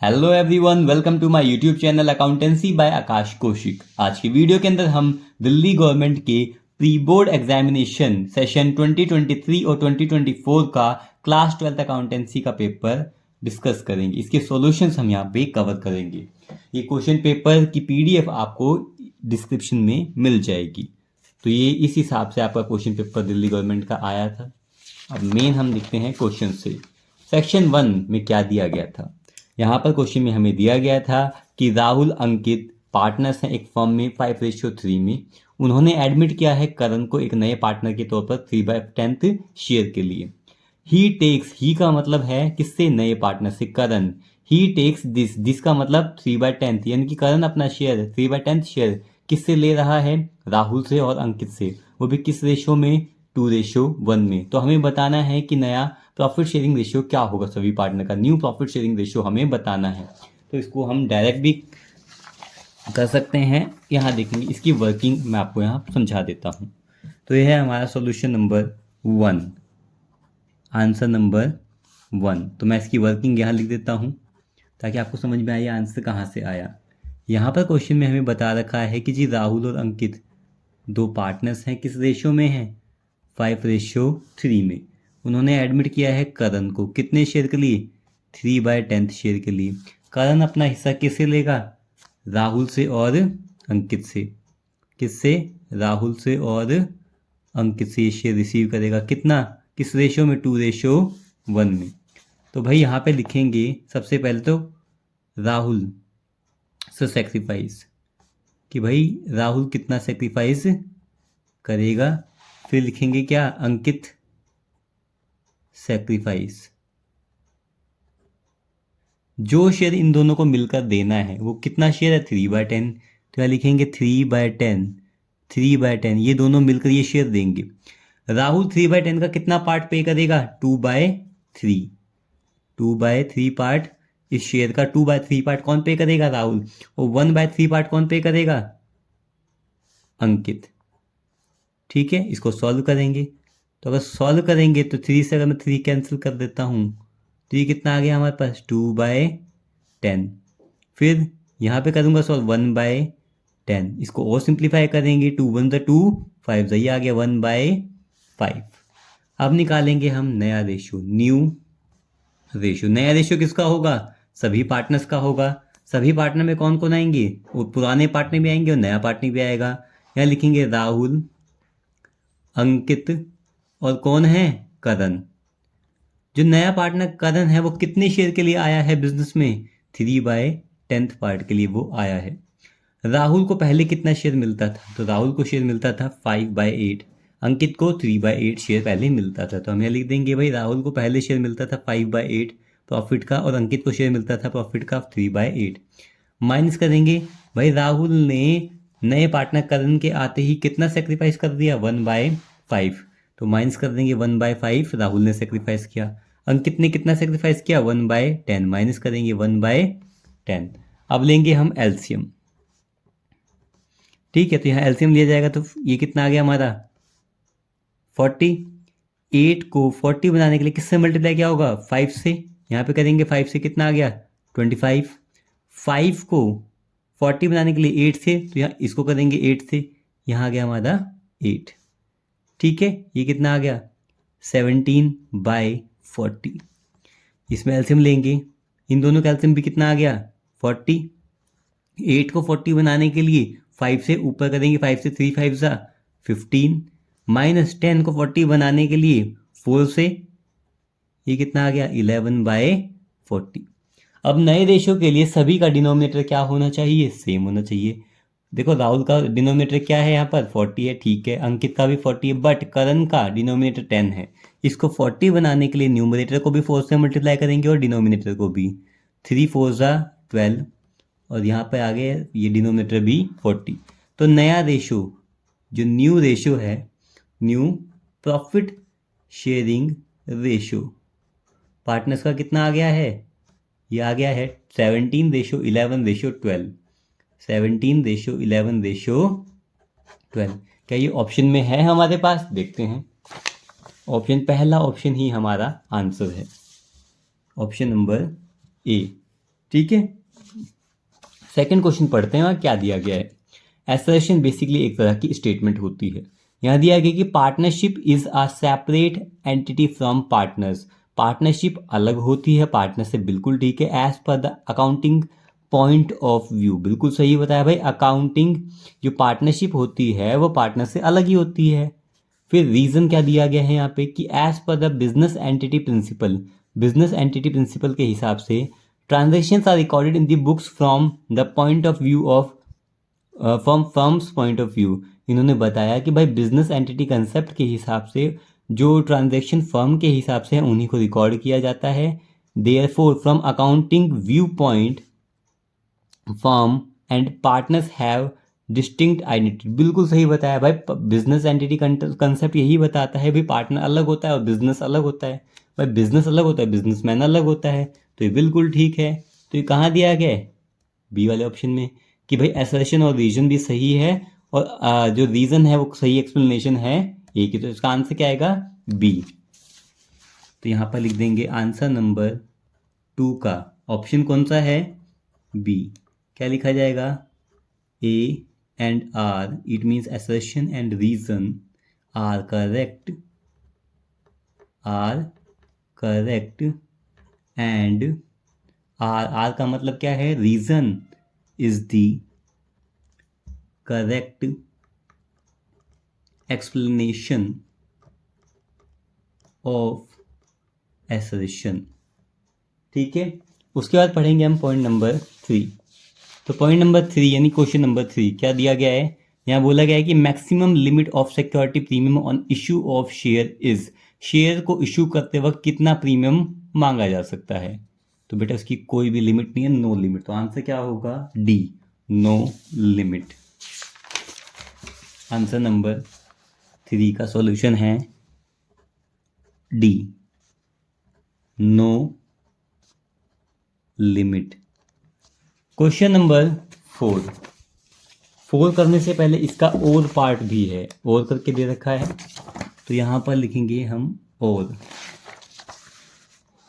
Hello everyone, welcome to my YouTube channel accountancy by Aakash Kaushik. आज की video के अंदर हम दिल्ली गवर्नमेंट के प्री बोर्ड एग्जामिनेशन सेशन 2023 और 2024 का क्लास 12th अकाउंटेंसी का पेपर डिस्कस करेंगे। इसके सॉल्यूशंस हम यहाँ पे कवर करेंगे। ये क्वेश्चन पेपर की पीडीएफ आपको डिस्क्रिप्शन में मिल जाएगी। तो ये इस हिसाब से आपका क्वेश्चन पेपर दिल्ली गवर्नमेंट का आया था। अब मेन हम देखते हैं क्वेश्चन से। सेक्शन 1 में क्या दिया गया था। यहाँ पर क्वेश्चन में हमें दिया गया था कि राहुल अंकित पार्टनर्स हैं एक फर्म में 5:3 में। उन्होंने एडमिट किया है करण को एक नए पार्टनर के तौर पर 3/10 शेयर के लिए। ही टेक्स, ही का मतलब है किससे, नए पार्टनर से, करण। ही टेक्स दिस का मतलब 3/10, यानी कि करण अपना शेयर 3/10 शेयर किससे ले रहा है, राहुल से और अंकित से। वो भी किस रेशो में, 2:1 में। तो हमें बताना है कि नया प्रॉफिट शेयरिंग रेशियो क्या होगा सभी पार्टनर का। न्यू प्रॉफिट शेयरिंग रेशियो हमें बताना है। तो इसको हम डायरेक्ट भी कर सकते हैं। यहाँ देखेंगे इसकी वर्किंग मैं आपको यहाँ समझा देता हूँ। तो यह है हमारा सॉल्यूशन नंबर 1, आंसर नंबर 1। तो मैं इसकी वर्किंग यहाँ लिख देता हूँ ताकि आपको समझ में आए आंसर कहाँ से आया। यहाँ पर क्वेश्चन में हमें बता रखा है कि जी राहुल और अंकित दो पार्टनर्स हैं, किस रेशियो में हैं, 5:3 में। उन्होंने एडमिट किया है करण को कितने शेयर के लिए, 3/10 शेयर के लिए। करण अपना हिस्सा किससे लेगा, राहुल से और अंकित से। किससे, राहुल से और अंकित से ये शेयर रिसीव करेगा। कितना, किस रेशो में, 2:1 में। तो भाई यहाँ पे लिखेंगे सबसे पहले तो राहुल से सेक्रीफाइस, कि भाई राहुल कितना सेक्रीफाइस करेगा। फिर लिखेंगे क्या, अंकित सेक्रीफाइस। जो शेयर इन दोनों को मिलकर देना है वो कितना शेयर है, 3/10। तो यहाँ लिखेंगे 3/10 ये दोनों मिलकर ये शेयर देंगे। राहुल 3/10 का कितना पार्ट पे करेगा, 2/3 पार्ट इस शेयर का। 2/3 पार्ट कौन पे करेगा, राहुल। और 1/3 पार्ट कौन पे करेगा, अंकित। ठीक है, इसको सॉल्व करेंगे। तो अगर सॉल्व करेंगे तो 3 से अगर मैं 3 कैंसिल कर देता हूँ तो ये कितना आ गया हमारे पास, 2/10। फिर यहाँ पे करूँगा सॉल्व, 1/10। इसको और सिंप्लीफाई करेंगे, 2 1 2 5 ये आ गया 1/5। अब निकालेंगे हम नया रेशियो, न्यू रेशियो। नया रेशियो किसका होगा, सभी पार्टनर्स का होगा। सभी पार्टनर में कौन कौन आएंगे, वो पुराने पार्टनर भी आएंगे और नया पार्टनर भी आएगा। यहाँ लिखेंगे राहुल, अंकित और कौन है, करण। जो नया पार्टनर करण है वो कितने शेयर के लिए आया है बिजनेस में, 3/10 पार्ट के लिए वो आया है। राहुल को पहले कितना शेयर मिलता था, तो राहुल को शेयर मिलता था 5/8। अंकित को 3/8 शेयर पहले मिलता था। तो हम यहाँ लिख देंगे भाई राहुल को पहले शेयर मिलता था 5/8 प्रॉफिट का और अंकित को शेयर मिलता था प्रॉफिट का 3/8। माइनस करेंगे, भाई राहुल ने नए पार्टनर करण के आते ही कितना सेक्रीफाइस कर दिया, 1/5। तो माइनस कर देंगे 1/5 राहुल ने सेक्रीफाइस किया। अंकित ने कितना सेक्रीफाइस किया, 1/10। माइनस करेंगे 1/10। अब लेंगे हम एलसीएम। ठीक है, तो यहाँ एलसीएम लिया जाएगा तो ये कितना आ गया हमारा, 40। 8 को 40 बनाने के लिए किससे मल्टीप्लाई किया होगा, 5 से। यहाँ पे करेंगे 5 से कितना आ गया, 25। 5 को 40 बनाने के लिए 8 से, तो यहाँ इसको करेंगे 8 से, यहाँ आ गया हमारा 8। ठीक है, ये कितना आ गया, 17/40। इसमें एलसीएम लेंगे, इन दोनों का एलसीएम भी कितना आ गया, 40। 8 को 40 बनाने के लिए 5 से ऊपर करेंगे, 5 से 3 5 15, माइनस 10 को 40 बनाने के लिए 4 से, ये कितना आ गया, 11/40। अब नए रेशियो के लिए सभी का डिनोमिनेटर क्या होना चाहिए, सेम होना चाहिए। देखो राहुल का डिनोमिनेटर क्या है, यहाँ पर 40 है, ठीक है। अंकित का भी 40 है, बट करण का डिनोमिनेटर 10 है। इसको 40 बनाने के लिए न्यूमरेटर को भी 4 से मल्टीप्लाई करेंगे और डिनोमिनेटर को भी। 3 4 12 और यहाँ पे आ गया ये डिनोमिनेटर भी 40। तो नया रेशियो, जो न्यू रेशियो है, new profit sharing ratio, partners का कितना आ गया है, ये आ गया है 17:11:12। 17:11:12। क्या ये ऑप्शन में है हमारे पास, देखते हैं। ऑप्शन पहला ऑप्शन ही हमारा आंसर है, ऑप्शन नंबर ए। ठीक है, सेकंड क्वेश्चन पढ़ते हैं, वहाँ क्या दिया गया है। एसर्शन बेसिकली एक तरह की स्टेटमेंट होती है। यहाँ दिया गया कि partnership is a separate entity from partners. Partnership अलग होती है पार्टनर से, बिल्कुल ठीक है। As per the accounting point of view, बिल्कुल सही बताया भाई। अकाउंटिंग जो पार्टनरशिप होती है वो पार्टनर से अलग ही होती है। फिर रीजन क्या दिया गया है यहाँ पे कि as per the business entity principle, business entity principle के हिसाब से transactions are recorded in the books from the point of view of from firms point of view. इन्होंने बताया कि भाई बिजनेस एंटिटी कंसेप्ट के हिसाब से जो ट्रांजैक्शन फर्म के हिसाब से है उन्हीं को रिकॉर्ड किया जाता है। Therefore from accounting view point firm and partners have distinct identity, बिल्कुल सही बताया भाई। बिजनेस एंटिटी कंसेप्ट यही बताता है भाई पार्टनर अलग होता है और बिजनेस अलग होता है। भाई बिजनेस अलग होता है, बिजनेसमैन अलग होता है, तो ये बिल्कुल ठीक है। तो ये कहाँ दिया गया है, बी वाले ऑप्शन में, कि भाई असर्शन और रीजन भी सही है और जो रीजन है वो सही एक्सप्लेनेशन है एक ही। तो इसका आंसर क्या आएगा, बी। तो यहाँ पर लिख देंगे आंसर नंबर 2 का ऑप्शन कौन सा है, बी। क्या लिखा जाएगा, A and R, it means assertion and reason are correct, are correct and R का मतलब क्या है, reason is the correct explanation of assertion। ठीक है, उसके बाद पढ़ेंगे हम पॉइंट नंबर 3। तो पॉइंट नंबर 3 यानी क्वेश्चन नंबर 3 क्या दिया गया है, यहाँ बोला गया है कि maximum limit of security premium on issue of share is, share को इशू करते वक्त कितना प्रीमियम मांगा जा सकता है। तो बेटा उसकी कोई भी लिमिट नहीं है, नो लिमिट। तो आंसर क्या होगा, D, no limit. Answer number 3 का सॉल्यूशन है D, no limit. Question number 4 करने से पहले इसका और पार्ट भी है, और करके दे रखा है, तो यहाँ पर लिखेंगे हम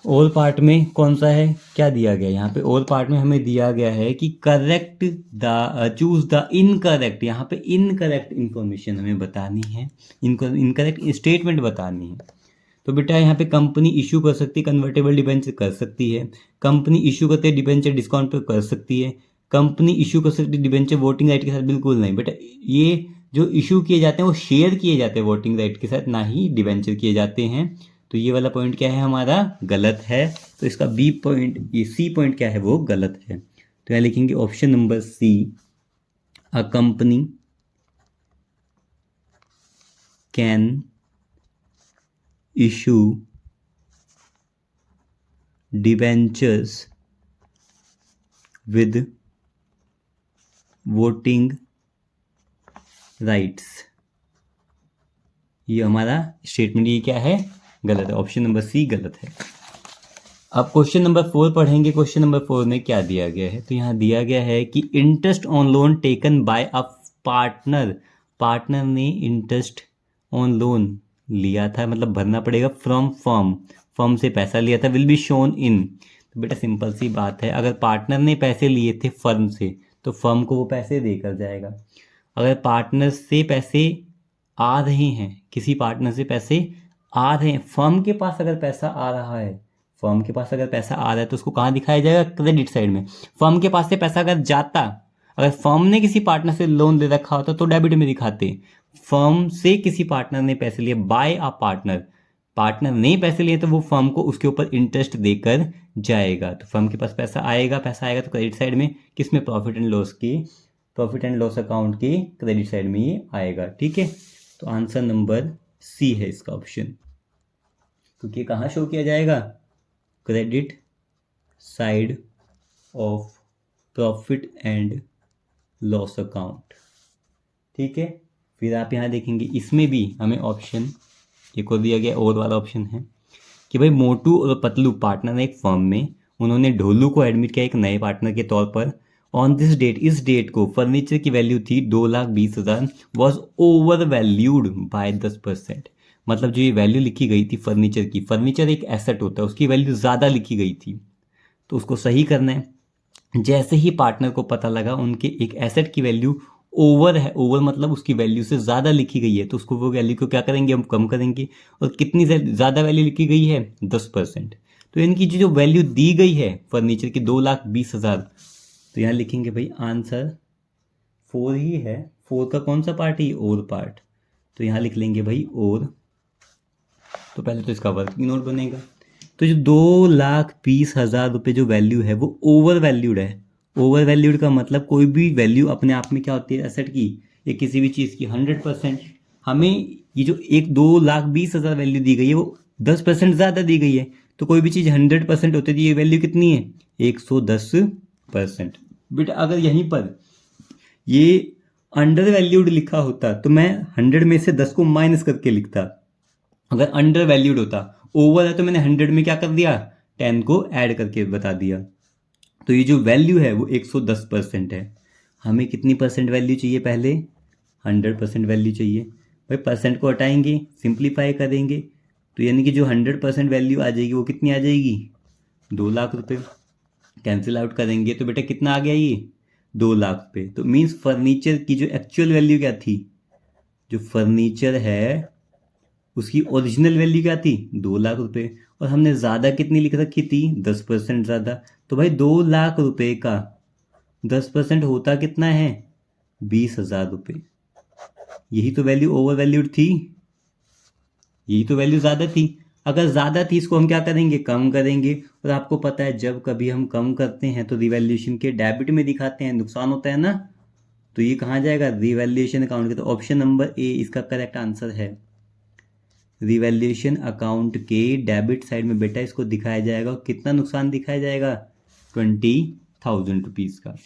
और पार्ट में कौन सा है, क्या दिया गया है यहाँ पे। और पार्ट में हमें दिया गया है कि correct the choose the incorrect, यहाँ पे इनकरेक्ट इंफॉर्मेशन हमें बतानी है, इनकरेक्ट स्टेटमेंट बतानी है। तो बेटा यहाँ पे कंपनी इशू कर सकती है कन्वर्टेबल डिबेंचर, कर सकती है। कंपनी इशू करते हैं डिबेंचर डिस्काउंट पे, कर सकती है। कंपनी इशू कर सकती है डिबेंचर वोटिंग राइट के साथ, बिल्कुल नहीं बेटा। ये जो इशू किए जाते हैं वो शेयर किए जाते हैं वोटिंग राइट के साथ, ना ही डिबेंचर किए जाते हैं। तो ये वाला पॉइंट क्या है हमारा, गलत है। तो इसका बी पॉइंट, ये सी पॉइंट क्या है, वो गलत है। तो यहाँ लिखेंगे option number C, a company can issue debentures with voting rights। ये हमारा स्टेटमेंट, ये क्या है, गलत है। ऑप्शन नंबर सी गलत है। अब क्वेश्चन नंबर 4 पढ़ेंगे। क्वेश्चन नंबर 4 में क्या दिया गया है, तो यहाँ दिया गया है कि interest on loan taken by a partner, partner ने इंटरेस्ट ऑन लोन लिया था, मतलब भरना पड़ेगा, फ्रॉम फर्म, फर्म से पैसा लिया था, विल बी शोन इन। तो बेटा सिंपल सी बात है, अगर पार्टनर ने पैसे लिए थे फर्म से तो फर्म को वो पैसे देकर जाएगा। अगर पार्टनर से पैसे आ रहे हैं, किसी पार्टनर से पैसे आ रहे हैं, फर्म के पास अगर पैसा आ रहा है, फर्म के पास अगर पैसा आ रहा है तो उसको कहाँ दिखाया जाएगा, क्रेडिट साइड में। फर्म के पास से पैसा अगर जाता, अगर फर्म ने किसी पार्टनर से लोन ले रखा होता तो डेबिट में दिखाते। फर्म से किसी पार्टनर ने पैसे लिए, बाय अ पार्टनर, पार्टनर ने पैसे लिए तो वो फर्म को उसके ऊपर इंटरेस्ट देकर जाएगा। तो फर्म के पास पैसा आएगा तो क्रेडिट साइड में, किसमें, प्रॉफिट एंड लॉस की, प्रॉफिट एंड लॉस अकाउंट की क्रेडिट साइड में ये आएगा। ठीक है, तो आंसर नंबर सी है इसका ऑप्शन, क्योंकि कहाँ शो किया जाएगा, credit side of profit and loss account. ठीक है, फिर आप यहाँ देखेंगे इसमें भी हमें ऑप्शन एक और दिया गया, और वाला ऑप्शन है कि भाई मोटू और पतलू पार्टनर है एक फर्म में, उन्होंने ढोलू को एडमिट किया एक नए पार्टनर के तौर पर। ऑन दिस डेट, इस डेट को फर्नीचर की वैल्यू थी 2,20,000, वॉज ओवर वैल्यूड बाय 10%। मतलब जो ये वैल्यू लिखी गई थी फर्नीचर की, फर्नीचर एक एसेट होता है, उसकी वैल्यू ज़्यादा लिखी गई थी, तो उसको सही करना है। जैसे ही पार्टनर को पता लगा उनके एक एसेट की वैल्यू ओवर है, ओवर मतलब उसकी वैल्यू से ज़्यादा लिखी गई है, तो उसको वो वैल्यू को क्या करेंगे, हम कम करेंगे। और कितनी ज़्यादा वैल्यू लिखी गई है, 10%। तो इनकी जो वैल्यू दी गई है फर्नीचर की 2,20,000, तो यहाँ लिखेंगे भाई आंसर 4 ही है। 4 का कौन सा पार्ट है, और पार्ट, तो यहाँ लिख लेंगे भाई और। तो पहले तो इसका वर्किंग नोट बनेगा। तो जो 2,20,000 रुपये जो वैल्यू है वो ओवर वैल्यूड है। ओवर वैल्यूड का मतलब कोई भी वैल्यू अपने आप में क्या होती है, एसेट की या किसी भी चीज़ की 100%। हमें ये जो एक 2,20,000 वैल्यू दी गई है वो 10% ज़्यादा दी गई है। तो कोई भी चीज़ 100% होती है तो ये वैल्यू कितनी है, 110%। बेटा अगर यहीं पर ये अंडर वैल्यूड लिखा होता तो मैं 100 में से 10 को माइनस करके लिखता। अगर अंडर वैल्यूड होता, ओवर है तो मैंने 100 में क्या कर दिया, 10 को ऐड करके बता दिया। तो ये जो वैल्यू है वो 110% है। हमें कितनी परसेंट वैल्यू चाहिए, पहले 100% वैल्यू चाहिए। भाई परसेंट को हटाएंगे, सिंप्लीफाई करेंगे, तो यानी कि जो 100% वैल्यू आ जाएगी वो कितनी आ जाएगी, 2,00,000 रुपये। कैंसिल आउट करेंगे तो बेटा कितना आ गया, ये 2,00,000 रुपये। तो मीन्स फर्नीचर की जो एक्चुअल वैल्यू क्या थी, जो फर्नीचर है उसकी ओरिजिनल वैल्यू क्या थी, 2,00,000 रुपये। और हमने ज़्यादा कितनी लिख रखी थी, 10% ज़्यादा। तो भाई 2,00,000 रुपये का 10% होता कितना है, 20,000 रुपये। यही तो वैल्यू ओवर वैल्यूड थी, यही तो वैल्यू ज़्यादा थी। अगर ज़्यादा थी इसको हम क्या करेंगे, कम करेंगे। और आपको पता है जब कभी हम कम करते हैं तो रिवैल्यूएशन के डेबिट में दिखाते हैं, नुकसान होता है ना। तो ये कहाँ जाएगा, रिवैल्यूएशन अकाउंट के। तो ऑप्शन नंबर ए इसका करेक्ट आंसर है। रिवैल्यूएशन अकाउंट के डेबिट साइड में बेटा इसको दिखाया जाएगा। कितना नुकसान दिखाया जाएगा, 20,000 रुपीज़ का।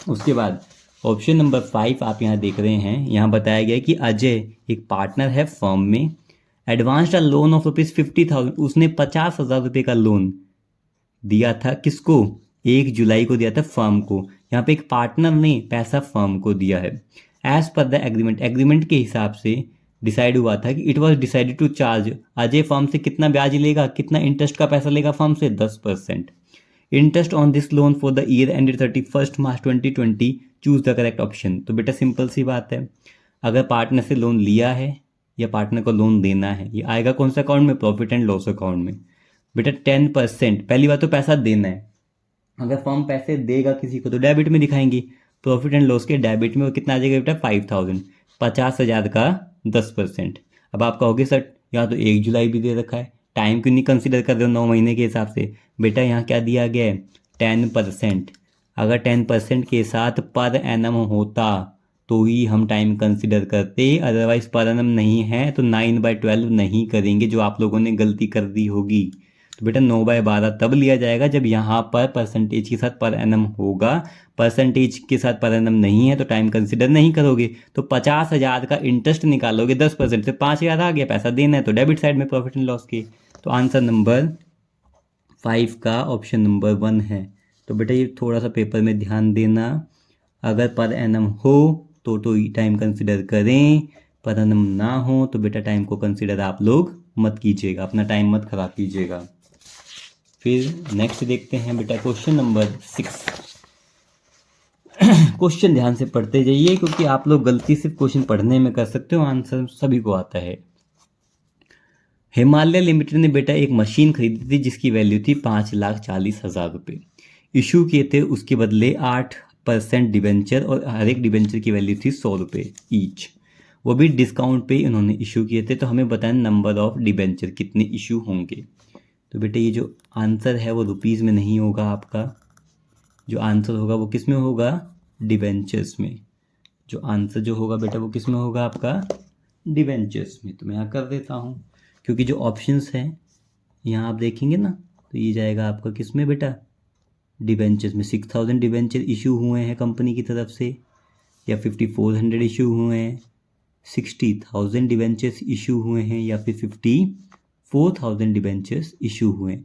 उसके बाद ऑप्शन नंबर 5 आप यहाँ देख रहे हैं, यहाँ बताया गया कि अजय एक पार्टनर है फर्म में, एडवांस्ड अ लोन ऑफ ₹50,000। उसने 50,000 रुपये का लोन दिया था, किसको, 1 जुलाई को दिया था फर्म को। यहाँ पे एक पार्टनर ने पैसा फर्म को दिया है। As per the agreement, agreement के हिसाब से डिसाइड हुआ था कि it was decided to charge, Ajay firm से कितना ब्याज लेगा, कितना इंटरेस्ट का पैसा लेगा फर्म से, 10%। Interest on this loan for the year ended 31 March 2020, choose the correct option. तो बेटा सिंपल सी बात है, अगर पार्टनर से लोन लिया है या पार्टनर को लोन देना है, ये आएगा कौन सा अकाउंट में, प्रॉफिट एंड लॉस अकाउंट में। बेटा 10%, पहली बात तो पैसा देना है। अगर फर्म पैसे देगा किसी को तो डेबिट में दिखाएंगी, प्रॉफिट एंड लॉस के डेबिट में। वो कितना आ जाएगा बेटा, 5,000, 50,000 का 10%। अब आप कहोगे सर यहाँ तो 1 जुलाई भी दे रखा है, टाइम क्यों नहीं कंसिडर कर रहे हो 9 महीने के हिसाब से। बेटा यहाँ क्या दिया गया है, 10%। अगर 10% के साथ पर एनम होता तो ही हम टाइम कंसिडर करते, अदरवाइज पर एनम नहीं है तो 9/12 नहीं करेंगे, जो आप लोगों ने गलती कर दी होगी। तो बेटा 9/12 तब लिया जाएगा जब यहाँ पर परसेंटेज के साथ पर एनम होगा। परसेंटेज के साथ पर एनम नहीं है तो टाइम कंसिडर नहीं करोगे। तो 50,000 का इंटरेस्ट निकालोगे 10% से, 5,000 आ गया, पैसा देना है तो डेबिट साइड में प्रॉफिट एंड लॉस के। तो आंसर नंबर 5 का ऑप्शन नंबर 1 है। तो बेटा ये थोड़ा सा पेपर में ध्यान देना, अगर पर एनम हो तो टाइम कंसिडर करें, पर एनम ना हो तो बेटा टाइम को कंसिडर आप लोग मत कीजिएगा, अपना टाइम मत खराब कीजिएगा। फिर नेक्स्ट देखते हैं बेटा क्वेश्चन नंबर 6। क्वेश्चन ध्यान से पढ़ते जाइए क्योंकि आप लोग गलती सिर्फ क्वेश्चन पढ़ने में कर सकते हो, आंसर सभी को आता है। हिमालय लिमिटेड ने बेटा एक मशीन खरीदी थी जिसकी वैल्यू थी 5,40,000 रुपये। इशू किए थे उसके बदले 8% डिबेंचर और हर एक डिबेंचर की वैल्यू थी 100 रुपये ईच, वो भी डिस्काउंट पे इन्होंने इशू किए थे। तो हमें बताएं नंबर ऑफ डिबेंचर कितने इशू होंगे। तो बेटा ये जो आंसर है वो रुपीज़ में नहीं होगा आपका, जो आंसर होगा वो किस में होगा, डिबेंचर्स में। जो आंसर जो होगा बेटा वो किस में होगा आपका, डिबेंचर्स में। तो मैं यहाँ कर देता हूँ क्योंकि जो ऑप्शंस हैं यहाँ आप देखेंगे ना तो ये जाएगा आपका किस में बेटा, डिबेंचर्स में। 6,000 डिबेंचर इशू हुए हैं कंपनी की तरफ से, या 5,400 इशू हुए हैं, 60,000 डिबेंचर्स इशू हुए हैं, या फिर 54,000 डिबेंचर्स इशू हुए हैं।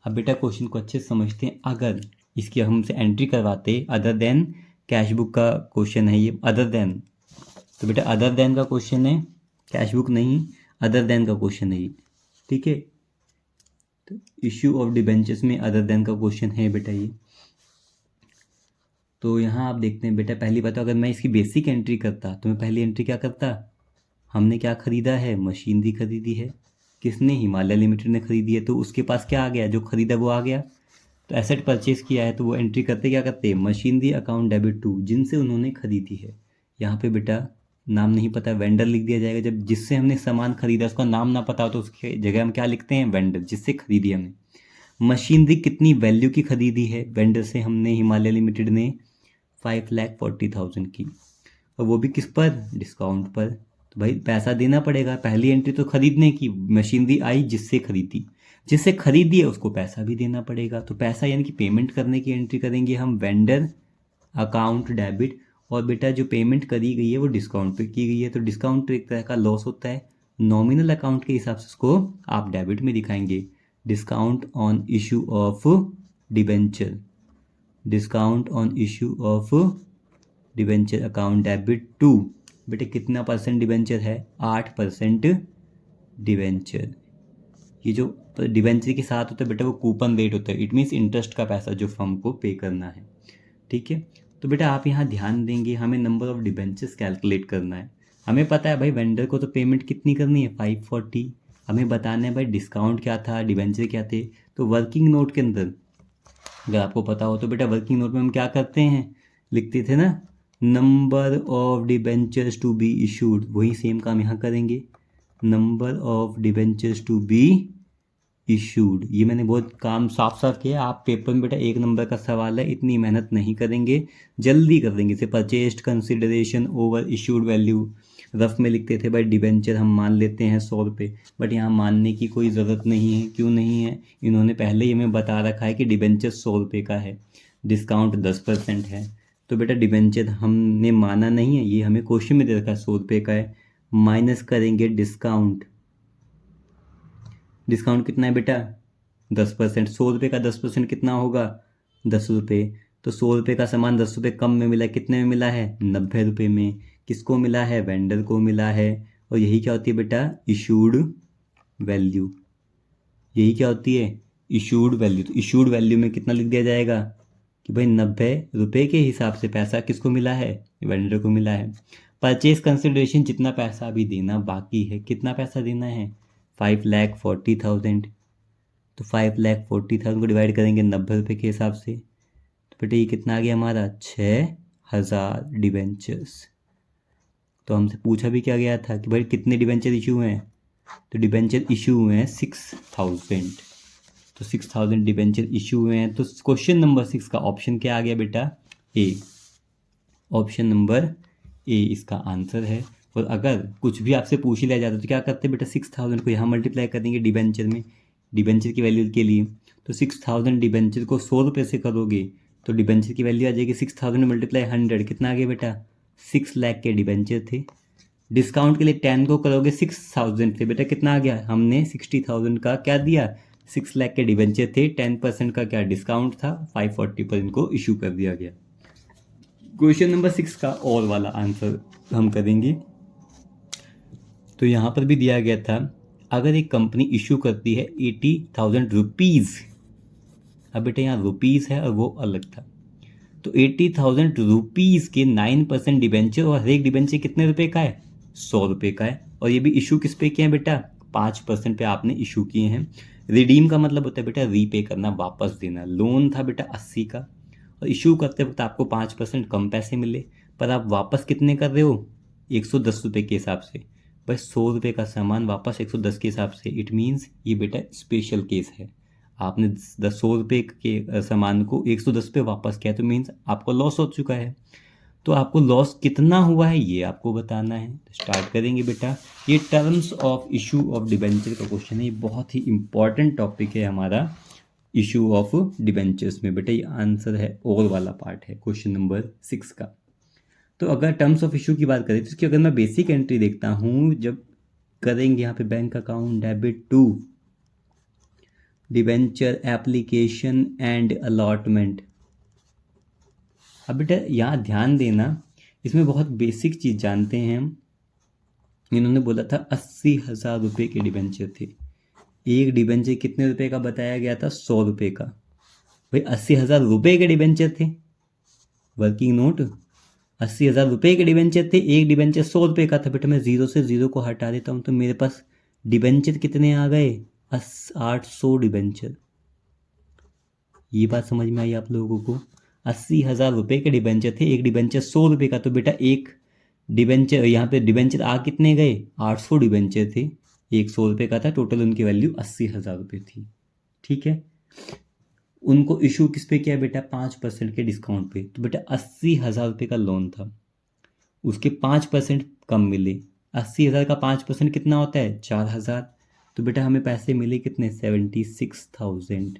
अब बेटा क्वेश्चन को अच्छे से समझते हैं। अगर इसकी हमसे एंट्री करवाते अदर देन, कैश बुक का क्वेश्चन है ये, अदर देन, तो बेटा अदर देन का क्वेश्चन है, कैश बुक नहीं, अदर देन का क्वेश्चन है ये, ठीक है। तो इश्यू ऑफ डिबेंचर्स में अदर देन का क्वेश्चन है बेटा ये। तो यहाँ आप देखते हैं बेटा, पहली बात तो अगर मैं इसकी बेसिक एंट्री करता तो मैं पहली एंट्री क्या करता, हमने क्या खरीदा है, मशीनरी खरीदी है। किसने, हिमालय लिमिटेड ने खरीदी है, तो उसके पास क्या आ गया, जो खरीदा वो आ गया। तो एसेट परचेज किया है तो वो एंट्री करते क्या करते, मशीनरी अकाउंट डेबिट टू, जिनसे उन्होंने खरीदी है। यहाँ पे बेटा नाम नहीं पता, वेंडर लिख दिया जाएगा। जब जिससे हमने सामान खरीदा उसका नाम ना पता हो तो उसके जगह हम क्या लिखते हैं, वेंडर, जिससे खरीदी हमने। मशीनरी कितनी वैल्यू की खरीदी है, वेंडर से हमने, हिमालय लिमिटेड ने 5,40,000 की, और वो भी किस पर, डिस्काउंट पर। तो भाई पैसा देना पड़ेगा, पहली एंट्री तो खरीदने की, मशीनरी आई जिससे खरीदी, जिससे खरीदी है उसको पैसा भी देना पड़ेगा। तो पैसा यानी कि पेमेंट करने की एंट्री करेंगे हम, वेंडर अकाउंट डेबिट। और बेटा जो पेमेंट करी गई है वो डिस्काउंट पे की गई है, तो डिस्काउंट तो एक तरह का लॉस होता है। नॉमिनल अकाउंट के हिसाब से उसको आप डेबिट में दिखाएंगे, discount on issue of debenture, discount on issue of debenture account debit to. बेटे कितना परसेंट डिबेंचर है, 8% डिबेंचर। ये जो डिबेंचर के साथ होता है बेटा वो कूपन रेट होता है, इट मीन्स इंटरेस्ट का पैसा जो फर्म को पे करना है। ठीक है, तो बेटा आप यहाँ ध्यान देंगे, हमें नंबर ऑफ डिबेंचर्स कैलकुलेट करना है। हमें पता है भाई वेंडर को तो पेमेंट कितनी करनी है, 540। हमें बताना है भाई डिस्काउंट क्या था, डिबेंचर क्या थे। तो वर्किंग नोट के अंदर अगर आपको पता हो तो बेटा वर्किंग नोट में हम क्या करते हैं, लिखते थे ना, number of debentures to be issued, वही सेम काम यहाँ करेंगे, number of debentures to be issued. ये मैंने बहुत काम साफ साफ किया, आप पेपर में बेटा 1 नंबर का सवाल है, इतनी मेहनत नहीं करेंगे, जल्दी कर देंगे। इसे purchased consideration over issued value, rough में लिखते थे भाई डिबेंचर हम मान लेते हैं 100 रुपये, बट यहाँ मानने की कोई ज़रूरत नहीं है। क्यों नहीं है, इन्होंने पहले ही हमें बता रखा है कि डिबेंचर 100 रुपये का है, डिस्काउंट 10% है। तो बेटा डिबेंचर हमने माना नहीं है, ये हमें क्वेश्चन में दे रखा है 100 रुपये का है, माइनस करेंगे डिस्काउंट। डिस्काउंट कितना है बेटा, 10%। 100 रुपये का 10% कितना होगा, 10 रुपये। तो 100 रुपये का सामान 10 रुपये कम में मिला, कितने में मिला है, 90 रुपये में। किसको मिला है, वेंडर को मिला है। और यही क्या होती है बेटा, इशूड वैल्यू। यही क्या होती है, इशूड वैल्यू। तो इशूड वैल्यू में कितना लिख दिया जाएगा कि भाई 90 रुपये के हिसाब से पैसा किसको मिला है, वेंडर को मिला है। परचेज कंसिडरेशन, जितना पैसा अभी देना बाकी है, कितना पैसा देना है, 5,40,000। तो 5,40,000 को डिवाइड करेंगे 90 रुपये के हिसाब से, तो बेटा ये कितना आ गया हमारा, 6,000 डिबेंचर्स। तो हमसे पूछा भी क्या गया था कि भाई कितने डिबेंचर इशू हुए हैं, तो डिबेंचर इशू हुए हैं 6,000। तो 6,000 डिबेंचर इशू हुए हैं। तो क्वेश्चन नंबर 6 का ऑप्शन क्या आ गया बेटा, ए। ऑप्शन नंबर ए इसका आंसर है। और अगर कुछ भी आपसे पूछ ही लिया जाता तो क्या करते बेटा, 6,000 को यहाँ मल्टीप्लाई कर देंगे डिबेंचर में, डिबेंचर की वैल्यू के लिए। तो 6,000 डिबेंचर को 100 रुपये से करोगे तो डिबेंचर की वैल्यू आ जाएगी 6,000 मल्टीप्लाई 100, कितना आ गया बेटा, 6 लाख के डिबेंचर थे। डिस्काउंट के लिए 10 को करोगे 6,000 से, बेटा कितना आ गया, हमने 60,000 का क्या दिया, 6 लाख के डिबेंचर थे, 10% का क्या डिस्काउंट था, 540 पर इनको इशू कर दिया गया। क्वेश्चन नंबर 6 का और वाला आंसर हम करेंगे। तो यहाँ पर भी दिया गया था, अगर एक कंपनी इशू करती है 80,000 रुपीज़, अब बेटा यहाँ रुपीज़ है और वो अलग था, तो 80,000 रुपीज़ के 9% डिबेंचर, और हर एक डिबेंचर कितने रुपए का है, 100 रुपये का है। और ये भी इशू किस पे किए हैं बेटा, 5% पे आपने इशू किए हैं। रिडीम का मतलब होता है बेटा रीपे करना, वापस देना। लोन था बेटा 80 का, और इशू करते वक्त आपको 5% कम पैसे मिले, पर आप वापस कितने कर रहे हो, 110 रुपये के हिसाब से। भाई 100 रुपये का सामान वापस 110 के हिसाब से, इट मीन्स ये बेटा स्पेशल केस है। आपने 100 रुपये के सामान को 110 पे वापस किया, तो मीन्स आपको लॉस हो चुका है। तो आपको लॉस कितना हुआ है ये आपको बताना है। तो स्टार्ट करेंगे बेटा, ये terms of issue of debenture का क्वेश्चन है, ये बहुत ही इंपॉर्टेंट टॉपिक है हमारा इशू ऑफ डिबेंचर्स में। बेटा ये आंसर है और वाला पार्ट है क्वेश्चन नंबर 6 का। तो अगर टर्म्स ऑफ इशू की बात करें तो इसकी अगर मैं बेसिक एंट्री देखता हूँ, जब करेंगे यहाँ पे bank account debit to debenture application and allotment. अब बेटा यहाँ ध्यान देना, इसमें बहुत बेसिक चीज़ जानते हैं हम। इन्होंने बोला था 80,000 रुपये के डिबेंचर थे, एक डिबेंचर कितने रुपए का बताया गया था, 100 रुपये का। भाई 80,000 रुपये के डिबेंचर थे, वर्किंग नोट 80,000 रुपये के डिबेंचर थे, एक डिबेंचर 100 रुपये का था। बेटा मैं 0 से 0 को हटा देता हूँ तो मेरे पास डिबेंचर कितने आ गए? 800 डिबेंचर। ये बात समझ में आई आप लोगों को? 80,000 रुपये के डिबेंचर थे, एक डिबेंचर 100 रुपये का, तो बेटा एक डिबेंचर यहाँ पे डिबेंचर आ कितने गए? 800 डिबेंचर थे, एक 100 रुपये का था, टोटल उनकी वैल्यू 80,000 रुपये थी। ठीक है, उनको इशू किस पे किया बेटा? 5% के डिस्काउंट पे। तो बेटा 80,000 रुपये का लोन था, उसके 5% कम मिले। 80,000 का 5% कितना होता है? 4,000। तो बेटा हमें पैसे मिले कितने? 76,000।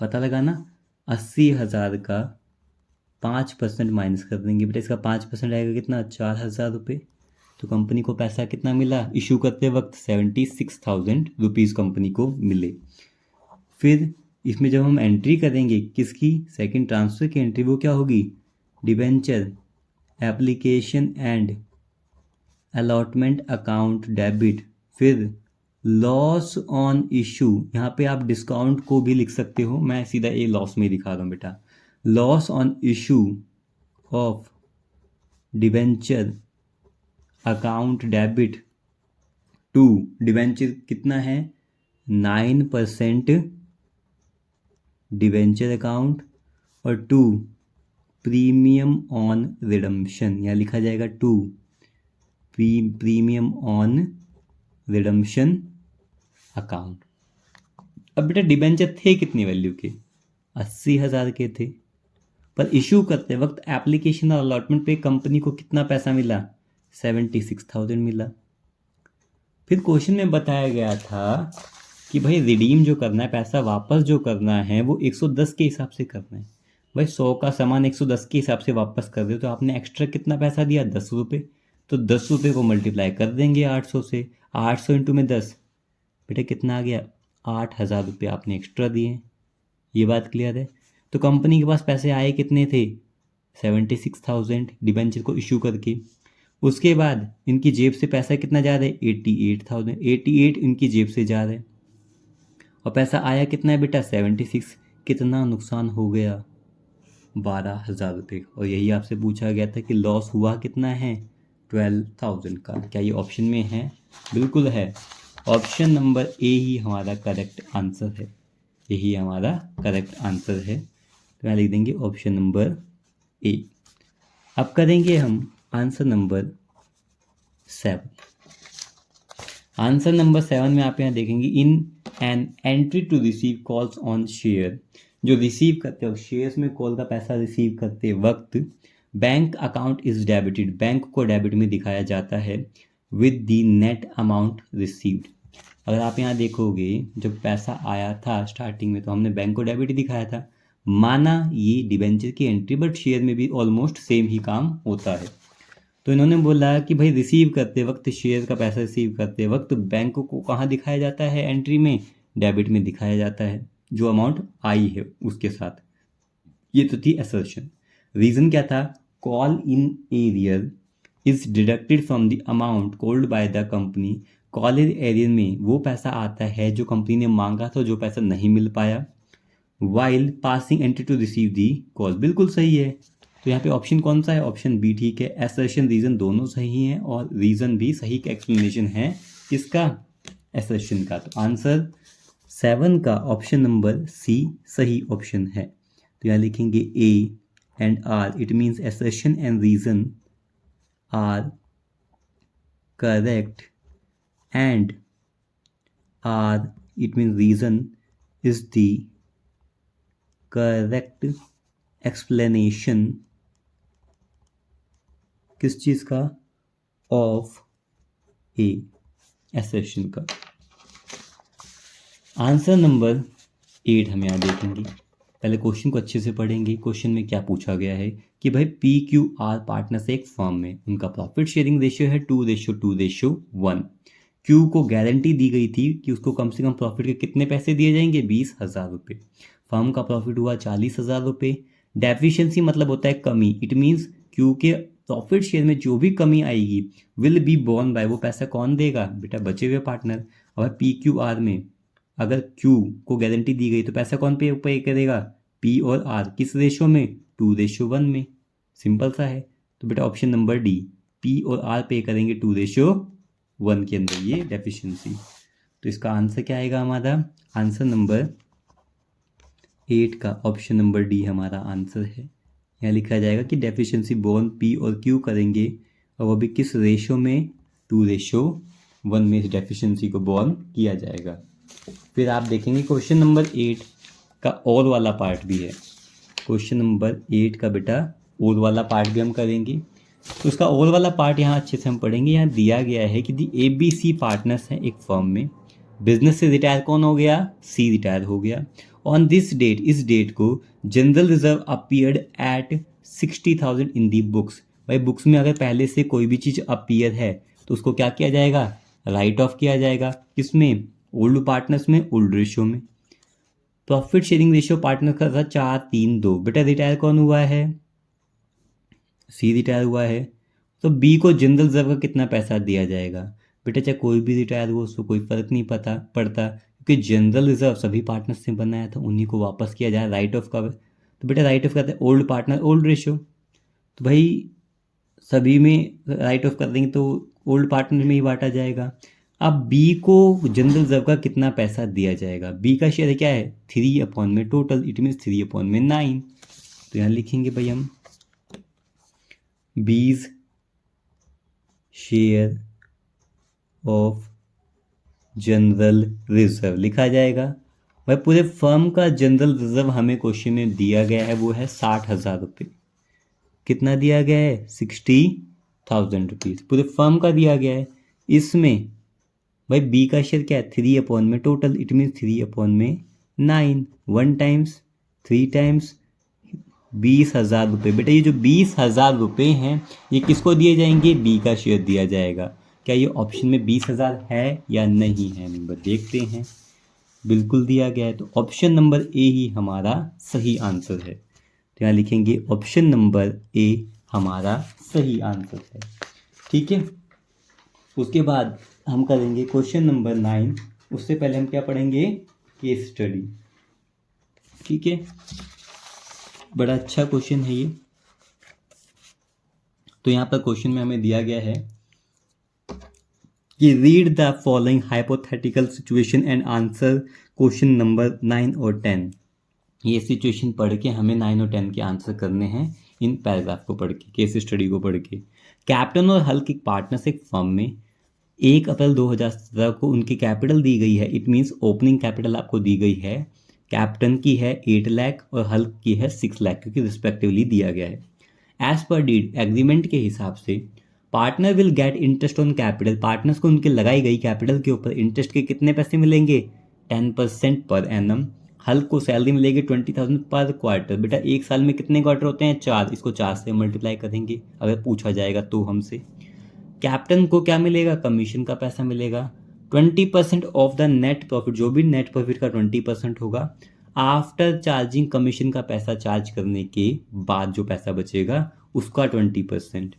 पता लगा ना? 80,000 का 5% माइनस कर देंगे बेटा, इसका 5% आएगा कितना? 4,000 रुपये। तो कंपनी को पैसा कितना मिला इशू करते वक्त? 76,000 रुपीज़ कंपनी को मिले। फिर इसमें जब हम एंट्री करेंगे किसकी? सेकंड ट्रांसफ़र की एंट्री, वो क्या होगी? Debenture application and allotment account debit. फिर लॉस ऑन इशू, यहाँ पे आप डिस्काउंट को भी लिख सकते हो, मैं सीधा ये लॉस में दिखा रहा हूँ बेटा। Loss on issue of debenture account debit to, debenture कितना है? 9% डिबेंचर अकाउंट, और टू प्रीमियम ऑन रिडम्पशन, यहाँ लिखा जाएगा to premium on redemption account. अब बेटा डिबेंचर थे कितनी वैल्यू के? 80,000 के थे, पर इशू करते वक्त एप्लीकेशन और अलॉटमेंट पे कंपनी को कितना पैसा मिला? 76,000 मिला। फिर क्वेश्चन में बताया गया था कि भाई रिडीम जो करना है, पैसा वापस जो करना है, वो 110 के हिसाब से करना है। भाई 100 का सामान 110 के हिसाब से वापस कर दे, तो आपने एक्स्ट्रा कितना पैसा दिया? 10 रुपये। तो 10 रुपये को मल्टीप्लाई कर देंगे 800 से, 800 इंटू में 10, बेटा कितना आ गया? 8,000 रुपये आपने एक्स्ट्रा दिए। ये बात क्लियर है? तो कंपनी के पास पैसे आए कितने थे? 76,000 डिबेंचर को इशू करके। उसके बाद इनकी जेब से पैसा कितना जा रहा है? 88,000। 88 इनकी जेब से जा रहा है, और पैसा आया कितना है बेटा? 76। कितना नुकसान हो गया? 12,000 रुपये। और यही आपसे पूछा गया था कि लॉस हुआ कितना है? 12,000 का। क्या ये ऑप्शन में है? बिल्कुल है। ऑप्शन नंबर ए ही हमारा करेक्ट आंसर है, यही हमारा करेक्ट आंसर है। तो यहाँ लिख देंगे ऑप्शन नंबर ए। अब करेंगे हम आंसर नंबर 7। आंसर नंबर 7 में आप यहाँ देखेंगे, in an entry to receive calls on share, जो रिसीव करते वक्त शेयर्स में कॉल का पैसा रिसीव करते वक्त bank account is debited, bank को डेबिट में दिखाया जाता है with the net amount received. अगर आप यहाँ देखोगे जब पैसा आया था स्टार्टिंग में तो हमने बैंक को डेबिट ही दिखाया था, माना ये डिबेंचर की एंट्री, बट शेयर में भी ऑलमोस्ट सेम ही काम होता है। तो इन्होंने बोला कि भाई रिसीव करते वक्त, शेयर का पैसा रिसीव करते वक्त बैंक को कहाँ दिखाया जाता है? एंट्री में डेबिट में दिखाया जाता है, जो अमाउंट आई है उसके साथ। ये तो थी असर्शन। रीज़न क्या था? Call in arrear is deducted from the amount called by the company. Call in arrear में वो पैसा आता है जो कंपनी ने मांगा था, जो पैसा नहीं मिल पाया। While passing entry to receive the call, बिल्कुल सही है। तो यहाँ पे ऑप्शन कौन सा है? ऑप्शन बी ठीक है। असर्शन रीज़न दोनों सही हैं, और रीज़न भी सही का एक्सप्लेनेशन है किसका? असर्शन का। तो आंसर 7 का ऑप्शन नंबर सी सही ऑप्शन है। तो यहाँ लिखेंगे A and R, it means assertion and reason are correct, and R it means reason is the correct explanation किस चीज़ का? ऑफ ए, असर्शन का। आंसर नंबर 8 हम यहाँ देखेंगे। पहले क्वेश्चन को अच्छे से पढ़ेंगे। क्वेश्चन में क्या पूछा गया है कि भाई PQR पार्टनर्स एक फर्म में, उनका प्रॉफिट शेयरिंग रेशियो है 2:1। क्यू को गारंटी दी गई थी कि उसको कम से कम प्रॉफिट के कितने पैसे दिए जाएंगे? 20,000 रुपये। फर्म का प्रॉफिट हुआ 40,000 रुपये। डेफिशिएंसी मतलब होता है कमी, इट मीन्स क्यू के प्रॉफिट शेयर में जो भी कमी आएगी विल बी बोर्न बाय, वो पैसा कौन देगा? बेटा बचे हुए पार्टनर। और PQR में अगर क्यू को गारंटी दी गई तो पैसा कौन पे करेगा? पी और आर किस रेशो में, 2:1 में। सिंपल सा है। तो बेटा ऑप्शन नंबर डी, पी और आर पे करेंगे 2:1 के अंदर ये डेफिशिएंसी। तो इसका आंसर क्या आएगा हमारा, आंसर नंबर 8 का ऑप्शन नंबर डी हमारा आंसर है। यहाँ लिखा जाएगा कि डेफिशिएंसी बोर्न पी और क्यू करेंगे और वो भी किस रेशो में, 2:1 में इस डेफिशिएंसी को बोर्न किया जाएगा। फिर आप देखेंगे क्वेश्चन नंबर 8 का और वाला पार्ट भी है। क्वेश्चन नंबर 8 का बेटा और वाला पार्ट भी हम करेंगे। तो उसका और वाला पार्ट यहाँ अच्छे से हम पढ़ेंगे। यहाँ दिया गया है कि दी ABC पार्टनर्स हैं एक फर्म में, बिजनेस से रिटायर कौन हो गया, सी रिटायर हो गया। ऑन दिस डेट, इस डेट को जनरल रिजर्व अपीयर्ड एट 60,000 इन दी बुक्स। भाई बुक्स में अगर पहले से कोई भी चीज़ अपीयर है तो उसको क्या किया जाएगा, राइट ऑफ किया जाएगा। किसमें, ओल्ड पार्टनर्स में, ओल्ड रेशियो में। प्रॉफिट शेयरिंग रेशियो पार्टनर का था 4:3:2। बेटा रिटायर कौन हुआ है, सी रिटायर हुआ है। तो बी को जनरल रिजर्व का कितना पैसा दिया जाएगा। बेटा चाहे कोई भी रिटायर हो उसको कोई फर्क नहीं पड़ता क्योंकि जनरल रिजर्व सभी पार्टनर से बनाया था, उन्हीं को वापस किया जाए राइट ऑफ का। तो बेटा राइट ऑफ करते हैं ओल्ड पार्टनर ओल्ड रेशियो। तो भाई सभी में राइट ऑफ कर देंगे तो ओल्ड पार्टनर में ही बांटा जाएगा। अब बी को जनरल रिजर्व का कितना पैसा दिया जाएगा, बी का शेयर क्या है 3 में टोटल, इट मीन्स 3/9। तो यहाँ लिखेंगे भाई हम बीज शेयर ऑफ जनरल रिजर्व लिखा जाएगा। भाई पूरे फर्म का जनरल रिजर्व हमें क्वेश्चन में दिया गया है वो है 60,000 रुपये। कितना दिया गया है, 60,000 रुपीज़ पूरे फर्म का दिया गया है। इसमें भाई बी का शेयर क्या है 3 में total, it means 3/9। 1 times 3 times 20,000 रुपये। बेटा ये जो 20,000 रुपये हैं ये किसको दिए जाएंगे, बी का शेयर दिया जाएगा। क्या ये ऑप्शन में 20,000 है या नहीं है, नंबर देखते हैं। बिल्कुल दिया गया है, तो ऑप्शन नंबर ए ही हमारा सही आंसर है। तो यहाँ लिखेंगे ऑप्शन नंबर ए हमारा सही आंसर है। ठीक है, उसके बाद हम करेंगे क्वेश्चन नंबर 9। उससे पहले हम क्या पढ़ेंगे, केस स्टडी। ठीक है, बड़ा अच्छा क्वेश्चन है ये। तो यहाँ पर क्वेश्चन में हमें दिया गया है कि read the following hypothetical situation and answer question number 9 और 10। ये सिचुएशन पढ़ के हमें 9 और 10 के आंसर करने हैं इन पैराग्राफ को पढ़ के, केस स्टडी को पढ़ के। कैप्टन और हल्क एक पार्टनर्स एक फर्म में 1 अप्रैल 2017 को उनकी कैपिटल दी गई है। इट मीन्स ओपनिंग कैपिटल आपको दी गई है, कैप्टन की है 8 लाख और हल्क की है 6 लाख क्योंकि रिस्पेक्टिवली दिया गया है। एज पर डीड एग्रीमेंट के हिसाब से partner will get interest on capital. Partners को उनके लगाई गई कैपिटल के ऊपर इंटरेस्ट के कितने पैसे मिलेंगे, 10% पर एनम। हल्क को सैलरी मिलेगी 20,000 पर क्वार्टर। बेटा एक साल में कितने क्वार्टर होते हैं, 4। इसको 4 से मल्टीप्लाई करेंगे अगर पूछा जाएगा तो हमसे। कैप्टन को क्या मिलेगा, कमीशन का पैसा मिलेगा 20% ऑफ द नेट प्रॉफिट। जो भी नेट प्रॉफिट का 20% होगा आफ्टर चार्जिंग कमीशन का पैसा चार्ज करने के बाद जो पैसा बचेगा उसका 20%।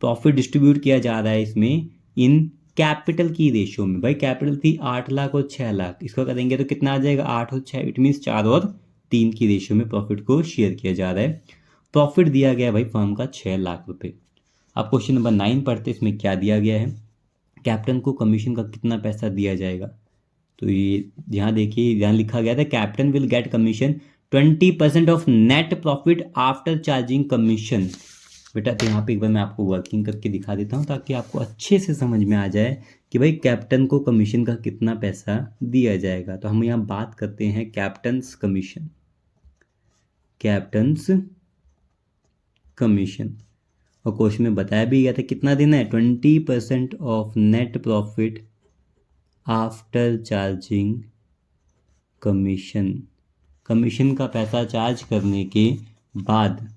प्रॉफिट डिस्ट्रीब्यूट किया जा रहा है इसमें इन कैपिटल की रेशियो में। भाई कैपिटल थी 8 लाख और 6 लाख, इसको करेंगे तो कितना आ जाएगा 8 और 6, इट मीन्स 4 और 3 की रेशियो में प्रॉफिट को शेयर किया जा रहा है। प्रॉफिट दिया गया है भाई फर्म का 6 लाख रुपये। अब क्वेश्चन नंबर 9 पढ़ते, इसमें क्या दिया गया है, कैप्टन को कमीशन का कितना पैसा दिया जाएगा। तो ये यहाँ देखिए, यहाँ लिखा गया था captain will get commission 20% of net profit after charging commission. बेटा तो यहाँ पे एक बार मैं आपको वर्किंग करके दिखा देता हूँ ताकि आपको अच्छे से समझ में आ जाए कि भाई कैप्टन को कमीशन का कितना पैसा दिया जाएगा। तो हम यहाँ बात करते हैं कैप्टन्स कमीशन, कैप्टन्स कमीशन। और क्वेश्चन में बताया भी गया था कितना देना है, 20% of net profit after charging commission. Commission का पैसा चार्ज करने के बाद।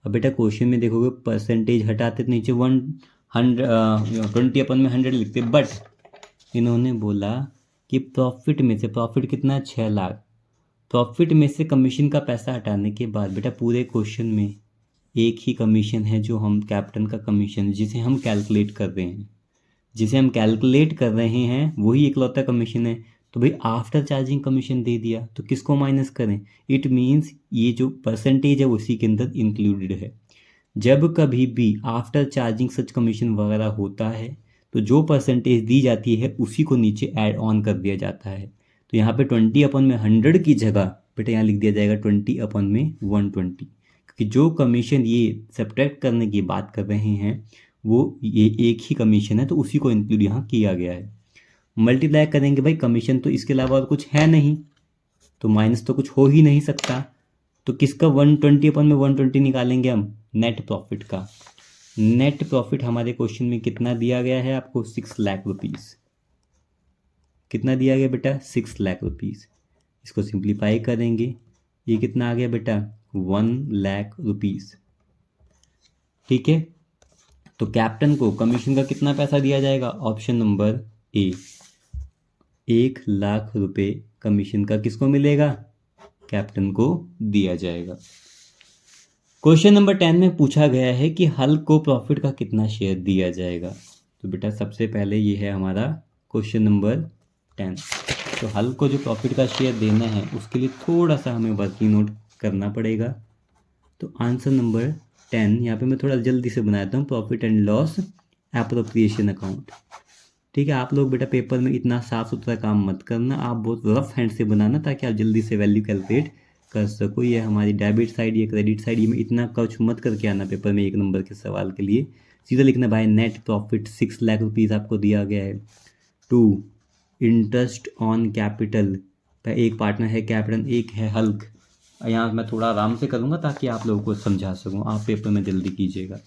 अब बेटा क्वेश्चन में देखोगे परसेंटेज हटाते तो नीचे 20/100 लिखते, बट इन्होंने बोला कि प्रॉफिट में से, प्रॉफिट कितना 6 लाख, प्रॉफिट में से कमीशन का पैसा हटाने के बाद बेटा पूरे क्वेश्चन में एक ही कमीशन है जो हम कैप्टन का कमीशन जिसे हम कैलकुलेट कर रहे हैं, जिसे हम कैलकुलेट कर रहे हैं वही इकलौता कमीशन है। तो भाई आफ्टर चार्जिंग कमीशन दे दिया, तो किसको माइनस करें? इट मीन्स ये जो परसेंटेज है उसी के अंदर इंक्लूडेड है। जब कभी भी आफ्टर चार्जिंग सच कमीशन वगैरह होता है तो जो परसेंटेज दी जाती है उसी को नीचे ऐड ऑन कर दिया जाता है। तो यहाँ पे 20/100 की जगह बेटा यहाँ लिख दिया जाएगा 20/120, क्योंकि जो कमीशन ये सब्ट्रैक्ट करने की बात कर रहे हैं वो ये एक ही कमीशन है, तो उसी को इंक्लूड यहाँ किया गया है। मल्टीप्लाई करेंगे भाई, कमीशन तो इसके अलावा और कुछ है नहीं, तो माइनस तो कुछ हो ही नहीं सकता। तो किसका 120/120 निकालेंगे हम? नेट प्रॉफिट का। नेट प्रॉफिट हमारे क्वेश्चन में कितना दिया गया है आपको? 6 लाख रुपीज़। कितना दिया गया बेटा? 6 लाख रुपीज़। इसको सिंप्लीफाई करेंगे, ये कितना आ गया बेटा? 1 लाख रुपीज़। ठीक है, तो कैप्टन को कमीशन का कितना पैसा दिया जाएगा? ऑप्शन नंबर ए, 1 लाख रुपए कमीशन का किसको मिलेगा? कैप्टन को दिया जाएगा। क्वेश्चन नंबर 10 में पूछा गया है कि हल्क को प्रॉफिट का कितना शेयर दिया जाएगा। तो बेटा सबसे पहले ये है हमारा क्वेश्चन नंबर 10। तो हल्क को जो प्रॉफिट का शेयर देना है उसके लिए थोड़ा सा हमें वर्किंग नोट करना पड़ेगा। तो आंसर नंबर 10 यहाँ पे मैं थोड़ा जल्दी से बनाता हूँ, profit and loss appropriation account. ठीक है, आप लोग बेटा पेपर में इतना साफ सुथरा काम मत करना, आप बहुत रफ हैंड से बनाना ताकि आप जल्दी से वैल्यू कैलकुलेट कर सको। ये हमारी डेबिट साइड, ये क्रेडिट साइड, ये में इतना कुछ मत करके आना पेपर में 1 नंबर के सवाल के लिए। सीधा लिखना भाई नेट प्रॉफिट 6 लाख रुपीज़ आपको दिया गया है। 2 इंटरेस्ट ऑन कैपिटल, एक पार्टनर है कैप्टन, एक है हल्क। यहाँ मैं थोड़ा आराम से करूँगा ताकि आप लोगों को समझा सकूँ, आप पेपर में जल्दी कीजिएगा।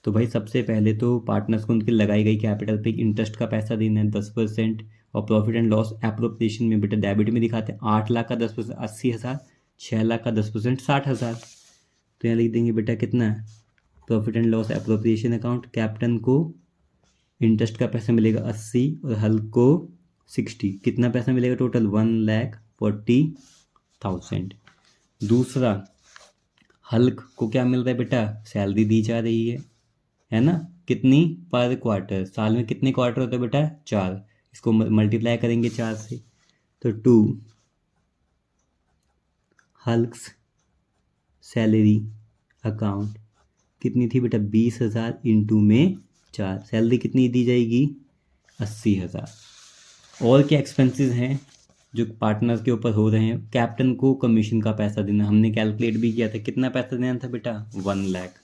तो भाई सबसे पहले तो पार्टनर्स को उनकी लगाई गई कैपिटल पे इंटरेस्ट का पैसा देना है 10%, और प्रॉफिट एंड लॉस एप्रोप्रिएशन में बेटा डेबिट में दिखाते हैं 8 लाख का 10% 80,000, 6 लाख का 10% 60,000। तो यहाँ लिख देंगे बेटा कितना है? Profit and loss appropriation account, captain को इंटरेस्ट का पैसा मिलेगा 80 और हल्क को 60। कितना पैसा मिलेगा टोटल? 1,40,000। दूसरा, हल्क को क्या मिल रहा है बेटा? सैलरी दी जा रही है ना? कितनी? पर क्वार्टर। साल में कितने क्वार्टर होते हैं बेटा? 4। इसको मल्टीप्लाई करेंगे 4 से, तो 2 हल्क्स सैलरी अकाउंट कितनी थी बेटा? 20,000 इंटू में 4। सैलरी कितनी दी जाएगी? 80,000। और क्या एक्सपेंसेस हैं जो पार्टनर्स के ऊपर हो रहे हैं? कैप्टन को कमीशन का पैसा देना, हमने कैलकुलेट भी किया था, कितना पैसा देना था बेटा? 1 लाख।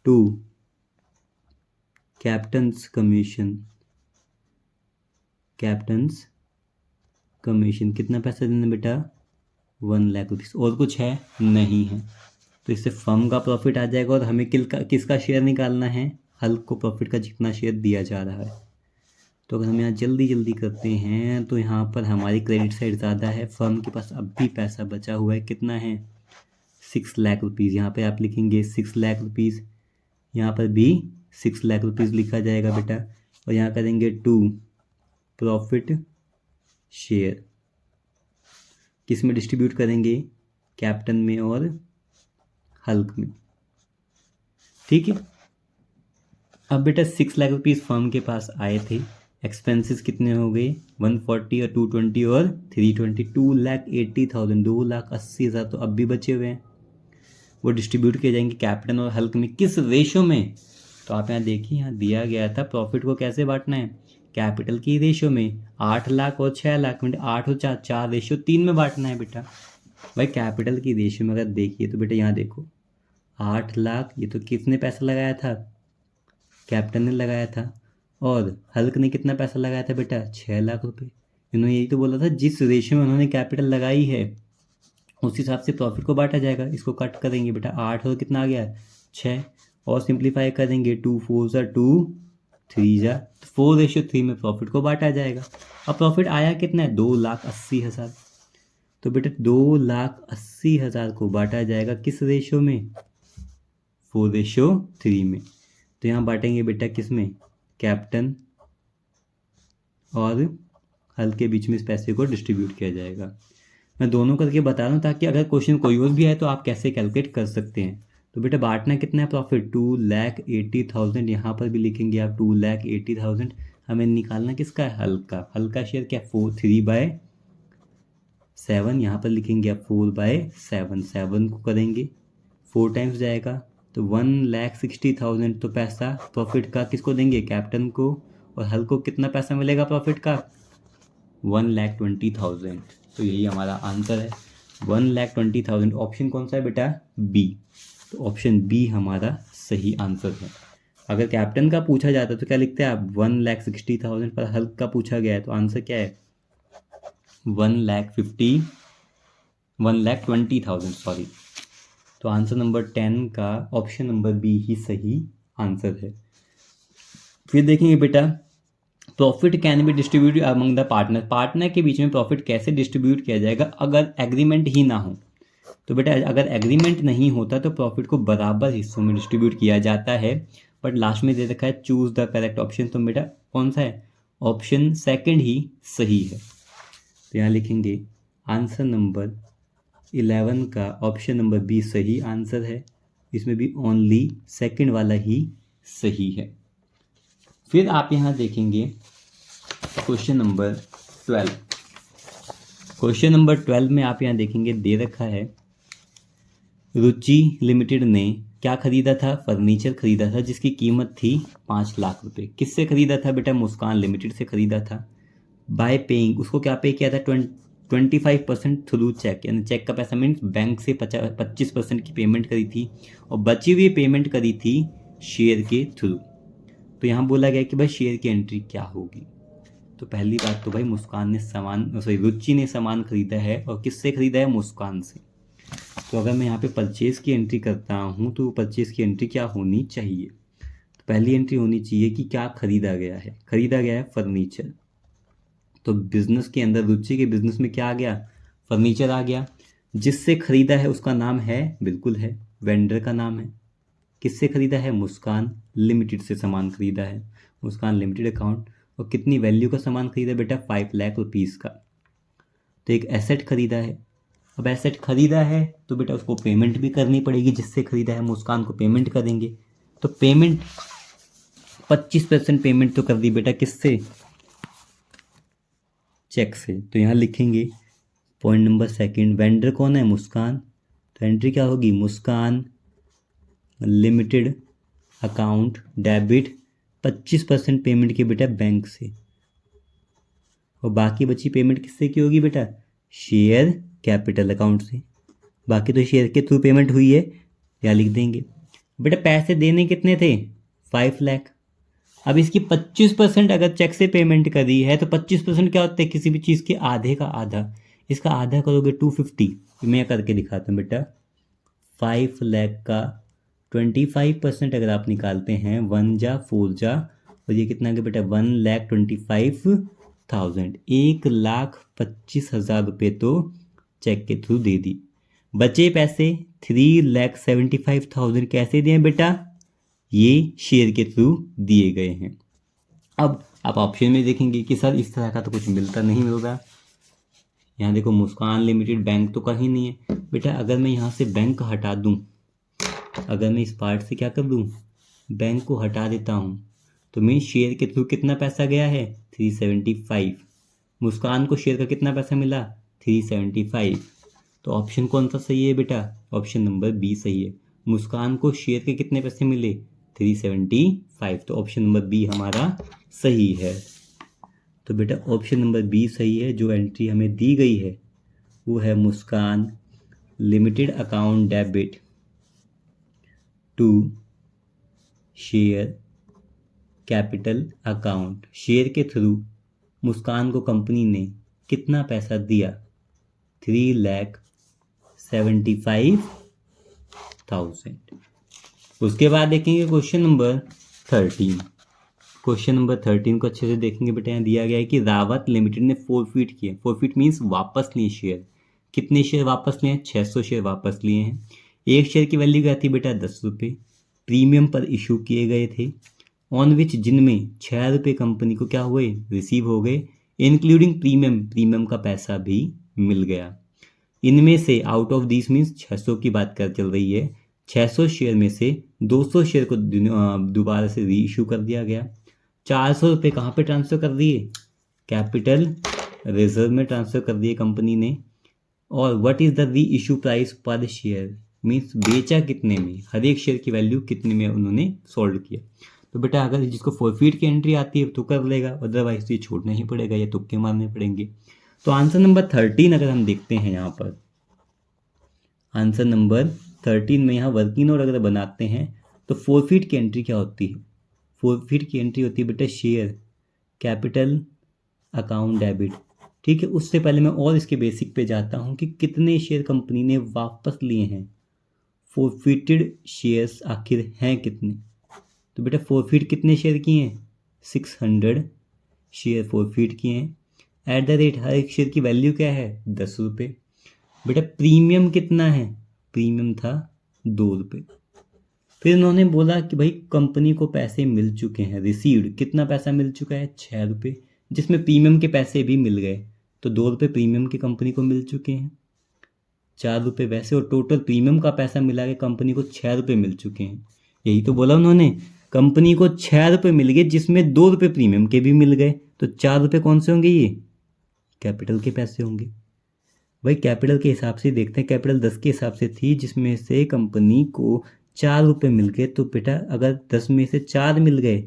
2 कैप्टन्स कमीशन कितना पैसा देना बेटा? 1 लाख रुपीज़। और कुछ है? नहीं है। तो इससे फर्म का प्रॉफिट आ जाएगा और हमें किसका शेयर निकालना है? हल्क को प्रॉफिट का जितना शेयर दिया जा रहा है। तो अगर हम यहाँ जल्दी जल्दी करते हैं तो यहाँ पर हमारी क्रेडिट साइड ज़्यादा है, फर्म के पास अब भी पैसा बचा हुआ है। कितना है? 6 लाख रुपीज़। यहाँ पे आप लिखेंगे 6 लाख रुपीज़, यहाँ पर भी 6 लाख रुपीज़ लिखा जाएगा बेटा, और यहाँ करेंगे 2 प्रॉफिट शेयर। किस में डिस्ट्रीब्यूट करेंगे? कैप्टन में और हल्क में। ठीक है, अब बेटा 6 लाख रुपीज़ फर्म के पास आए थे, एक्सपेंसेस कितने हो गए? 140 और 220 और 320, 2,80,000, 2,80,000 तो अब भी बचे हुए हैं, वो डिस्ट्रीब्यूट किए जाएंगे कैप्टन और हल्क में। किस रेशो में? तो आप यहाँ देखिए, यहाँ दिया गया था प्रॉफिट को कैसे बांटना है, कैपिटल की रेशो में। 8 लाख और 6 लाख में 8 और 4 रेशो 3 में बांटना है बेटा। भाई कैपिटल की रेशो में अगर देखिए तो बेटा यहाँ देखो 8 लाख, ये तो किसने पैसा लगाया था? कैप्टन ने लगाया था। और हल्क ने कितना पैसा लगाया था बेटा? 6 लाख रुपए। इन्होंने यही तो बोला था जिस रेशो में उन्होंने कैपिटल लगाई है उस हिसाब से प्रॉफिट को बांटा जाएगा। इसको कट करेंगे बेटा, 8 और कितना आ गया? 6, और सिंप्लीफाई करेंगे 2 4 2 3 4:3 में प्रॉफिट को बांटा जाएगा। अब प्रॉफिट आया कितना है? 2,80,000। तो बेटा 2,80,000 को बांटा जाएगा किस रेशो में? 4:3 में। तो यहाँ बांटेंगे बेटा किस में? कैप्टन और हल्क के बीच में इस पैसे को डिस्ट्रीब्यूट किया जाएगा। मैं दोनों करके बता रहा हूँ ताकि अगर क्वेश्चन कोई और भी है तो आप कैसे कैलकुलेट कर सकते हैं। तो बेटा बांटना कितना है प्रॉफिट? 2,80,000। यहाँ पर भी लिखेंगे आप 2,80,000। हमें निकालना किसका है, हल का। हल का शेयर क्या, 3/7, यहाँ पर लिखेंगे आप 4/7, 7 को करेंगे 4 टाइम्स जाएगा तो 1,60,000। तो पैसा प्रॉफिट का किसको देंगे, कैप्टन को। और हल को कितना पैसा मिलेगा प्रॉफिट का, 1,20,000। तो यही हमारा आंसर है, 1,20,000। ऑप्शन कौन सा है बेटा, बी। तो ऑप्शन बी हमारा सही आंसर है। अगर कैप्टन का पूछा जाता तो क्या लिखते हैं आप, 1,60,000, पर हल का पूछा गया है तो आंसर क्या है, 1,20,000, सॉरी। तो आंसर नंबर 10 का ऑप्शन नंबर बी ही सही आंसर है। फिर देखेंगे बेटा, profit can be distributed among the partner. Partner के बीच में प्रॉफिट कैसे डिस्ट्रीब्यूट किया जाएगा अगर एग्रीमेंट ही ना हो। तो बेटा अगर एग्रीमेंट नहीं होता तो प्रॉफिट को बराबर हिस्सों में डिस्ट्रीब्यूट किया जाता है, बट लास्ट में दे रखा है चूज द करेक्ट ऑप्शन। तो बेटा कौन सा है, ऑप्शन सेकंड ही सही है। तो यहाँ लिखेंगे आंसर नंबर 11 का ऑप्शन नंबर बी सही आंसर है। इसमें भी ओनली सेकंड वाला ही सही है। फिर आप यहाँ देखेंगे क्वेश्चन नंबर 12। क्वेश्चन नंबर 12 में आप यहाँ देखेंगे दे रखा है, रुचि लिमिटेड ने क्या खरीदा था, फर्नीचर खरीदा था जिसकी कीमत थी 5 लाख रुपए। किससे खरीदा था बेटा, मुस्कान लिमिटेड से खरीदा था। बाय पेइंग, उसको क्या पे किया था, 25% थ्रू चेक, यानी चेक का पैसा मीन्स बैंक से 25% की पेमेंट करी थी और बची हुई पेमेंट करी थी शेयर के थ्रू। तो यहाँ बोला गया कि भाई शेयर की एंट्री क्या होगी। तो पहली बात तो भाई मुस्कान ने रुचि ने सामान खरीदा है और किससे खरीदा है, मुस्कान से। तो अगर मैं यहाँ पे परचेज की एंट्री करता हूँ तो परचेज की एंट्री क्या होनी चाहिए, तो पहली एंट्री होनी चाहिए कि क्या खरीदा गया है। खरीदा गया है फर्नीचर। तो बिजनेस के अंदर रुचि के बिजनेस में क्या आ गया, फर्नीचर आ गया। जिससे खरीदा है उसका नाम है, बिल्कुल है, वेंडर का नाम है। किससे खरीदा है, मुस्कान लिमिटेड से सामान खरीदा है, मुस्कान लिमिटेड अकाउंट। और कितनी वैल्यू का सामान खरीदा बेटा, 5 लाख रुपीज़ का। तो एक एसेट खरीदा है। अब एसेट खरीदा है तो बेटा उसको पेमेंट भी करनी पड़ेगी, जिससे खरीदा है मुस्कान को पेमेंट करेंगे। तो पेमेंट 25% पेमेंट तो कर दी बेटा, किससे, चेक से। तो यहाँ लिखेंगे पॉइंट नंबर सेकंड, वेंडर कौन है, मुस्कान। तो एंट्री क्या होगी, मुस्कान लिमिटेड अकाउंट डेबिट 25% पेमेंट की बेटा बैंक से, और बाकी बची पेमेंट किससे की होगी बेटा, शेयर कैपिटल अकाउंट से। बाकी तो शेयर के थ्रू पेमेंट हुई है, या लिख देंगे बेटा। पैसे देने कितने थे, 5 लाख। अब इसकी 25% अगर चेक से पेमेंट करी है तो 25% क्या होता है, किसी भी चीज़ के आधे का आधा। इसका आधा करोगे 250, मैं करके दिखाता हूँ बेटा। 5 लाख का 25% अगर आप निकालते हैं, 1 जा 4 जा, और ये कितना गया बेटा, 1,25,000, 1,25,000 रुपये तो चेक के थ्रू दे दी। बचे पैसे 3,75,000 कैसे दिए बेटा, ये शेयर के थ्रू दिए गए हैं। अब आप ऑप्शन में देखेंगे कि सर इस तरह का तो कुछ मिलता नहीं मिल रहा। यहाँ देखो मुस्कान लिमिटेड बैंक तो कहीं नहीं है बेटा। अगर मैं यहाँ से बैंक हटा दूँ, अगर मैं इस पार्ट से क्या कर दूँ, बैंक को हटा देता हूँ, तो मीन शेयर के थ्रू कितना पैसा गया है, 375। मुस्कान को शेयर का कितना पैसा मिला, 375। तो ऑप्शन कौन सा सही है बेटा, ऑप्शन नंबर बी सही है। मुस्कान को शेयर के कितने पैसे मिले, 375। तो ऑप्शन नंबर बी हमारा सही है। तो बेटा ऑप्शन नंबर बी सही है। जो एंट्री हमें दी गई है वो है Muskan limited account debit to share capital account. Share के थ्रू मुस्कान को कंपनी ने कितना पैसा दिया, 3,75,000। उसके बाद देखेंगे क्वेश्चन नंबर 13। क्वेश्चन नंबर 13 को अच्छे से देखेंगे बेटा। यहाँ दिया गया है कि रावत लिमिटेड ने फोरफीट किए। फोरफीट मीन्स वापस लिए शेयर। कितने शेयर वापस लिए हैं, 600 शेयर वापस लिए हैं। एक शेयर की वैल्यू क्या थी बेटा, 10 रुपये। प्रीमियम पर इशू किए गए थे, ऑन विच जिनमें 6 रुपये कंपनी को क्या हुए, रिसीव हो गए, इंक्लूडिंग प्रीमियम, प्रीमियम का पैसा भी मिल गया। इनमें से आउट ऑफ दिस मीन्स 600 की बात कर चल रही है, 600 शेयर में से 200 शेयर को दोबारा से री इशू कर दिया गया। 400 रुपये कहाँ पे ट्रांसफ़र कर दिए, कैपिटल रिजर्व में ट्रांसफ़र कर दिए कंपनी ने। और व्हाट इज़ द री इशू प्राइस पर शेयर, मीन्स बेचा कितने में, हर एक शेयर की वैल्यू कितने में उन्होंने सोल्ड किया। तो बेटा अगर जिसको फॉरफिट की एंट्री आती है तो कर लेगा, अदरवाइज तो ये छोड़ना ही पड़ेगा या तुक्के मारने पड़ेंगे। तो आंसर नंबर 13 अगर हम देखते हैं यहाँ पर, आंसर नंबर 13 में यहाँ वर्किंग नोट अगर बनाते हैं तो फॉरफिट की एंट्री क्या होती है, फॉरफिट की एंट्री होती है बेटा शेयर कैपिटल अकाउंट डेबिट। ठीक है, उससे पहले मैं और इसके बेसिक पे जाता हूँ कि कितने शेयर कंपनी ने वापस लिए हैं, फॉरफिटेड शेयर्स आखिर हैं कितने। तो बेटा फॉरफिट कितने शेयर किए हैं, 600 शेयर फॉरफिट किए हैं। एट द रेट हर एक शेयर की वैल्यू क्या है, 10 रुपये। बेटा प्रीमियम कितना है, प्रीमियम था 2 रुपये। फिर उन्होंने बोला कि भाई कंपनी को पैसे मिल चुके हैं, रिसीव्ड कितना पैसा मिल चुका है, 6 रुपये, जिसमें प्रीमियम के पैसे भी मिल गए। तो 2 रुपये प्रीमियम की कंपनी को मिल चुके हैं, 4 रुपये वैसे, और टोटल प्रीमियम का पैसा मिला के कंपनी को 6 रुपये मिल चुके हैं। यही तो बोला उन्होंने, कंपनी को 6 रुपये मिल गए जिसमें 2 रुपये प्रीमियम के भी मिल गए। तो 4 रुपये कौन से होंगे, ये कैपिटल के पैसे होंगे। भाई कैपिटल के हिसाब से देखते हैं, कैपिटल 10 के हिसाब से थी जिसमें से कंपनी को 4 रुपये मिल गए। तो बेटा अगर 10 में से 4 मिल गए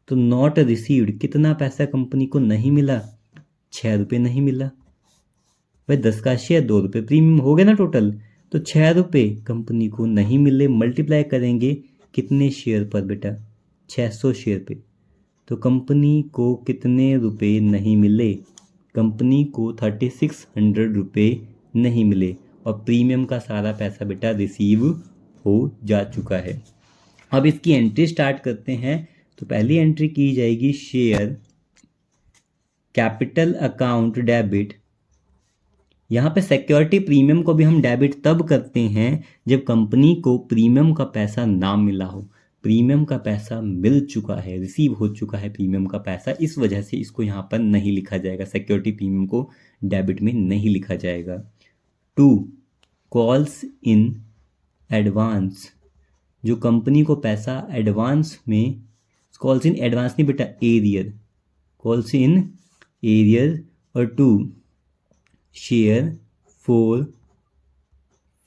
तो नॉट रिसीव्ड कितना पैसा कंपनी को नहीं मिला, 6 रुपये नहीं मिला। भाई 10 का शेयर 2 रुपये प्रीमियम हो गया ना टोटल, तो 6 रुपये कंपनी को नहीं मिले। मल्टीप्लाई करेंगे कितने शेयर पर बेटा, 600 शेयर पे, तो कंपनी को कितने रुपए नहीं मिले, कंपनी को 3600 रुपये नहीं मिले, और प्रीमियम का सारा पैसा बेटा रिसीव हो जा चुका है। अब इसकी एंट्री स्टार्ट करते हैं। तो पहली एंट्री की जाएगी शेयर कैपिटल अकाउंट डेबिट। यहाँ पे सिक्योरिटी प्रीमियम को भी हम डेबिट तब करते हैं जब कंपनी को प्रीमियम का पैसा ना मिला हो। प्रीमियम का पैसा मिल चुका है, रिसीव हो चुका है प्रीमियम का पैसा, इस वजह से इसको यहाँ पर नहीं लिखा जाएगा, सिक्योरिटी प्रीमियम को डेबिट में नहीं लिखा जाएगा। 2 कॉल्स इन एडवांस, जो कंपनी को पैसा एडवांस में, कॉल्स इन एडवांस नहीं बेटा, एरियर, कॉल्स इन एरियर। और 2 शेयर फॉर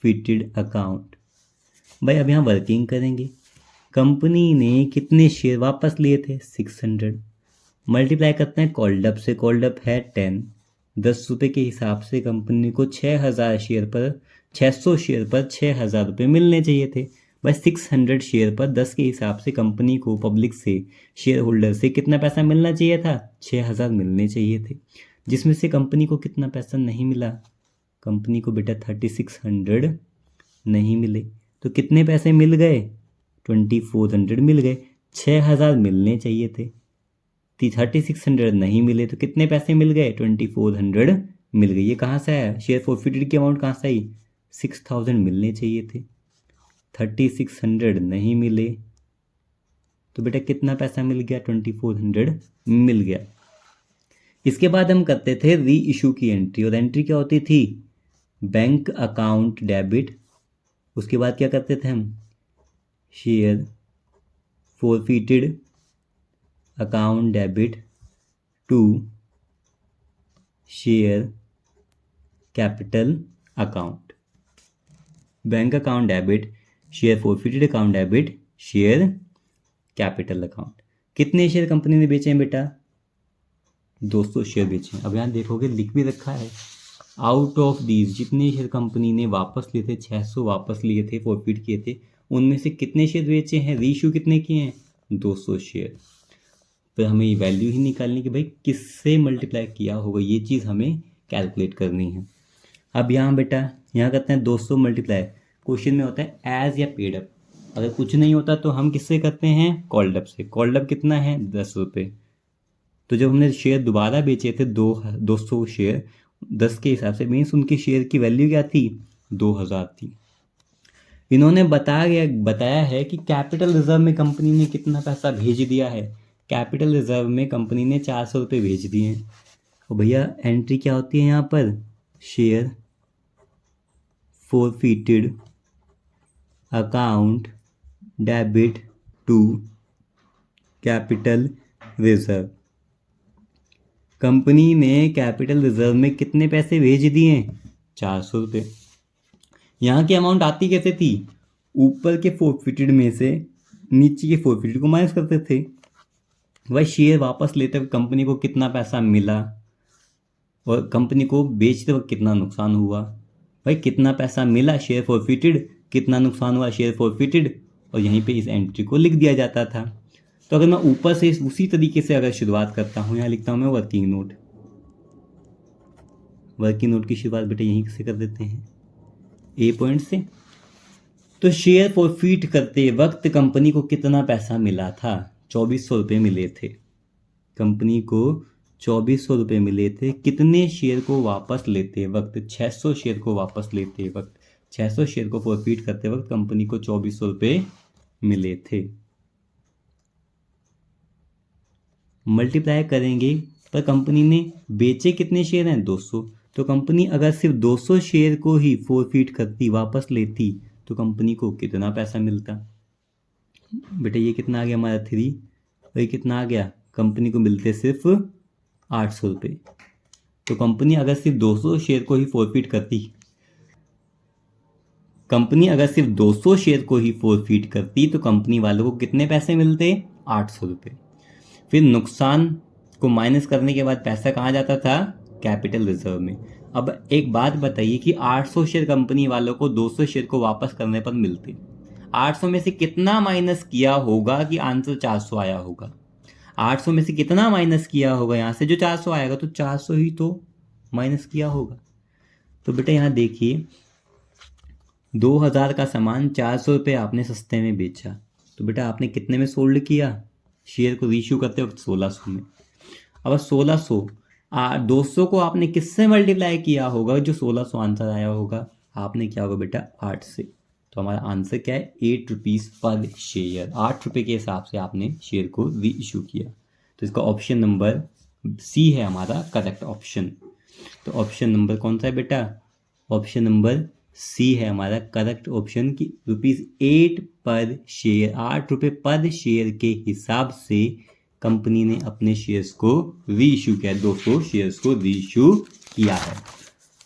फिटेड अकाउंट। भाई अब यहाँ वर्किंग करेंगे, कंपनी ने कितने शेयर वापस लिए थे, 600, मल्टीप्लाई करते हैं कॉल्डअप से, कॉल्डअप है 10, 10 रुपये के हिसाब से कंपनी को 6000 शेयर पर, 600 शेयर पर 6000 रुपये मिलने चाहिए थे। भाई 600 शेयर पर 10 के हिसाब से कंपनी को पब्लिक से, शेयर होल्डर से कितना पैसा मिलना चाहिए था, 6000 मिलने चाहिए थे, जिसमें से कंपनी को कितना पैसा नहीं मिला, कंपनी को बेटा 3600 नहीं मिले। तो कितने पैसे मिल गए, 2400 मिल गए। 6000 मिलने चाहिए थे, 3600 नहीं मिले, तो कितने पैसे मिल गए, 2400 मिल गए। ये कहाँ से आया, शेयर फॉरफिटेड की अमाउंट कहाँ से आई, 6000 मिलने चाहिए थे, 3600 नहीं मिले, तो बेटा कितना पैसा मिल गया, 2400 मिल गया। इसके बाद हम करते थे री इशू की एंट्री, और एंट्री क्या होती थी, बैंक अकाउंट डेबिट। उसके बाद क्या करते थे हम, share forfeited account debit to share capital account, bank account debit, share forfeited account debit, share capital account. कितने शेयर कंपनी ने बेचे हैं बेटा, 200 शेयर बेचे हैं। अब यहाँ देखोगे लिख भी रखा है, आउट ऑफ दीज, जितने शेयर कंपनी ने वापस लिए थे, 600 वापस लिए थे, फॉरफिट किए थे, उनमें से कितने शेयर बेचे हैं, रीइश्यू कितने किए हैं, 200 शेयर। तो हमें ये वैल्यू ही निकालनी कि भाई किससे मल्टीप्लाई किया होगा, ये चीज़ हमें कैलकुलेट करनी है। अब यहाँ बेटा यहाँ करते हैं 200 मल्टीप्लाई, क्वेश्चन में होता है एज या पेड अप। अगर कुछ नहीं होता तो हम किससे करते हैं, कॉल्ड अप से। कॉल्ड अप कितना है, 10 रुपये। तो जब हमने शेयर दोबारा बेचे थे 200 शेयर 10 के हिसाब से, मीन्स उनकी शेयर की वैल्यू क्या थी, 2000 थी। इन्होंने बताया है कि कैपिटल रिजर्व में कंपनी ने कितना पैसा भेज दिया है, कैपिटल रिजर्व में कंपनी ने 400 रुपये भेज दिए हैं। और भैया एंट्री क्या होती है यहाँ पर, share forfeited account debit to capital reserve. Company ने कैपिटल रिजर्व में कितने पैसे भेज दिए? 400 रुपये। यहाँ की अमाउंट आती कैसे थी? ऊपर के फोरफिटेड में से नीचे के फोरफिटेड को माइनस करते थे। वह शेयर वापस लेते वक्त कंपनी को कितना पैसा मिला और कंपनी को बेचते वक्त कितना नुकसान हुआ। भाई कितना पैसा मिला शेयर फॉरफिटेड, कितना नुकसान हुआ शेयर फॉरफिटेड, और यहीं पे इस एंट्री को लिख दिया जाता था। तो अगर मैं ऊपर से उसी तरीके से अगर शुरुआत करता हूँ, यहाँ लिखता हूँ मैं वर्किंग नोट। वर्किंग नोट की शुरुआत बेटा यहीं से कर देते हैं, ए पॉइंट से। तो शेयर फॉरफिट करते वक्त कंपनी को कितना पैसा मिला था? 2400 रुपये मिले थे। कंपनी को 2400 रुपये मिले थे। कितने शेयर को वापस लेते वक्त? 600 शेयर को वापस लेते वक्त, 600 शेयर को फॉरफिट करते वक्त कंपनी को 2400 रुपये मिले थे। मल्टीप्लाई करेंगे, पर कंपनी ने बेचे कितने शेयर हैं? 200। तो कंपनी अगर सिर्फ 200 शेयर को ही फॉरफिट करती, वापस लेती, तो कंपनी को कितना पैसा मिलता? बेटा ये कितना आ गया हमारा 3, और ये कितना आ गया? कंपनी को मिलते सिर्फ 800 रुपये। तो कंपनी अगर सिर्फ 200 शेयर को ही फॉरफिट करती, कंपनी अगर सिर्फ 200 शेयर को ही फॉरफिट करती तो कंपनी वालों को कितने पैसे मिलते? 800 रुपये। फिर नुकसान को माइनस करने के बाद पैसा कहाँ जाता था? कैपिटल रिजर्व में। अब एक बात बताइए कि 800 शेयर कंपनी वालों को 200 शेयर को वापस करने पर मिलते, 800 में से कितना माइनस किया होगा कि आंसर 400 आया होगा? 800 में से कितना माइनस किया होगा? यहाँ से जो 400 आएगा तो 400 ही तो माइनस किया होगा। तो बेटा यहाँ देखिए, 2000 का सामान 400 रुपये आपने सस्ते में बेचा, तो बेटा आपने कितने में सोल्ड किया? शेयर को रीइश्यू करते वक्त 1600 में। अब 1600 200 को आपने किससे मल्टीप्लाई किया होगा? जो 1600 आंसर आया होगा आपने क्या होगा बेटा? 8 से। तो हमारा आंसर क्या है? 8 रुपीज़ पर शेयर। 8 रुपये के हिसाब से आपने शेयर को री इशू किया। तो इसका ऑप्शन नंबर सी है हमारा करेक्ट ऑप्शन। तो ऑप्शन नंबर कौन सा है बेटा? ऑप्शन नंबर सी है हमारा करेक्ट ऑप्शन की ₹8 पर शेयर, 8 रुपये पर शेयर के हिसाब से कंपनी ने अपने शेयर्स को री इशू किया, 200 शेयर्स को री इशू किया है।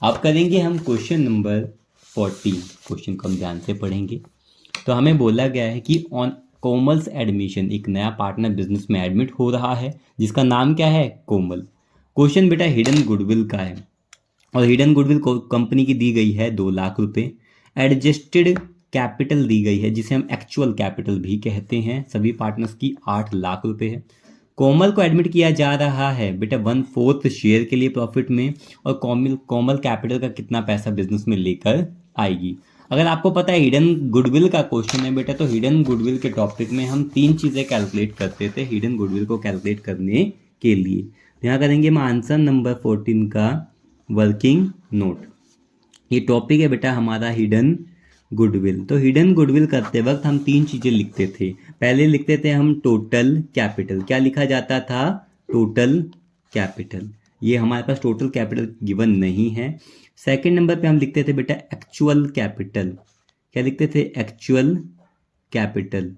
अब करेंगे हम क्वेश्चन नंबर 14। क्वेश्चन को हम ध्यान से पढ़ेंगे। तो हमें बोला गया है कि ऑन कोमल्स एडमिशन, एक नया पार्टनर बिजनेस में एडमिट हो रहा है जिसका नाम क्या है? कोमल। क्वेश्चन बेटा हिडन गुडविल का है, और हिडन गुडविल कंपनी की दी गई है 2 लाख रुपए। एडजस्टेड कैपिटल दी गई है जिसे हम एक्चुअल कैपिटल भी कहते हैं, सभी पार्टनर्स की 8 लाख रुपए है। कोमल को एडमिट किया जा रहा है बेटा 1/4 शेयर के लिए प्रॉफिट में, और कोमल कैपिटल का कितना पैसा बिजनेस में लेकर आएगी। अगर आपको पता है हिडन गुडविल का क्वेश्चन है बेटा, तो हिडन गुडविल के टॉपिक में हम 3 चीज़ें कैलकुलेट करते थे हिडन गुडविल को कैलकुलेट करने के लिए। यहाँ करेंगे हम आंसर नंबर 14 का वर्किंग नोट। ये टॉपिक है बेटा हमारा हिडन गुडविल। तो हिडन गुडविल करते वक्त हम 3 चीज़ें लिखते थे। पहले लिखते थे हम टोटल कैपिटल। क्या लिखा जाता था? Total capital. ये हमारे पास टोटल कैपिटल गिवन नहीं है। सेकंड नंबर पे हम लिखते थे बेटा एक्चुअल कैपिटल। क्या लिखते थे? Actual capital.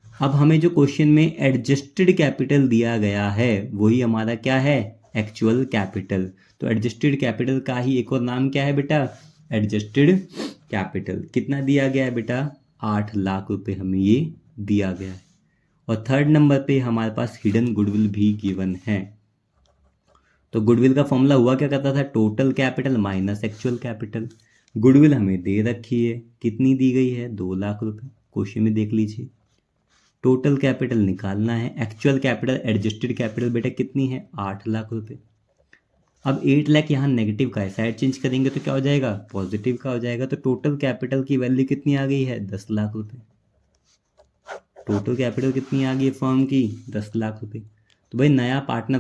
अब हमें जो क्वेश्चन में एडजस्टेड कैपिटल दिया गया है वही हमारा क्या है? Actual capital. तो एडजस्टेड कैपिटल का ही एक और नाम क्या है बेटा? Adjusted capital. कितना दिया गया है बेटा? 8 लाख रुपए हमें ये दिया गया है। और थर्ड नंबर पे हमारे पास हिडन गुडविल भी गिवन है। तो गुडविल का फॉर्मूला हुआ क्या करता था? Total capital minus actual capital. Goodwill हमें दे रखी है, कितनी दी गई है? 2 लाख रुपए। क्वेश्चन में देख लीजिए, टोटल कैपिटल निकालना है। एक्चुअल कैपिटल एडजस्टेड कैपिटल बेटा कितनी है? 8 लाख रुपए। अब 8 लाख यहाँ नेगेटिव का है, साइड चेंज करेंगे तो क्या हो जाएगा? पॉजिटिव का हो जाएगा। तो टोटल कैपिटल की वैल्यू कितनी आ गई है? 10 लाख रुपए। टोटल कैपिटल कितनी आ गई है फर्म की? 10 लाख रुपए। तो भाई नया पार्टनर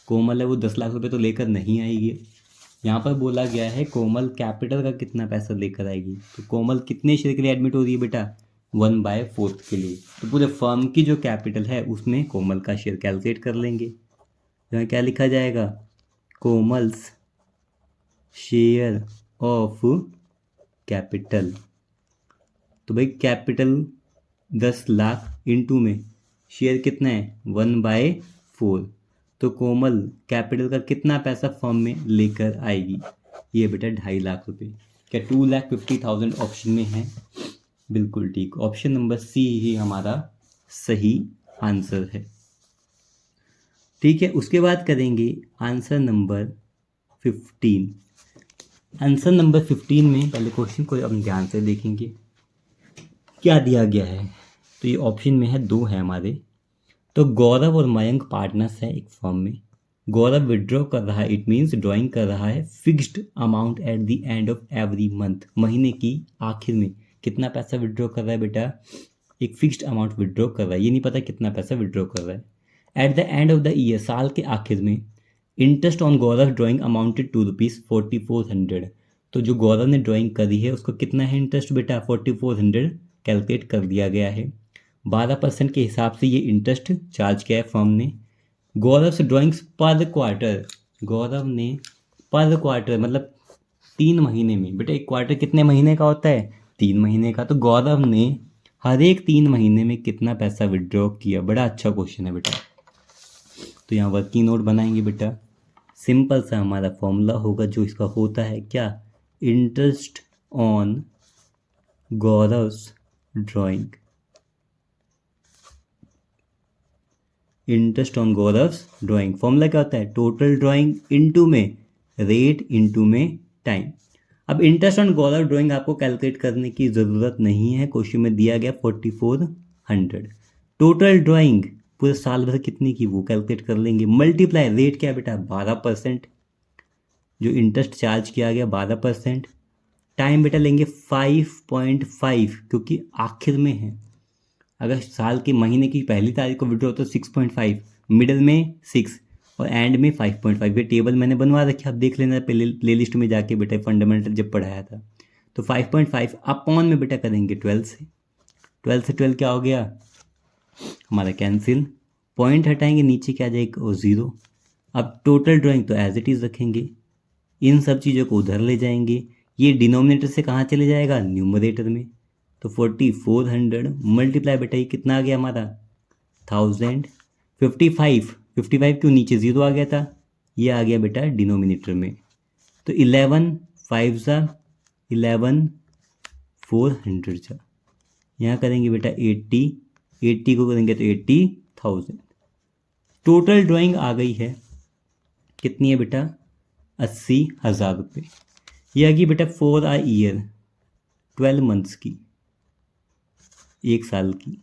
कोमल है, वो 10 लाख रुपए तो लेकर नहीं आएगी। यहाँ पर बोला गया है कोमल कैपिटल का कितना पैसा लेकर आएगी। तो कोमल कितने शेयर के लिए एडमिट हो रही है बेटा? 1/4 के लिए। तो पूरे फर्म की जो कैपिटल है उसमें कोमल का शेयर कैलकुलेट कर लेंगे। यहाँ क्या लिखा जाएगा? Komal's share of capital. तो भाई कैपिटल 10 लाख इंटू में शेयर कितना है 1/4। तो कोमल कैपिटल का कितना पैसा फर्म में लेकर आएगी? ये बेटा 2.5 लाख रुपए। क्या 2,50,000 ऑप्शन में है? बिल्कुल ठीक, ऑप्शन नंबर सी ही हमारा सही आंसर है। ठीक है, उसके बाद करेंगे आंसर नंबर 15। आंसर नंबर 15 में पहले क्वेश्चन को हम ध्यान से देखेंगे क्या दिया गया है। तो ये ऑप्शन में है, 2 है हमारे। तो गौरव और मयंक पार्टनर्स है एक फर्म में। गौरव विड्रॉ कर रहा है, इट मीन्स ड्राइंग कर रहा है fixed amount at the end of every month. महीने की आखिर में कितना पैसा विड्रॉ कर रहा है बेटा? एक फिक्स्ड अमाउंट विड्रॉ कर रहा है, ये नहीं पता कितना पैसा विड्रॉ कर रहा है। At the end of the year, साल के आखिर में, interest on Gaurav drawing amounted to ₹4400। तो जो गौरव ने ड्राइंग करी है उसको कितना है इंटरेस्ट बेटा? 4400 कैलकुलेट कर दिया गया है। 12% के हिसाब से ये इंटरेस्ट चार्ज किया है फर्म ने। गौरव से ड्राइंग्स पर क्वार्टर, गौरव ने पर क्वार्टर मतलब 3 महीने में। बेटा एक क्वार्टर कितने महीने का होता है? 3 महीने का। तो गौरव ने हर एक 3 महीने में कितना पैसा विड्रॉ किया? बड़ा अच्छा क्वेश्चन है बेटा। तो यहाँ वर्किंग नोट बनाएंगे बेटा। सिंपल सा हमारा फॉर्मूला होगा जो इसका होता है क्या? Interest on Gaurav's drawing, interest on Gaurav's drawing. Formula क्या होता है? टोटल ड्राइंग इनटू में रेट इनटू में टाइम। अब इंटरेस्ट ऑन गौरव ड्राइंग आपको कैलकुलेट करने की ज़रूरत नहीं है, क्वेश्चन में दिया गया 4400। टोटल ड्राइंग पूरे साल भर कितनी की वो कैलकुलेट कर लेंगे, मल्टीप्लाई रेट क्या है बेटा? 12%। जो इंटरेस्ट चार्ज किया गया 12%। टाइम बेटा लेंगे 5.5 क्योंकि आखिर में है। अगर साल के महीने की पहली तारीख को विड्रॉ तो 6.5, मिडल में 6 और एंड में 5.5। ये टेबल मैंने बनवा रखी, आप देख लेना प्ले लिस्ट में जाके बेटा, फंडामेंटल जब पढ़ाया था। तो 5.5 अपॉन में बेटा करेंगे 12 से। 12 से 12 क्या हो गया हमारा? कैंसिल। पॉइंट हटाएंगे, नीचे क्या आ जाएगा? वो 0। अब टोटल ड्राइंग तो एज इट इज़ रखेंगे, इन सब चीज़ों को उधर ले जाएंगे। ये डिनोमिनेटर से कहाँ चले जाएगा? न्यूमरेटर में। तो 4400 मल्टीप्लाई बेटा ये कितना आ गया हमारा? 1000। 55 क्यों? नीचे 0 आ गया था, ये आ गया बेटा डिनोमिनेटर में। तो 11 5 सा 11 400 सा। यहाँ करेंगे बेटा 80 को करेंगे तो 80,000। टोटल ड्राइंग आ गई है कितनी है बेटा? 80,000 रुपये। ये आ गई बेटा फॉर अ ईयर, 12 मंथ्स की, 1 साल की।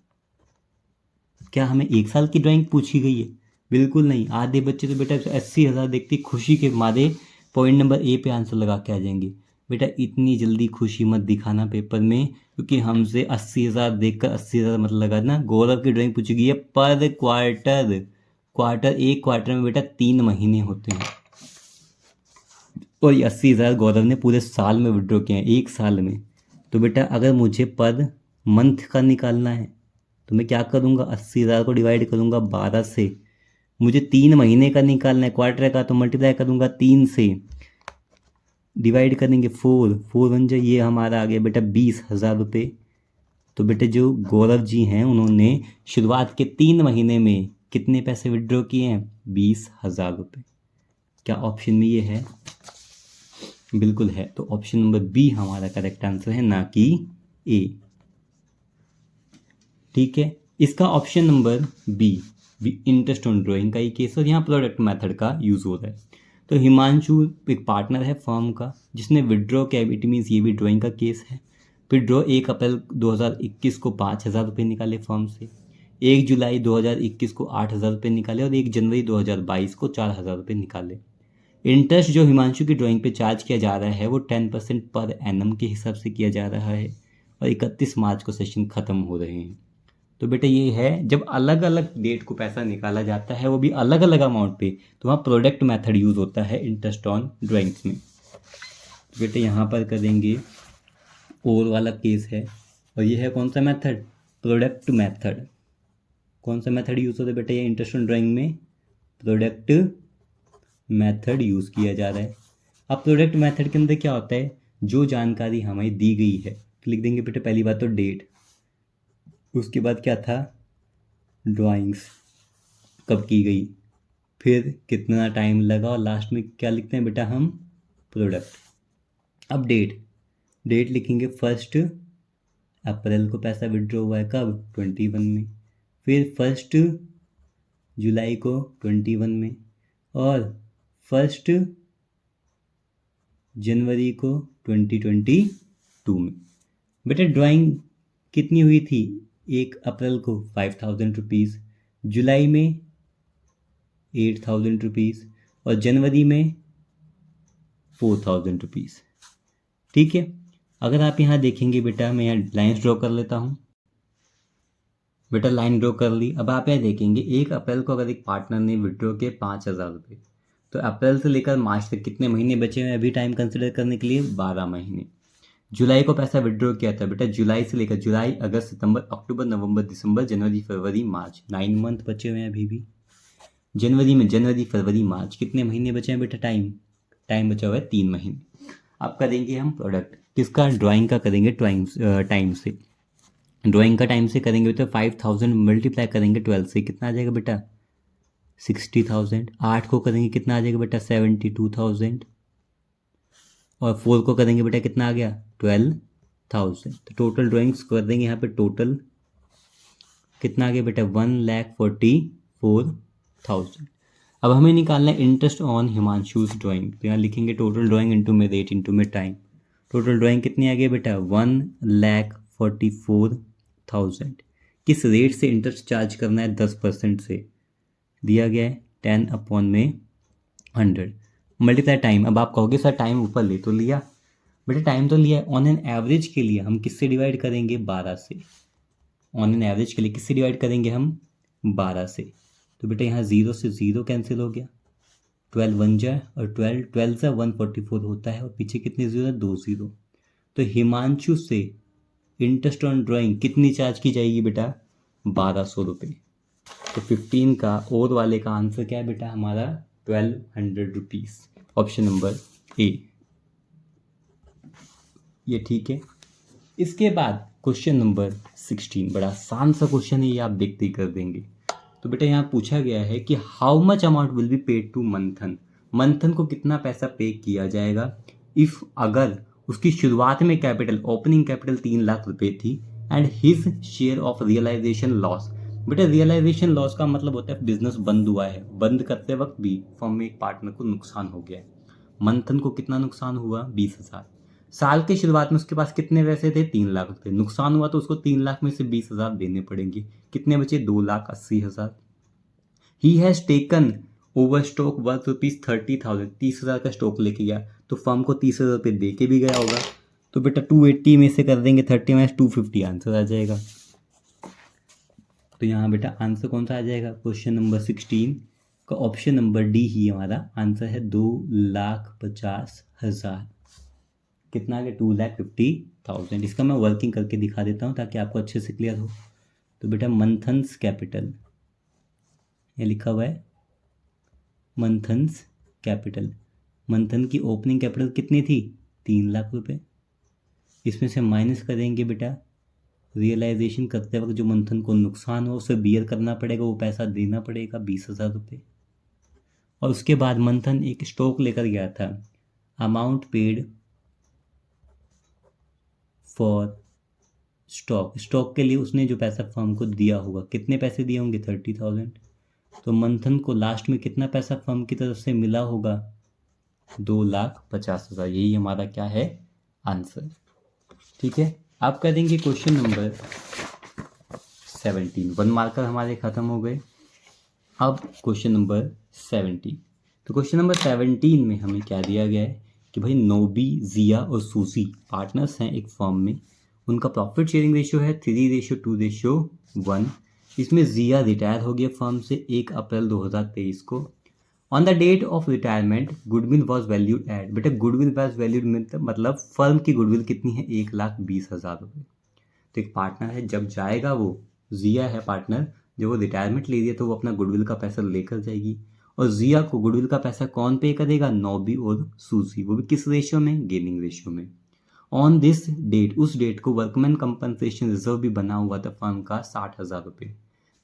क्या हमें 1 साल की ड्राइंग पूछी गई है? बिल्कुल नहीं। आधे बच्चे तो बेटा 80,000 देखते खुशी के मारे पॉइंट नंबर ए पे आंसर लगा के आ जाएंगे। बेटा इतनी जल्दी खुशी मत दिखाना पेपर में, क्योंकि हमसे 80,000 देखकर 80,000 मतलब लगाना। गौरव की ड्राइंग पूछी गई है पर क्वार्टर। एक क्वार्टर में बेटा 3 महीने होते हैं, और ये 80,000 गौरव ने पूरे साल में विड्रॉ किए हैं, 1 साल में। तो बेटा अगर मुझे पर मंथ का निकालना है तो मैं क्या करूँगा? 80,000 को डिवाइड करूँगा 12 से। मुझे 3 महीने का निकालना है क्वार्टर का, तो मल्टीप्लाई करूँगा 3 से, डिवाइड करेंगे 4 बन जाए, ये हमारा आ गया बेटा 20,000 रुपये। तो बेटे जो गौरव जी हैं उन्होंने शुरुआत के 3 महीने में कितने पैसे विड्रॉ किए हैं? 20,000 रुपये। क्या ऑप्शन में ये है? बिल्कुल है। तो ऑप्शन नंबर बी हमारा करेक्ट आंसर है, ना कि ए। ठीक है, इसका option number B interest on drawing का ही केस, और यहाँ प्रोडक्ट मेथड का यूज़ हो रहा है। तो हिमांशु एक पार्टनर है फर्म का जिसने विड्रॉ किया, इट मीन्स ये भी ड्राइंग का केस है। विड्रॉ 1 अप्रैल 2021 को 5,000 रुपये निकाले फर्म से, 1 जुलाई 2021 को 8,000 रुपये निकाले, और 1 जनवरी 2022 को 4,000 रुपये निकाले। इंटरेस्ट जो हिमांशु की ड्राइंग पे चार्ज किया जा रहा है वो 10% पर एनम के हिसाब से किया जा रहा है, और 31 मार्च को सेशन ख़त्म हो रहे हैं। तो बेटा ये है जब अलग अलग डेट को पैसा निकाला जाता है, वो भी अलग अलग अमाउंट पे, तो वहाँ प्रोडक्ट मेथड यूज़ होता है इंटरेस्ट ऑन ड्राइंग्स में। तो बेटा यहाँ पर करेंगे और वाला केस है, और ये है कौन सा मेथड? Product method. कौन सा मेथड यूज़ होता है बेटा? ये इंटरेस्ट ऑन ड्राइंग में प्रोडक्ट मेथड यूज़ किया जा रहा है। अब प्रोडक्ट मेथड के अंदर क्या होता है? जो जानकारी हमें दी गई है, लिख देंगे बेटा पहली बात तो डेट, उसके बाद क्या था? ड्राइंग्स कब की गई, फिर कितना टाइम लगा, और लास्ट में क्या लिखते हैं बेटा हम, प्रोडक्ट। अब डेट लिखेंगे 1 अप्रैल को पैसा विड्रॉ हुआ है, कब, 21 में, फिर 1 जुलाई को 21 में, और 1 जनवरी को 2022 में। बेटा ड्राइंग कितनी हुई थी, 1 अप्रैल को 5000 रुपीज़, जुलाई में 8000 रुपीज़, और जनवरी में 4000 रुपीज़। ठीक है, अगर आप यहाँ देखेंगे बेटा, मैं यहाँ लाइन्स ड्रॉ कर लेता हूँ। बेटा लाइन ड्रॉ कर ली। अब आप यहाँ देखेंगे 1 अप्रैल को अगर एक पार्टनर ने विड्रॉ किए 5000 रुपये, तो अप्रैल से लेकर मार्च तक कितने महीने बचे हुए अभी टाइम कंसिडर करने के लिए, 12 महीने। जुलाई को पैसा विड्रॉ किया था बेटा, जुलाई से लेकर जुलाई, अगस्त, सितंबर, अक्टूबर, नवंबर, दिसंबर, जनवरी, फरवरी, मार्च, 9 मंथ बचे हुए हैं अभी भी। जनवरी में जनवरी, फरवरी, मार्च, कितने महीने बचे हैं बेटा, टाइम बचा हुआ है 3 महीने। अब करेंगे हम प्रोडक्ट, किसका, ड्राइंग का करेंगे, टाइम से। ड्राइंग का टाइम से करेंगे तो 5000 मल्टीप्लाई करेंगे 12 से, कितना आ जाएगा बेटा, 60,000। 8 को करेंगे कितना आ जाएगा बेटा, 72,000। और 4 को करेंगे बेटा कितना आ गया, 12,000। तो टोटल ड्राइंग्स कर देंगे यहाँ पे, टोटल कितना आ गया बेटा, 1,44,000। अब हमें निकालना है इंटरेस्ट ऑन हिमांशुस ड्राइंग, तो यहाँ लिखेंगे टोटल ड्राइंग इंटू में रेट इंटू में टाइम। टोटल ड्राइंग कितनी आ गई बेटा, 1,44,000। किस रेट से इंटरेस्ट चार्ज करना है, 10% से दिया गया है, 10/100 मल्टीप्लाई टाइम। अब आप कहोगे सर टाइम ऊपर ले तो लिया, बेटा टाइम तो लिया है, ऑन एन एवरेज के लिए हम किससे डिवाइड करेंगे, 12 से। ऑन एन एवरेज के लिए किससे डिवाइड करेंगे हम, 12 से। तो बेटा यहाँ 0 से 0 कैंसिल हो गया, 12 1 जा, और 12 से 144 होता है, और पीछे कितने 0 है, 2 0। तो हिमांशु से इंटरेस्ट ऑन ड्राइंग कितनी चार्ज की जाएगी बेटा, 1200 रुपये। तो 15 का और वाले का आंसर क्या है बेटा हमारा, 1200 रुपीज़। ऑप्शन नंबर ए, ये ठीक है। इसके बाद क्वेश्चन नंबर 16, बड़ा आसान सा क्वेश्चन है ये, आप देखते ही कर देंगे। तो बेटा यहाँ पूछा गया है कि how much amount will be paid to Manthan, Manthan को कितना पैसा पे किया जाएगा, इफ़ अगर उसकी शुरुआत में कैपिटल, ओपनिंग कैपिटल 3 लाख रुपए थी, and his share of realisation loss. बेटा रियलाइजेशन लॉस का मतलब होता है बिजनेस बंद हुआ है, बंद करते वक्त भी फर्म में एक पार्टनर को नुकसान हो गया है। मंथन को कितना नुकसान हुआ, 20,000। साल के शुरुआत में उसके पास कितने पैसे थे, 3 लाख रुपए, नुकसान हुआ तो उसको 3 लाख में से 20,000 देने पड़ेंगे, कितने बचे, 2,80,000। He has taken over stock worth ₹30,000, 30,000 का स्टॉक लेके गया, तो फर्म को 30,000 रुपये दे के भी गया होगा। तो बेटा 280 में से कर देंगे 30 माइनस 250, आंसर आ जाएगा। तो यहाँ बेटा आंसर कौन सा आ जाएगा, क्वेश्चन नंबर 16 का ऑप्शन नंबर डी ही हमारा आंसर है, 2,50,000। कितना आ गया, 2,50,000। इसका मैं वर्किंग करके दिखा देता हूँ ताकि आपको अच्छे से क्लियर हो। तो बेटा मंथन्स कैपिटल, ये लिखा हुआ है मंथन्स कैपिटल, मंथन की ओपनिंग कैपिटल कितनी थी, 3 लाख रुपए। इसमें से माइनस करेंगे बेटा रियलाइजेशन करते वक्त जो मंथन को नुकसान हो उसे बियर करना पड़ेगा, वो पैसा देना पड़ेगा 20,000 रुपये। और उसके बाद मंथन एक स्टॉक लेकर गया था, अमाउंट पेड फॉर स्टॉक के लिए उसने जो पैसा फर्म को दिया होगा, कितने पैसे दिए होंगे, 30,000। तो मंथन को लास्ट में कितना पैसा फर्म की तरफ से मिला होगा, 2,50,000। यही हमारा क्या है, आंसर। ठीक है, आप कर देंगे क्वेश्चन नंबर 17, 1 मार्कर हमारे ख़त्म हो गए। अब क्वेश्चन नंबर 17, तो क्वेश्चन नंबर 17 में हमें क्या दिया गया है कि भाई नोबी, जिया और सूसी पार्टनर्स हैं एक फर्म में, उनका प्रॉफिट शेयरिंग रेशियो है 3:2:1। इसमें जिया रिटायर हो गया फर्म से 1 अप्रैल 2023 को। On the date of retirement goodwill was valued at, बेटा गुडविल वॉज वैल्यूड मतलब फर्म की गुडविल कितनी है, 1,20,000 रुपये। तो एक पार्टनर है, जब जाएगा वो, जिया है पार्टनर, जब वो रिटायरमेंट ले रही है तो वो अपना गुडविल का पैसा लेकर जाएगी, और जिया को गुडविल का पैसा कौन पे करेगा, नोबी और सूसी, वो भी किस रेशियो में, गेनिंग रेशियो में। ऑन दिस डेट, उस डेट को वर्कमैन कंपनसेशन रिजर्व भी बना हुआ था फर्म का 60,000 रुपये।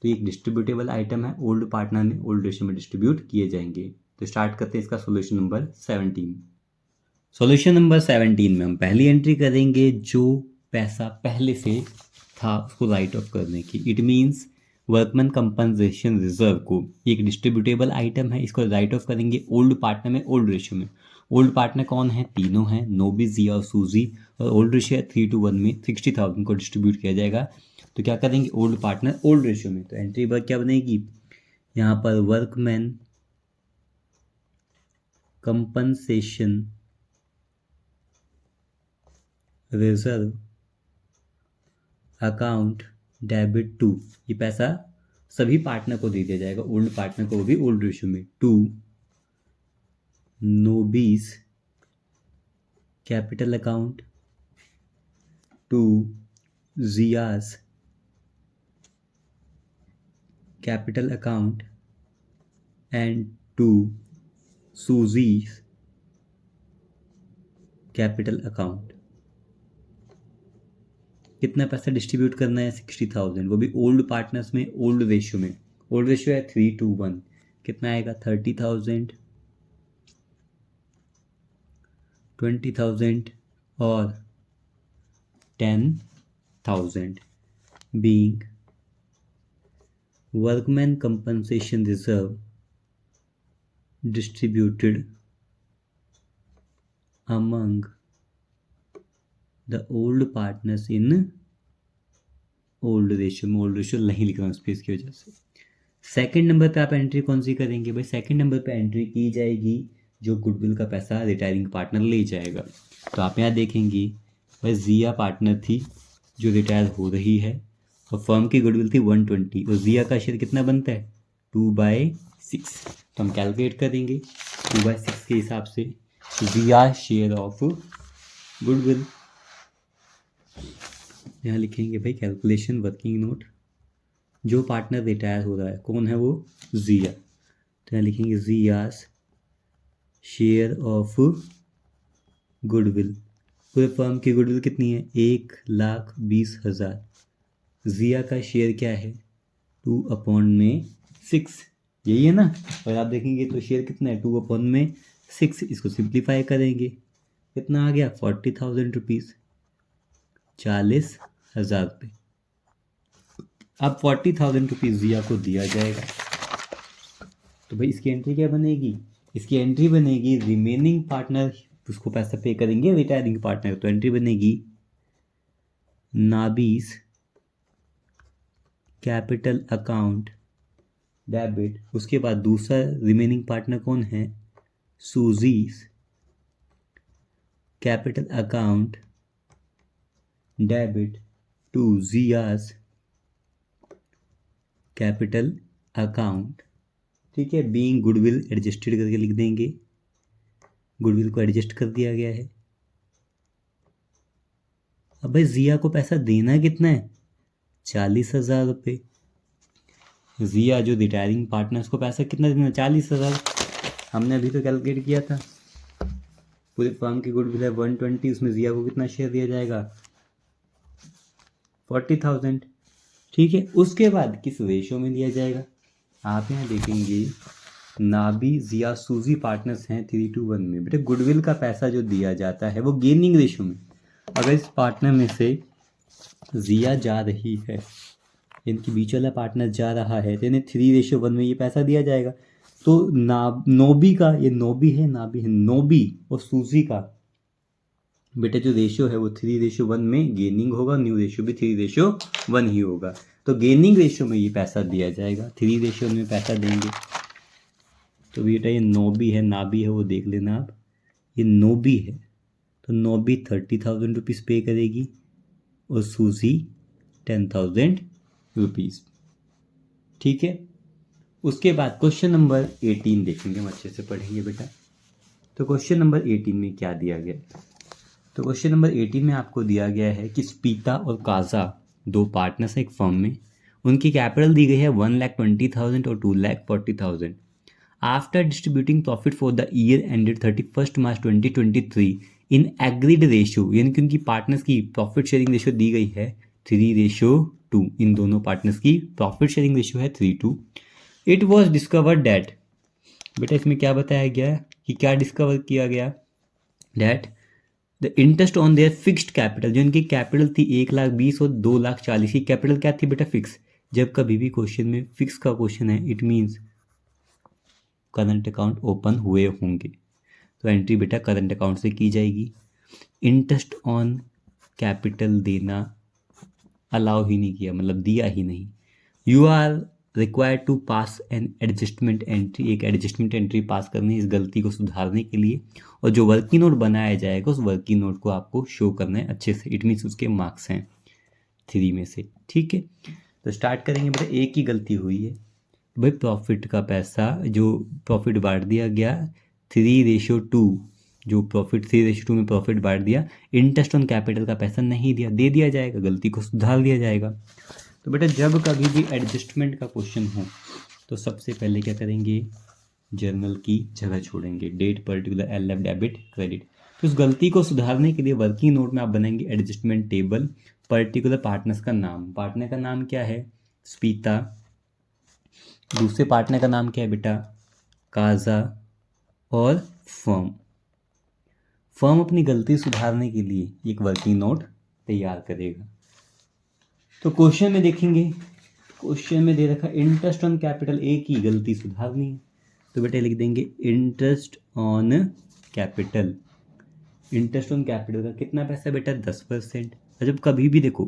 तो ये एक डिस्ट्रीब्यूटेबल आइटम है, ओल्ड पार्टनर ने ओल्ड रेशियो में डिस्ट्रीब्यूट किए जाएंगे। तो स्टार्ट करते हैं इसका सॉल्यूशन नंबर 17। सॉल्यूशन नंबर 17 में हम पहली एंट्री करेंगे जो पैसा पहले से था उसको राइट ऑफ करने की। It means workman compensation reserve को एक डिस्ट्रीब्यूटेबल आइटम है, इसको राइट ऑफ करेंगे ओल्ड पार्टनर में ओल्ड रेशियो में। ओल्ड पार्टनर कौन है? तीनों हैं, नोबी, जिया और सूजी। और ओल्ड रेशियो है 3:1 में 60,000 को डिस्ट्रीब्यूट किया जाएगा। तो क्या करेंगे? ओल्ड पार्टनर ओल्ड रेशियो में। तो एंट्री पर क्या बनेगी? यहाँ पर workman compensation reserve account debit to, ये पैसा सभी पार्टनर को दे दिया जाएगा, ओल्ड पार्टनर को, वो भी ओल्ड रेशियो में, to Nobi's capital account, to Jia's capital account and to Suzie's capital account. कितना पैसा डिस्ट्रीब्यूट करना है? 60,000, वो भी ओल्ड पार्टनर्स में ओल्ड रेशियो में। ओल्ड रेशियो है 3:1, कितना आएगा? 30,000, 20,000 और 10,000 being workman compensation reserve distributed among the old partners in old ratio में। ओल्ड रेशियो नहीं लिख रहा हूँ स्पेस की वजह से। सेकंड नंबर पे आप एंट्री कौन सी करेंगे भाई? सेकंड नंबर पे एंट्री की जाएगी जो गुडविल का पैसा रिटायरिंग पार्टनर ले जाएगा। तो आप यहाँ देखेंगे भाई जिया पार्टनर थी जो रिटायर हो रही है और फर्म की गुडविल थी 120 और जिया का शेयर कितना बनता है? 2/6। तो हम कैलकुलेट करेंगे 2/6 के हिसाब से जिया शेयर ऑफ गुडविल। यहाँ लिखेंगे भाई कैलकुलेशन वर्किंग नोट, जो पार्टनर रिटायर हो रहा है कौन है? वो जिया। तो यहाँ लिखेंगे जियास शेयर ऑफ गुडविल। पूरे फर्म की गुडविल कितनी है? 1,20,000। जिया का शेयर क्या है? 2/6, यही है ना। और आप देखेंगे तो शेयर कितना है? 2/6। इसको सिंप्लीफाई करेंगे, कितना आ गया? 40,000 रुपीज़, 40,000 रुपये। अब 40,000 रुपीज़ जिया को दिया जाएगा। तो भाई इसकी एंट्री क्या बनेगी? इसकी एंट्री बनेगी रिमेनिंग पार्टनर उसको पैसा पे करेंगे रिटायरिंग पार्टनर। तो एंट्री बनेगी नाबीज कैपिटल अकाउंट डेबिट। उसके बाद दूसरा रिमेनिंग पार्टनर कौन है? Suzie's capital account debit to Jia's capital account. ठीक है, बीइंग गुडविल एडजस्टेड करके लिख देंगे, गुडविल को एडजस्ट कर दिया गया है। अब भाई जिया को पैसा देना कितना है? 40,000 रुपये। जिया जो रिटायरिंग पार्टनर्स को पैसा कितना देना? 40,000। हमने अभी तो कैलकुलेट किया था। पूरे फर्म की गुडविल है 120, उसमें जिया को कितना शेयर दिया जाएगा? 40,000। ठीक है, उसके बाद किस रेशियो में दिया जाएगा? आप यहाँ देखेंगे नाबी जिया सूजी पार्टनर्स हैं 3:1 में। बेटे गुडविल का पैसा जो दिया जाता है वो गेनिंग रेशियो में। अगर इस पार्टनर में से जिया जा रही है, इनके बीच वाला पार्टनर जा रहा है, तो इन्हें 3:1 में ये पैसा दिया जाएगा। तो नोबी का, ये नोबी है, नाबी है, नोबी और सूजी का बेटे जो रेशियो है वो 3:1 में गेनिंग होगा, न्यू रेशियो भी 3:1 ही होगा। तो गेनिंग रेशियो में ये पैसा दिया जाएगा, 3:1 में पैसा देंगे। तो बेटा ये नोबी है, नाबी है, वो देख लेना आप। ये नोबी है तो नोबी 30,000 रुपीज़ पे करेगी और सूजी 10,000 रुपीज़। ठीक है, उसके बाद क्वेश्चन नंबर 18 देखेंगे, हम अच्छे से पढ़ेंगे बेटा। तो क्वेश्चन नंबर 18 में क्या दिया गया? तो क्वेश्चन नंबर 18 में आपको दिया गया है कि स्पीता और काजा दो पार्टनर्स हैं एक फर्म में, उनकी कैपिटल दी गई है 1,20,000 और 2,40,000। After distributing profit for the year ended 31 March 2023 in agreed ratio, यानी कि उनकी पार्टनर्स की प्रॉफिट शेयरिंग रेशियो दी गई है 3:2। 2, इन दोनों पार्टनर्स की प्रॉफिट शेयरिंग रेशियो है 3:2। इट वॉज डिस्कवर्ड डैट, बेटा इसमें क्या बताया गया कि क्या डिस्कवर किया गया, that the interest on their fixed capital, जो इनकी कैपिटल थी 1,20,000 और 2,40,000 की कैपिटल क्या थी बेटा, फिक्स। जब कभी भी क्वेश्चन में फिक्स का क्वेश्चन है it means current account open हुए होंगे, तो एंट्री बेटा करंट अकाउंट से की जाएगी। इंटरेस्ट ऑन कैपिटल देना अलाउ ही नहीं किया, मतलब दिया ही नहीं। You are required to pass an adjustment entry, एक एडजस्टमेंट एंट्री पास करनी है इस गलती को सुधारने के लिए, और जो वर्किंग नोट बनाया जाएगा उस वर्किंग नोट को आपको शो करना है अच्छे से, इट मीन्स उसके मार्क्स हैं 3 में से, ठीक है। तो स्टार्ट करेंगे बेटा, एक ही गलती हुई है भाई, प्रॉफिट का पैसा जो प्रॉफिट बांट दिया गया 3:2, जो प्रॉफिट 3:2 में प्रॉफिट बांट दिया, इंटरेस्ट ऑन कैपिटल का पैसा नहीं दिया, दे दिया जाएगा, गलती को सुधार दिया जाएगा। तो बेटा जब कभी भी एडजस्टमेंट का क्वेश्चन हो तो सबसे पहले क्या करेंगे, जर्नल की जगह छोड़ेंगे, date particular LF debit credit. तो उस गलती को सुधारने के लिए वर्किंग नोट में आप बनाएंगे एडजस्टमेंट टेबल, पर्टिकुलर पार्टनर्स का नाम, पार्टनर का नाम क्या है, स्पीता, दूसरे पार्टनर का नाम क्या है बेटा, काजा, और फर्म अपनी गलती सुधारने के लिए एक वर्किंग नोट तैयार करेगा। तो क्वेश्चन में देखेंगे, क्वेश्चन में दे रखा इंटरेस्ट ऑन कैपिटल, एक ही गलती सुधारनी है, तो बेटा लिख देंगे interest on capital. Interest on capital का कितना पैसा बेटा, 10%। जब कभी भी देखो,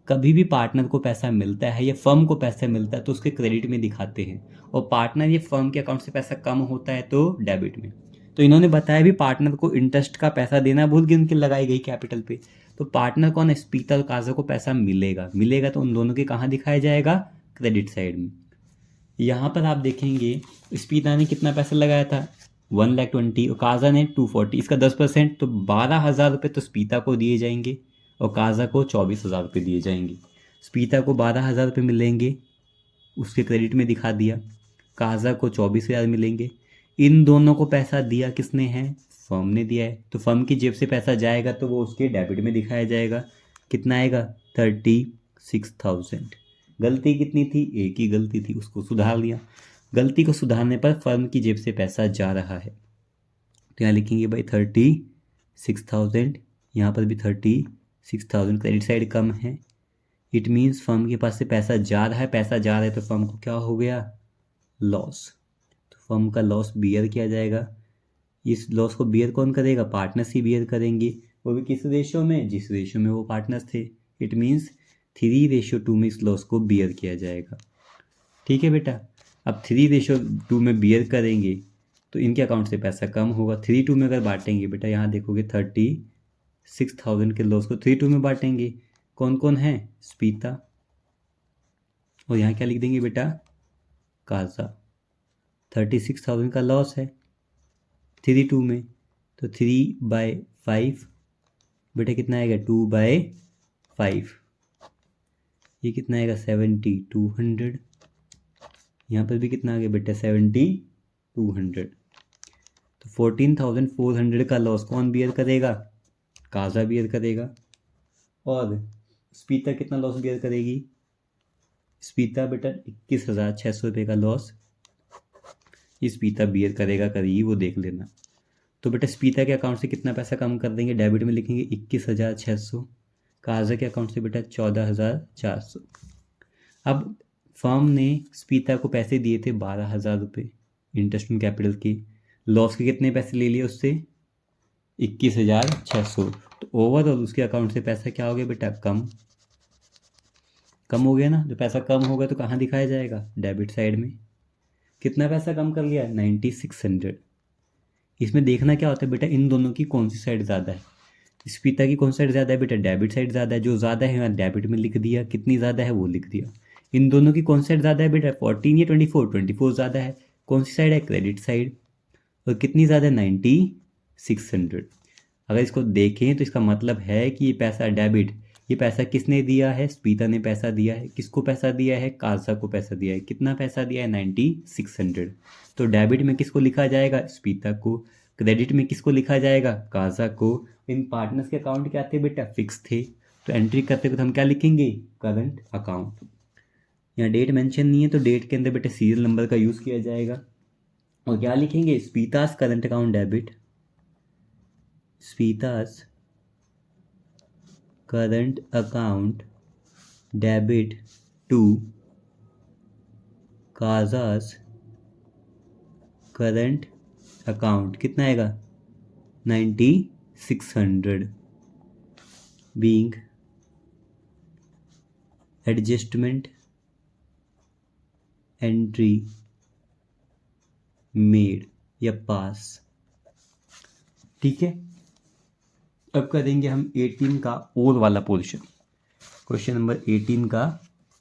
कभी भी पार्टनर को पैसा मिलता है या फर्म को पैसा मिलता है तो उसके क्रेडिट में दिखाते हैं, और पार्टनर या फर्म के अकाउंट से पैसा कम होता है तो डेबिट में। तो इन्होंने बताया भी पार्टनर को इंटरेस्ट का पैसा देना भूल गए उनके लगाई गई कैपिटल पे, तो पार्टनर कौन है, स्पीता और काजा को पैसा मिलेगा तो उन दोनों के कहाँ दिखाया जाएगा, क्रेडिट साइड में। यहाँ पर आप देखेंगे स्पीता ने कितना पैसा लगाया था 1,20,000 और काजा ने 240, इसका 10%, तो 12,000 रुपये तो स्पीता को दिए जाएंगे और काजा को 24,000 रुपये दिए जाएंगे। स्पीता को 12,000 रुपये मिलेंगे, उसके क्रेडिट में दिखा दिया, काजा को 24,000 मिलेंगे। इन दोनों को पैसा दिया किसने है, फर्म ने दिया है, तो फर्म की जेब से पैसा जाएगा तो वो उसके डेबिट में दिखाया जाएगा, कितना आएगा 36,000। गलती कितनी थी, एक ही गलती थी, उसको सुधार लिया। गलती को सुधारने पर फर्म की जेब से पैसा जा रहा है, तो यहाँ लिखेंगे भाई 36,000, यहाँ पर भी 36,000, क्रेडिट साइड कम है, इट मीन्स फर्म के पास से पैसा जा रहा है, पैसा जा रहा है तो फर्म को क्या हो गया, लॉस। तो फर्म का लॉस बियर किया जाएगा। इस लॉस को बियर कौन करेगा, पार्टनर्स ही बियर करेंगे, वो भी किस रेशो में, जिस रेशो में वो पार्टनर्स थे। इट मीन्स 3:2 में इस लॉस को बियर किया जाएगा, ठीक है बेटा। अब 3:2 में बियर करेंगे तो इनके अकाउंट से पैसा कम होगा, 3:2 में अगर बांटेंगे बेटा, यहाँ देखोगे 36,000 के लॉस को 3:2 में बांटेंगे, कौन कौन है, स्पीता, और यहाँ क्या लिख देंगे बेटा, काजा। 36,000 का लॉस है 3:2 में, तो 3/5 बेटा कितना आएगा, 2/5, ये कितना आएगा 7,200, यहाँ पर भी कितना आ गया बेटा 7,200। तो 14,400 का लॉस कौन बियर करेगा, काजा बियर करेगा, और स्पीता कितना लॉस बियर करेगी, स्पीता बेटा 21,600 रुपये का लॉस स्पीता बियर करेगी, वो देख लेना। तो बेटा स्पीता के अकाउंट से कितना पैसा कम कर देंगे, डेबिट में लिखेंगे 21,600, काजा के अकाउंट से बेटा 14,400। अब फर्म ने स्पीता को पैसे दिए थे 12,000 रुपये इंटरेस्ट ऑन कैपिटल के, लॉस के कितने पैसे ले लिए उससे, 21,600, तो ओवरऑल उसके अकाउंट से पैसा क्या हो गया बेटा, कम हो गया ना। जो पैसा कम होगा तो कहाँ दिखाया जाएगा, डेबिट साइड में। कितना पैसा कम कर लिया, 9,600। इसमें देखना क्या होता है बेटा, इन दोनों की कौन सी साइड ज़्यादा है, स्पीता की कौन सी साइड ज़्यादा है बेटा, डेबिट साइड ज़्यादा है, जो ज़्यादा है यहाँ डेबिट में लिख दिया, कितनी ज़्यादा है वो लिख दिया। इन दोनों की कौन सी साइड ज़्यादा है बेटा, 14 या 24 ज़्यादा है, कौन सी साइड है, क्रेडिट साइड, और कितनी ज़्यादा है, 9,600। अगर इसको देखें तो इसका मतलब है कि ये पैसा डेबिट, ये पैसा किसने दिया है, स्पीता ने पैसा दिया है, किसको पैसा दिया है, काजा को पैसा दिया है, कितना पैसा दिया है, 9,600। तो डेबिट में किसको लिखा जाएगा, स्पीता को, क्रेडिट में किसको लिखा जाएगा, काजा को। इन पार्टनर्स के अकाउंट क्या थे बेटा, फिक्स थे, तो तो एंट्री करते हुए तो हम क्या लिखेंगे, करंट अकाउंट। यहाँ डेट मेंशन नहीं है तो डेट के अंदर बेटा सीरियल नंबर का यूज़ किया जाएगा। और क्या लिखेंगे, स्पीतास करंट अकाउंट डेबिट, स्पीतास करंट अकाउंट डेबिट टू काजास करंट अकाउंट, कितना आएगा 9600 बीइंग एडजस्टमेंट एंट्री मेड या पास। ठीक है, अब करेंगे हम 18 का और वाला पोर्शन। क्वेश्चन नंबर 18 का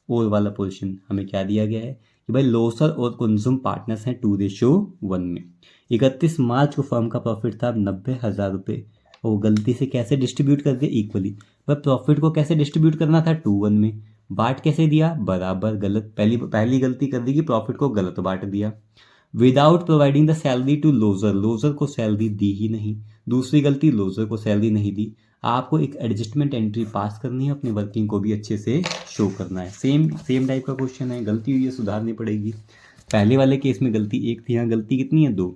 और वाला पोर्शन हमें क्या दिया गया है कि भाई लोसर और कुंजुम पार्टनर्स हैं 2:1 में। 31 मार्च को फर्म का प्रॉफिट था 90,000 रुपये और गलती से कैसे डिस्ट्रीब्यूट कर दिया, इक्वली। भाई प्रॉफिट को कैसे डिस्ट्रीब्यूट करना था, 2:1 में। बांट कैसे दिया, बराबर, गलत। पहली गलती कर दी कि प्रॉफिट को गलत बांट दिया। Without providing the salary to loser, loser को सैलरी दी ही नहीं। दूसरी गलती, लोजर को सैलरी नहीं दी। आपको एक एडजस्टमेंट एंट्री पास करनी है, अपनी वर्किंग को भी अच्छे से शो करना है। सेम टाइप का क्वेश्चन है, गलती हुई है सुधारनी पड़ेगी। पहले वाले केस में गलती 1 थी, यहाँ गलती कितनी है, 2।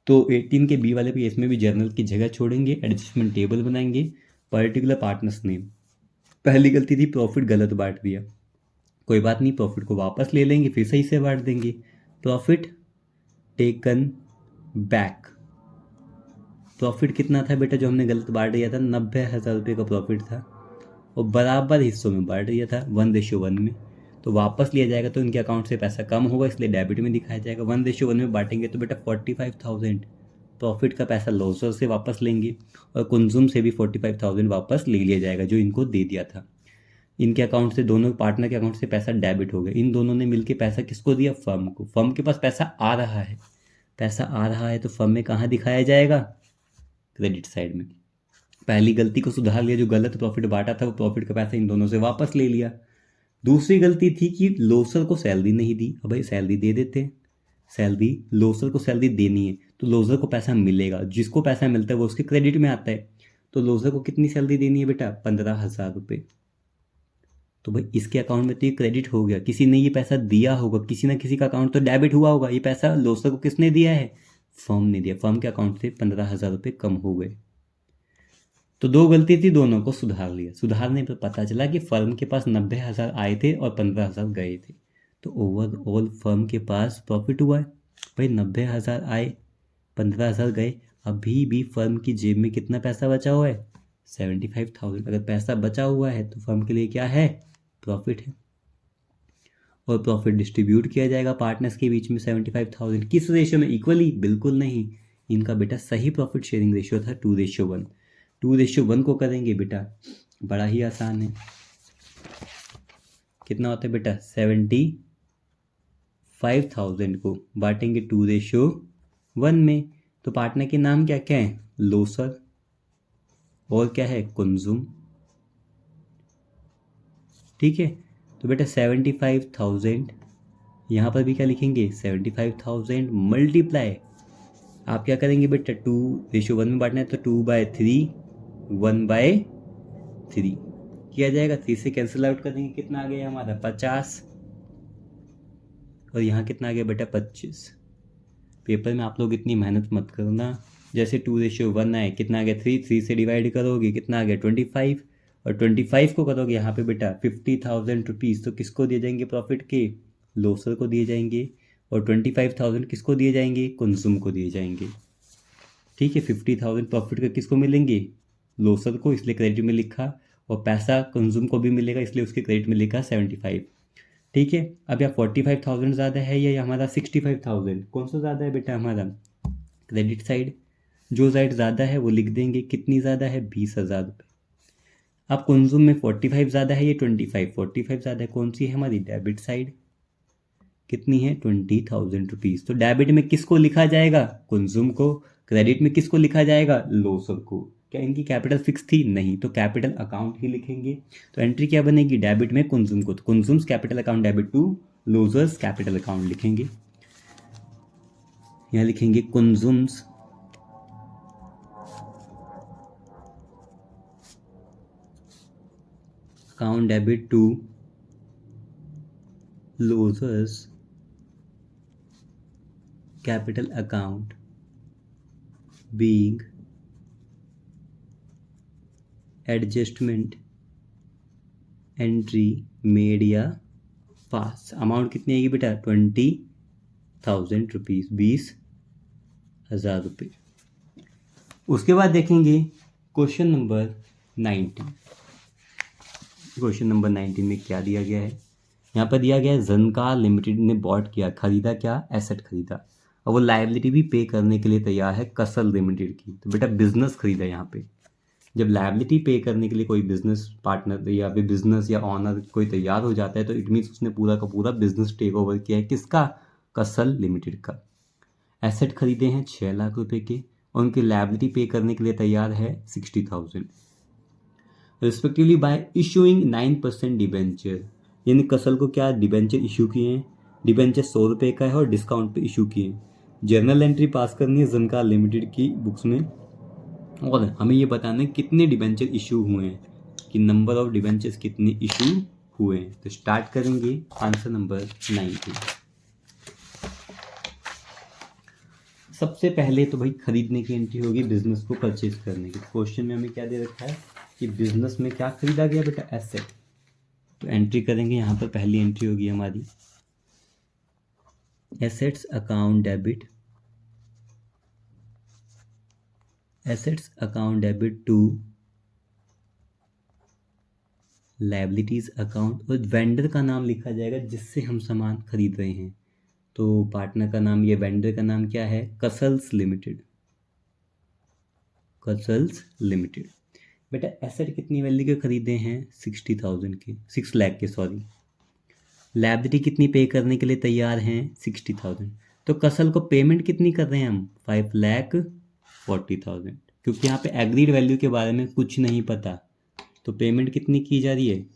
तो 18 के बी वाले केस में भी जर्नल की जगह छोड़ेंगे, एडजस्टमेंट टेबल बनाएंगे, पर्टिकुलर पार्टनर्स नेम। पहली गलती थी प्रॉफिट गलत बांट दिया, कोई बात नहीं, प्रॉफिट को वापस ले लेंगे, फिर सही से बांट देंगे। प्रॉफिट टेकन बैक, प्रॉफिट कितना था बेटा जो हमने गलत बांट दिया था, 90,000 रुपये का प्रॉफिट था और बराबर हिस्सों में बांट दिया था 1:1 में। तो वापस लिया जाएगा तो इनके अकाउंट से पैसा कम होगा, इसलिए डेबिट में दिखाया जाएगा। 1:1 में बांटेंगे तो बेटा 45,000 प्रॉफिट का पैसा लॉसर से वापस लेंगे और कंज्यूम से भी 45,000 वापस ले लिया जाएगा जो इनको दे दिया था। इनके अकाउंट से, दोनों पार्टनर के अकाउंट से पैसा डेबिट हो गया। इन दोनों ने मिलकर पैसा किसको दिया, फर्म को। फर्म के पास पैसा आ रहा है, पैसा आ रहा है तो फर्म में कहाँ दिखाया जाएगा, क्रेडिट साइड में। पहली गलती को सुधार लिया, जो गलत प्रॉफिट बांटा था वो प्रॉफिट का पैसा इन दोनों से वापस ले लिया। दूसरी गलती थी कि लोसर को सैलरी नहीं दी। अब भाई सैलरी दे देते हैं, सैलरी, लोसर को सैलरी देनी है तो लोसर को पैसा मिलेगा, जिसको पैसा मिलता है वो उसके क्रेडिट में आता है। तो लोसर को कितनी सैलरी देनी है बेटा, 15,000 रुपये। तो भाई इसके अकाउंट में तो ये क्रेडिट हो गया, किसी ने ये पैसा दिया होगा, किसी ना किसी का अकाउंट तो डेबिट हुआ होगा। ये पैसा लोसर को किसने दिया है, फर्म ने दिया। फर्म के अकाउंट से 15,000 रुपये कम हो गए। तो 2 गलती थी, दोनों को सुधार लिया। सुधारने पर पता चला कि फर्म के पास 90,000 आए थे और 15,000 गए थे। तो ओवरऑल फर्म के पास प्रॉफिट हुआ है। भाई 90,000 आए, 15,000 गए, अभी भी फर्म की जेब में कितना पैसा बचा हुआ है, 75,000। अगर पैसा बचा हुआ है तो फर्म के लिए क्या है, प्रॉफिट है। और प्रॉफिट डिस्ट्रीब्यूट किया जाएगा पार्टनर्स के बीच में 75,000। किस रेशियो में, इक्वली, बिल्कुल नहीं। इनका बेटा सही प्रॉफिट शेयरिंग रेशियो था 2:1। 2:1 को करेंगे बेटा, बड़ा ही आसान है। कितना होता है बेटा, 75,000 को बांटेंगे 2:1 में। तो पार्टनर के नाम क्या क्या है, लोसर और क्या है, कुंजुम। ठीक है, तो बेटा 75,000, यहाँ पर भी क्या लिखेंगे, 75,000 मल्टीप्लाई, आप क्या करेंगे बेटा, 2:1 में बांटना है तो 2/3, 1/3 किया जाएगा। 3 से कैंसिल आउट करेंगे, कितना आ गया हमारा, 50। और यहाँ कितना आ गया बेटा, 25। पेपर में आप लोग इतनी मेहनत मत करना। जैसे 2:1 आए, कितना आ गया, 3 से डिवाइड करोगे कितना आ गया, 25। और 25 को करोगे यहाँ पे बेटा 50,000 रुपीज़, तो किसको दिए जाएंगे प्रॉफिट के, लोसर को दिए जाएंगे। और 25,000 किसको दिए जाएंगे, कंज्यूम को दिए जाएंगे। ठीक है, 50,000 प्रॉफिट का किसको मिलेंगे, लोसर को, इसलिए क्रेडिट में लिखा। और पैसा कंज्यूम को भी मिलेगा, इसलिए उसके क्रेडिट में लिखा 75। ठीक है, अब यहाँ 45,000 ज़्यादा है या हमारा 65,000, कौन सा ज़्यादा है बेटा, हमारा क्रेडिट साइड। जो साइड ज़्यादा है वो लिख देंगे, कितनी ज़्यादा है, 20,000 रुपये। अब कंज्यूम में 45 ज़्यादा है, ये 25, 45 ज़्यादा है, कौन सी है हमारी, डेबिट साइड, कितनी है, 20,000 रुपीज़। तो डेबिट में किसको लिखा जाएगा, कंज्यूम को। क्रेडिट में किसको लिखा जाएगा, लोसर को। क्या इनकी कैपिटल फिक्स थी, नहीं, तो कैपिटल अकाउंट ही लिखेंगे। तो एंट्री क्या बनेगी, डेबिट में कंज्यूम को, तो कंज्यूम्स capital account debit to losers capital account लिखेंगे। यहाँ लिखेंगे कंज्यूम्स account debit to losers capital account being adjustment entry made या पास। अमाउंट कितनी आएगी बेटा? 20,000 रुपीज़, 20,000 रुपये। उसके बाद देखेंगे क्वेश्चन नंबर 19। क्वेश्चन नंबर 19 में क्या दिया गया है? यहाँ पर दिया गया है ज़नकार लिमिटेड ने बॉट किया, खरीदा क्या? एसेट खरीदा, और वो लायबिलिटी भी पे करने के लिए तैयार है कसल लिमिटेड की। तो बेटा बिजनेस खरीदा। यहाँ पे जब लायबिलिटी पे करने के लिए कोई बिजनेस पार्टनर या फिर बिजनेस या ऑनर कोई तैयार हो जाता है तो इट मीन्स उसने पूरा का पूरा बिजनेस टेक ओवर किया है। किसका? कसल लिमिटेड का। एसेट खरीदे हैं 6 लाख रुपए के और उनकी लायबिलिटी पे करने के लिए तैयार है 60,000 रिस्पेक्टिवली बाय इशूइंग 9% डिबेंचर। यानी कसल को क्या डिबेंचर इशू किए हैं? डिबेंचर 100 रुपये का है और डिस्काउंट पे इशू किए हैं। जर्नल एंट्री पास करनी है ज़नकार लिमिटेड की बुक्स में और हमें ये बताना है कितने डिबेंचर इशू हुए हैं, कि नंबर ऑफ डिबेंचर्स कितने इशू हुए हैं। तो स्टार्ट करेंगे आंसर नंबर 19। सबसे पहले तो भाई खरीदने की एंट्री होगी, बिजनेस को परचेज करने की। क्वेश्चन में हमें क्या दे रखा है कि बिजनेस में क्या खरीदा गया बेटा? एसेट। तो एंट्री करेंगे, यहाँ पर पहली एंट्री होगी हमारी assets account debit, assets account debit to liabilities account, और वेंडर का नाम लिखा जाएगा जिससे हम सामान खरीद रहे हैं। तो पार्टनर का नाम, ये वेंडर का नाम क्या है? कसल्स लिमिटेड, कसल्स लिमिटेड। बेटा एसेट कितनी वैल्यू के खरीदे हैं? 60,000 के, 6 लाख के सॉरी। लायबिलिटी कितनी पे करने के लिए तैयार हैं? 60,000। तो कसल को पेमेंट कितनी कर रहे हैं हम? 5,40,000, क्योंकि यहाँ पे एग्रीड वैल्यू के बारे में कुछ नहीं पता। तो पेमेंट कितनी की जा रही है?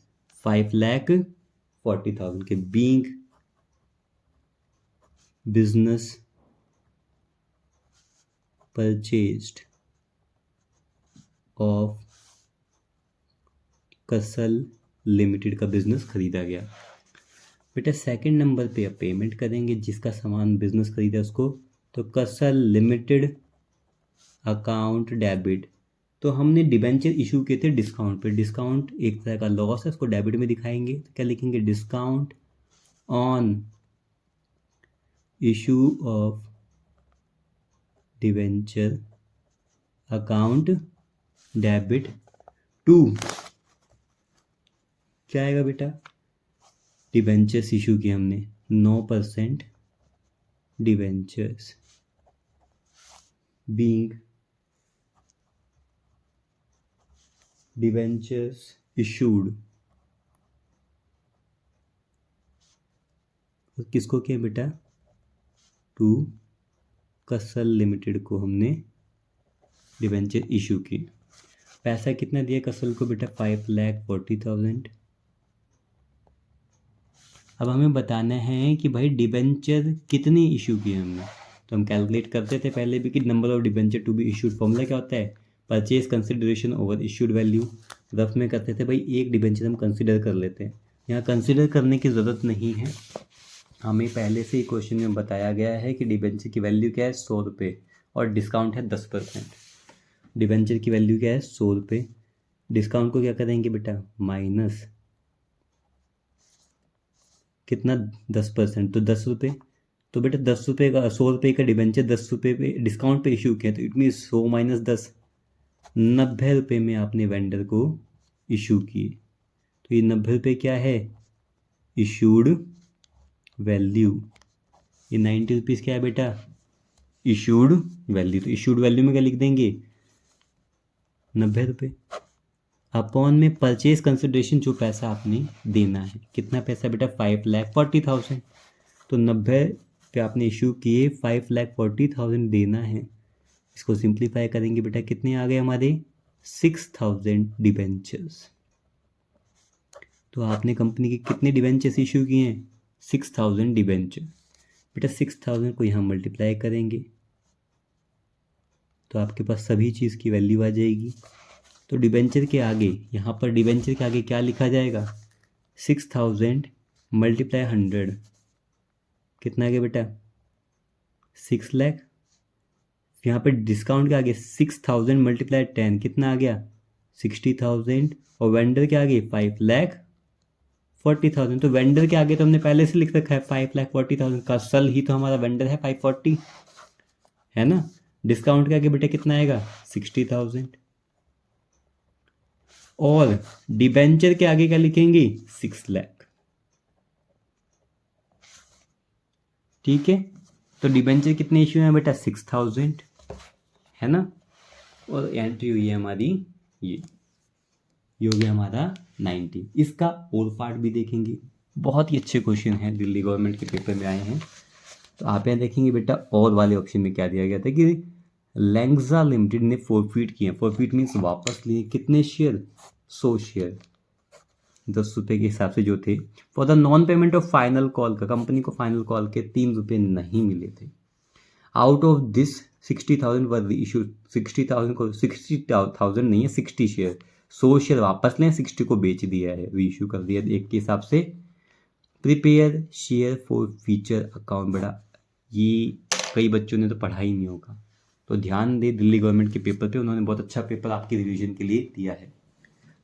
5,40,000 के। बीइंग बिजनेस परचेज्ड ऑफ कसल लिमिटेड का बिजनेस खरीदा गया। बेटा सेकंड नंबर पे अब पेमेंट करेंगे जिसका सामान बिजनेस खरीदा उसको। तो कसल लिमिटेड अकाउंट डेबिट, तो हमने डिबेंचर इशू किए थे डिस्काउंट पे। डिस्काउंट एक तरह का लॉस है, उसको डेबिट में दिखाएंगे। तो क्या लिखेंगे? Discount on issue of debenture account debit to, क्या आएगा बेटा? डिबेंचर्स इशू किए हमने 9% डिबेंचर्स बीइंग डिबेंचर्स इशूड, किसको किया बेटा? टू कसल लिमिटेड को हमने डिबेंचर इशू की। पैसा कितना दिया कसल को बेटा? 5,40,000। अब हमें बताना है कि भाई डिबेंचर कितने इशू किए हमने। तो हम कैलकुलेट करते थे पहले भी कि number of debenture to be issued formula क्या होता है? Purchase consideration over issued value. Rough में करते थे भाई एक डिबेंचर हम कंसिडर कर लेते हैं, यहाँ कंसिडर करने की ज़रूरत नहीं है। हमें पहले से ही क्वेश्चन में बताया गया है कि डिबेंचर की वैल्यू क्या है? 100 रुपये और डिस्काउंट है 10%। डिबेंचर की वैल्यू क्या है? 100 रुपये। डिस्काउंट को क्या करेंगे बेटा? माइनस कितना? 10%, तो 10 रुपये। तो बेटा 10 रुपये का 100 रुपये का डिबेंचर 10 रुपये पे डिस्काउंट पे इशू किया, तो इट मीन 100 माइनस 10, 90 रुपये में आपने वेंडर को इशू किए। तो ये 90 रुपये क्या है? Issued value. ये 90 रुपीज़ क्या है बेटा? Issued value. तो इशूड वैल्यू में क्या लिख देंगे? 90 रुपये अपॉन में परचेज कंसिडरेशन, जो पैसा आपने देना है। कितना पैसा बेटा? 5,40,000। तो 90 पे आपने इशू किए, 5,40,000 देना है। इसको सिंप्लीफाई करेंगे बेटा, कितने आ गए हमारे? 6,000 डिबेंचर्स। तो आपने कंपनी के कितने डिबेंचर्स इशू किए हैं? 6,000 डिबेंचर। बेटा 6,000 को यहाँ मल्टीप्लाई करेंगे तो आपके पास सभी चीज़ की वैल्यू आ जाएगी। तो डिबेंचर के आगे, यहाँ पर डिबेंचर के आगे क्या लिखा जाएगा, 6000 मल्टीप्लाई 100 कितना आ गया बेटा, 6 लाख। यहाँ पे डिस्काउंट के आगे 6000 मल्टीप्लाई 10 कितना आ गया, 60,000। और वेंडर के आगे 5,40,000। तो वेंडर के आगे तो हमने पहले से लिख रखा है 5,40,000 का, सल ही तो हमारा वेंडर है 540, है ना। डिस्काउंट के आगे बेटा कितना आएगा, 60,000। और डिबेंचर के आगे क्या लिखेंगे, 6 लाख। ठीक है, तो डिबेंचर कितने इश्यू है बेटा, 6,000, है ना। और एंट्री हुई है हमारी ये हो गया हमारा 90। इसका और पार्ट भी देखेंगे, बहुत ही अच्छे क्वेश्चन हैं, दिल्ली गवर्नमेंट के पेपर में आए हैं। तो आप यहाँ देखेंगे बेटा और वाले ऑप्शन में क्या दिया गया था कि लैंग्जा लिमिटेड ने फॉरफिट किए, फॉरफिट मीन्स वापस लिए कितने शेयर, 100 शेयर 10 रुपये के हिसाब से जो थे। For the non payment of final call का, कंपनी को फाइनल कॉल के 3 रुपये नहीं मिले थे। Out of this 60,000 were issue, 60,000 को 60,000 नहीं है, 60 शेयर, 100 शेयर वापस लें, 60 को बेच दिया है, री इशू कर दिया एक के हिसाब से। Prepare share for feature account, बड़ा ये कई बच्चों ने तो पढ़ा ही नहीं होगा, तो ध्यान दे दिल्ली गवर्नमेंट के पेपर पे, उन्होंने बहुत अच्छा पेपर आपकी रिवीजन के लिए दिया है।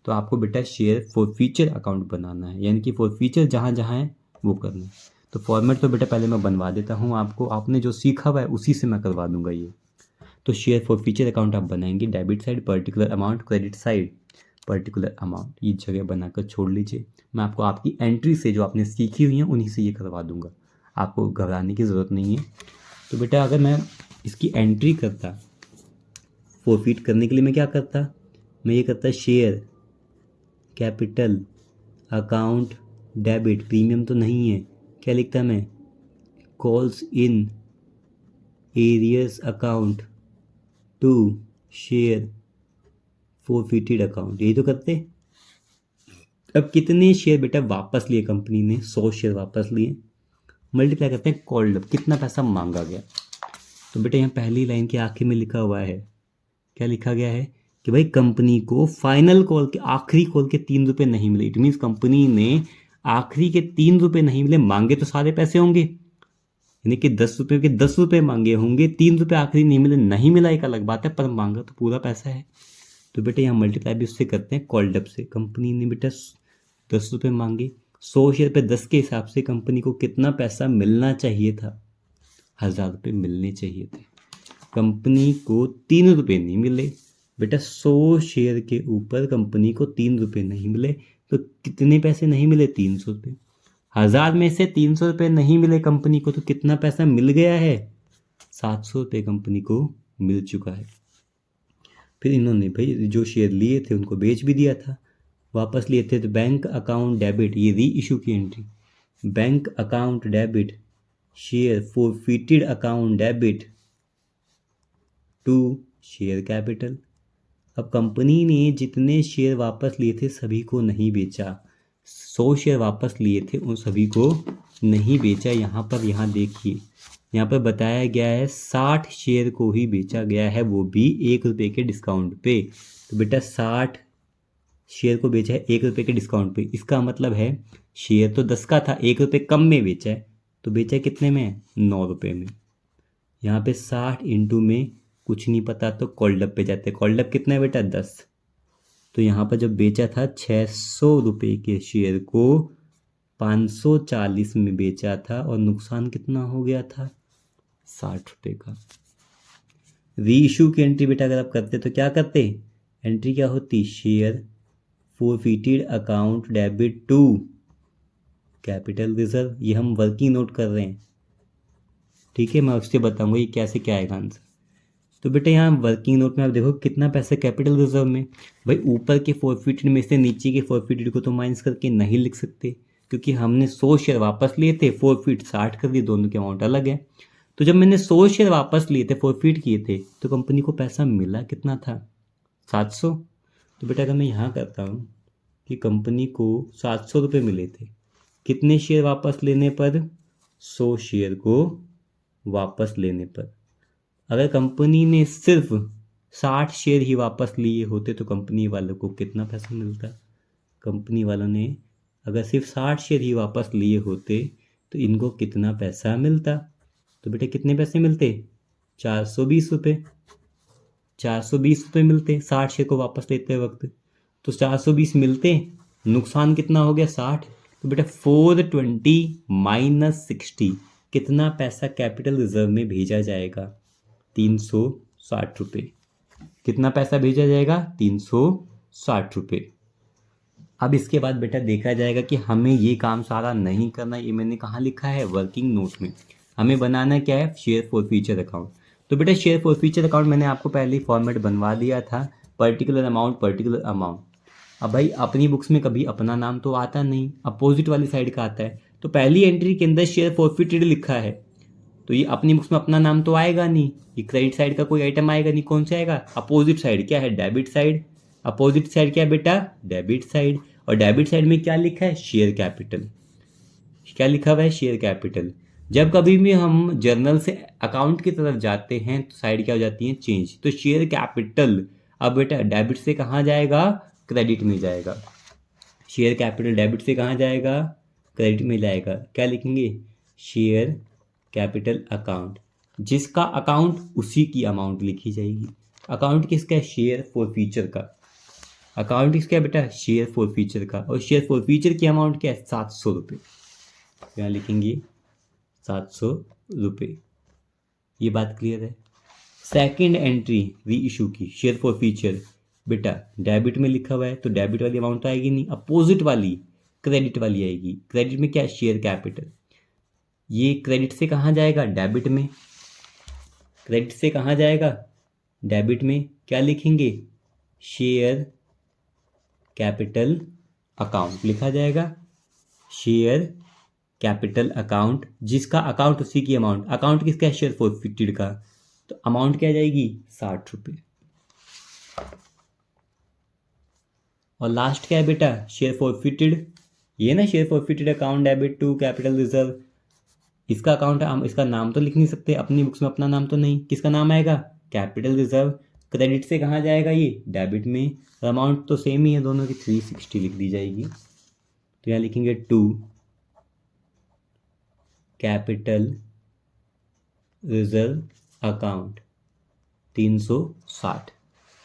तो आपको बेटा शेयर फॉर फीचर अकाउंट बनाना है, यानी कि फॉर फीचर जहाँ जहाँ है वो करना है। तो फॉर्मेट तो बेटा पहले मैं बनवा देता हूँ आपको, आपने जो सीखा हुआ है उसी से मैं करवा दूंगा ये। तो शेयर फॉर फीचर अकाउंट आप बनाएंगे, debit side particular amount, credit side particular amount, ये जगह बनाकर छोड़ लीजिए। मैं आपको आपकी एंट्री से जो आपने सीखी हुई है उन्हीं से ये करवा दूंगा, आपको घबराने की ज़रूरत नहीं है। तो बेटा अगर मैं इसकी एंट्री करता, फॉरफिट करने के लिए मैं क्या करता, मैं ये करता share capital account debit, premium तो नहीं है, क्या लिखता मैं, calls in arrears account to share forfeited account, यही तो करते। अब कितने शेयर बेटा वापस लिए कंपनी ने, 100 शेयर वापस लिए, मल्टीप्लाई करते हैं कॉल्ड अप, कितना पैसा मांगा गया। तो बेटा यहाँ पहली लाइन के आखिर में लिखा हुआ है, क्या लिखा गया है कि भाई कंपनी को फाइनल कॉल के, आखिरी कॉल के 3 रुपये नहीं मिले। इट मीन्स कंपनी ने आखिरी के 3 रुपये नहीं मिले, मांगे तो सारे पैसे होंगे, यानी कि 10 रुपये के 10 रुपये मांगे होंगे, 3 रुपये आखिरी नहीं मिले, नहीं मिला एक अलग बात है, पर मांगा तो पूरा पैसा है। तो बेटा यहाँ मल्टीप्लाई भी उससे करते हैं कॉल्ड अप से। कंपनी ने बेटा 10 रुपये मांगे, 100 शेयर पे 10 के हिसाब से कंपनी को कितना पैसा मिलना चाहिए था, 1000 रुपये मिलने चाहिए थे। कंपनी को 3 रुपये नहीं मिले बेटा, 100 शेयर के ऊपर कंपनी को 3 रुपये नहीं मिले, तो कितने पैसे नहीं मिले, 300 रुपये। 1000 में से 300 रुपये नहीं मिले कंपनी को, तो कितना पैसा मिल गया है, 700 रुपये कंपनी को मिल चुका है। फिर इन्होंने भाई जो शेयर लिए थे उनको बेच भी दिया था, वापस लिए थे। तो बैंक अकाउंट डेबिट, ये री इशू की entry, bank account debit share forfeited account debit to share capital. अब कंपनी ने जितने शेयर वापस लिए थे सभी को नहीं बेचा, 100 शेयर वापस लिए थे उन सभी को नहीं बेचा। यहाँ पर, यहाँ देखिए, यहाँ पर बताया गया है 60 शेयर को ही बेचा गया है, वो भी 1 रुपये के डिस्काउंट पे। तो बेटा 60 शेयर को बेचा है 1 रुपये के डिस्काउंट पे, इसका मतलब है शेयर तो 10 का था, 1 रुपये कम में बेचा है, तो बेचा है कितने में, 9 रुपये में। यहाँ पे 60 इंटू में कुछ नहीं पता तो कॉल्ड अप पे जाते हैं, कॉल्ड अप कितना है बेटा, 10। तो यहाँ पर जब बेचा था 600 रुपये के शेयर को 540 में बेचा था, और नुकसान कितना हो गया था, 60 रुपये का। री इशू की एंट्री बेटा अगर आप करते तो क्या करते, एंट्री क्या होती, share forfeited account debit to capital reserve. ये हम वर्किंग नोट कर रहे हैं, ठीक है, मैं उससे बताऊंगा ये कैसे क्या आएगा आंसर। तो बेटा यहाँ वर्किंग नोट में आप देखो कितना पैसा कैपिटल रिजर्व में, भाई ऊपर के फॉरफिटेड में से नीचे के फॉरफिटेड को तो माइनस करके नहीं लिख सकते, क्योंकि हमने 100 शेयर वापस लिए थे, फॉरफिट 60 कर दिए, दोनों के अमाउंट अलग है। तो जब मैंने 100 शेयर वापस लिए थे, फॉरफिट किए थे, तो कंपनी को पैसा मिला कितना था, 700। तो बेटा अगर मैं यहाँ करता हूँ कि कंपनी को 700 रुपये मिले थे, कितने शेयर वापस लेने पर, 100 शेयर को वापस लेने पर। अगर कंपनी ने सिर्फ 60 शेयर ही वापस लिए होते तो कंपनी वालों को कितना पैसा मिलता? कंपनी वालों ने अगर सिर्फ 60 शेयर ही वापस लिए होते तो इनको कितना पैसा मिलता? तो बेटा कितने पैसे मिलते? 420 रुपये। 420 रुपये मिलते 60 शेयर को वापस लेते वक्त। तो 420 मिलते, नुकसान कितना हो गया? 60। तो बेटा 420 माइनस 60 कितना पैसा कैपिटल रिजर्व में भेजा जाएगा? 360 रुपये। कितना पैसा भेजा जाएगा? 360 रुपये। अब इसके बाद बेटा देखा जाएगा कि हमें ये काम सारा नहीं करना। ये मैंने कहाँ लिखा है? वर्किंग नोट में। हमें बनाना क्या है? Share for future account. तो बेटा शेयर फॉर फ्यूचर अकाउंट मैंने आपको पहले ही फॉर्मेट बनवा दिया था, पर्टिकुलर अमाउंट पर्टिकुलर अमाउंट। अब भाई अपनी बुक्स में कभी अपना नाम तो आता नहीं, अपोजिट वाली साइड का आता है। तो पहली एंट्री के अंदर शेयर फॉरफिटेड लिखा है, तो ये अपनी बुक्स में अपना नाम तो आएगा नहीं, ये क्रेडिट साइड का कोई आइटम आएगा नहीं। कौन सा आएगा? Opposite side. क्या है? Debit side. अपोजिट साइड क्या है बेटा? Debit side. और डेबिट साइड में क्या लिखा है? Share capital. क्या लिखा हुआ है? Share capital. जब कभी भी हम जर्नल से अकाउंट की तरफ जाते हैं तो साइड क्या हो जाती है? चेंज। तो शेयर कैपिटल अब बेटा डेबिट से कहाँ जाएगा? क्रेडिट में जाएगा। शेयर कैपिटल डेबिट से कहाँ जाएगा? क्रेडिट में जाएगा। क्या लिखेंगे? Share capital account. जिसका अकाउंट उसी की अमाउंट लिखी जाएगी। अकाउंट किसका है? शेयर फॉर फ्यूचर का। अकाउंट किसका है बेटा? शेयर फॉर फ्यूचर का। और शेयर फॉर फ्यूचर की अमाउंट क्या है? 700 रुपये। यहाँ लिखेंगे 700 रुपये। ये बात क्लियर है? सेकेंड एंट्री री इशू की शेयर फॉर फ्यूचर, बेटा डेबिट में लिखा हुआ है तो डेबिट वाली अमाउंट तो आएगी नहीं, अपोजिट वाली क्रेडिट वाली आएगी। क्रेडिट में क्या है? Share capital. ये क्रेडिट से कहाँ जाएगा? डेबिट में। क्रेडिट से कहाँ जाएगा? डेबिट में। क्या लिखेंगे? शेयर कैपिटल अकाउंट लिखा जाएगा। शेयर कैपिटल अकाउंट, जिसका अकाउंट उसी की अमाउंट। अकाउंट किसका है? शेयर फॉरफिटेड का। तो अमाउंट क्या जाएगी? 60 रुपये। और लास्ट क्या है बेटा? Share forfeited. ये ना share forfeited account debit to capital reserve. इसका अकाउंट है, हम इसका नाम तो लिख नहीं सकते, अपनी बुक्स में अपना नाम तो नहीं। किसका नाम आएगा? Capital reserve. क्रेडिट से कहाँ जाएगा? ये डेबिट में। अमाउंट तो सेम ही है दोनों की, 360 लिख दी जाएगी। तो यहाँ लिखेंगे टू कैपिटल रिजर्व अकाउंट 360।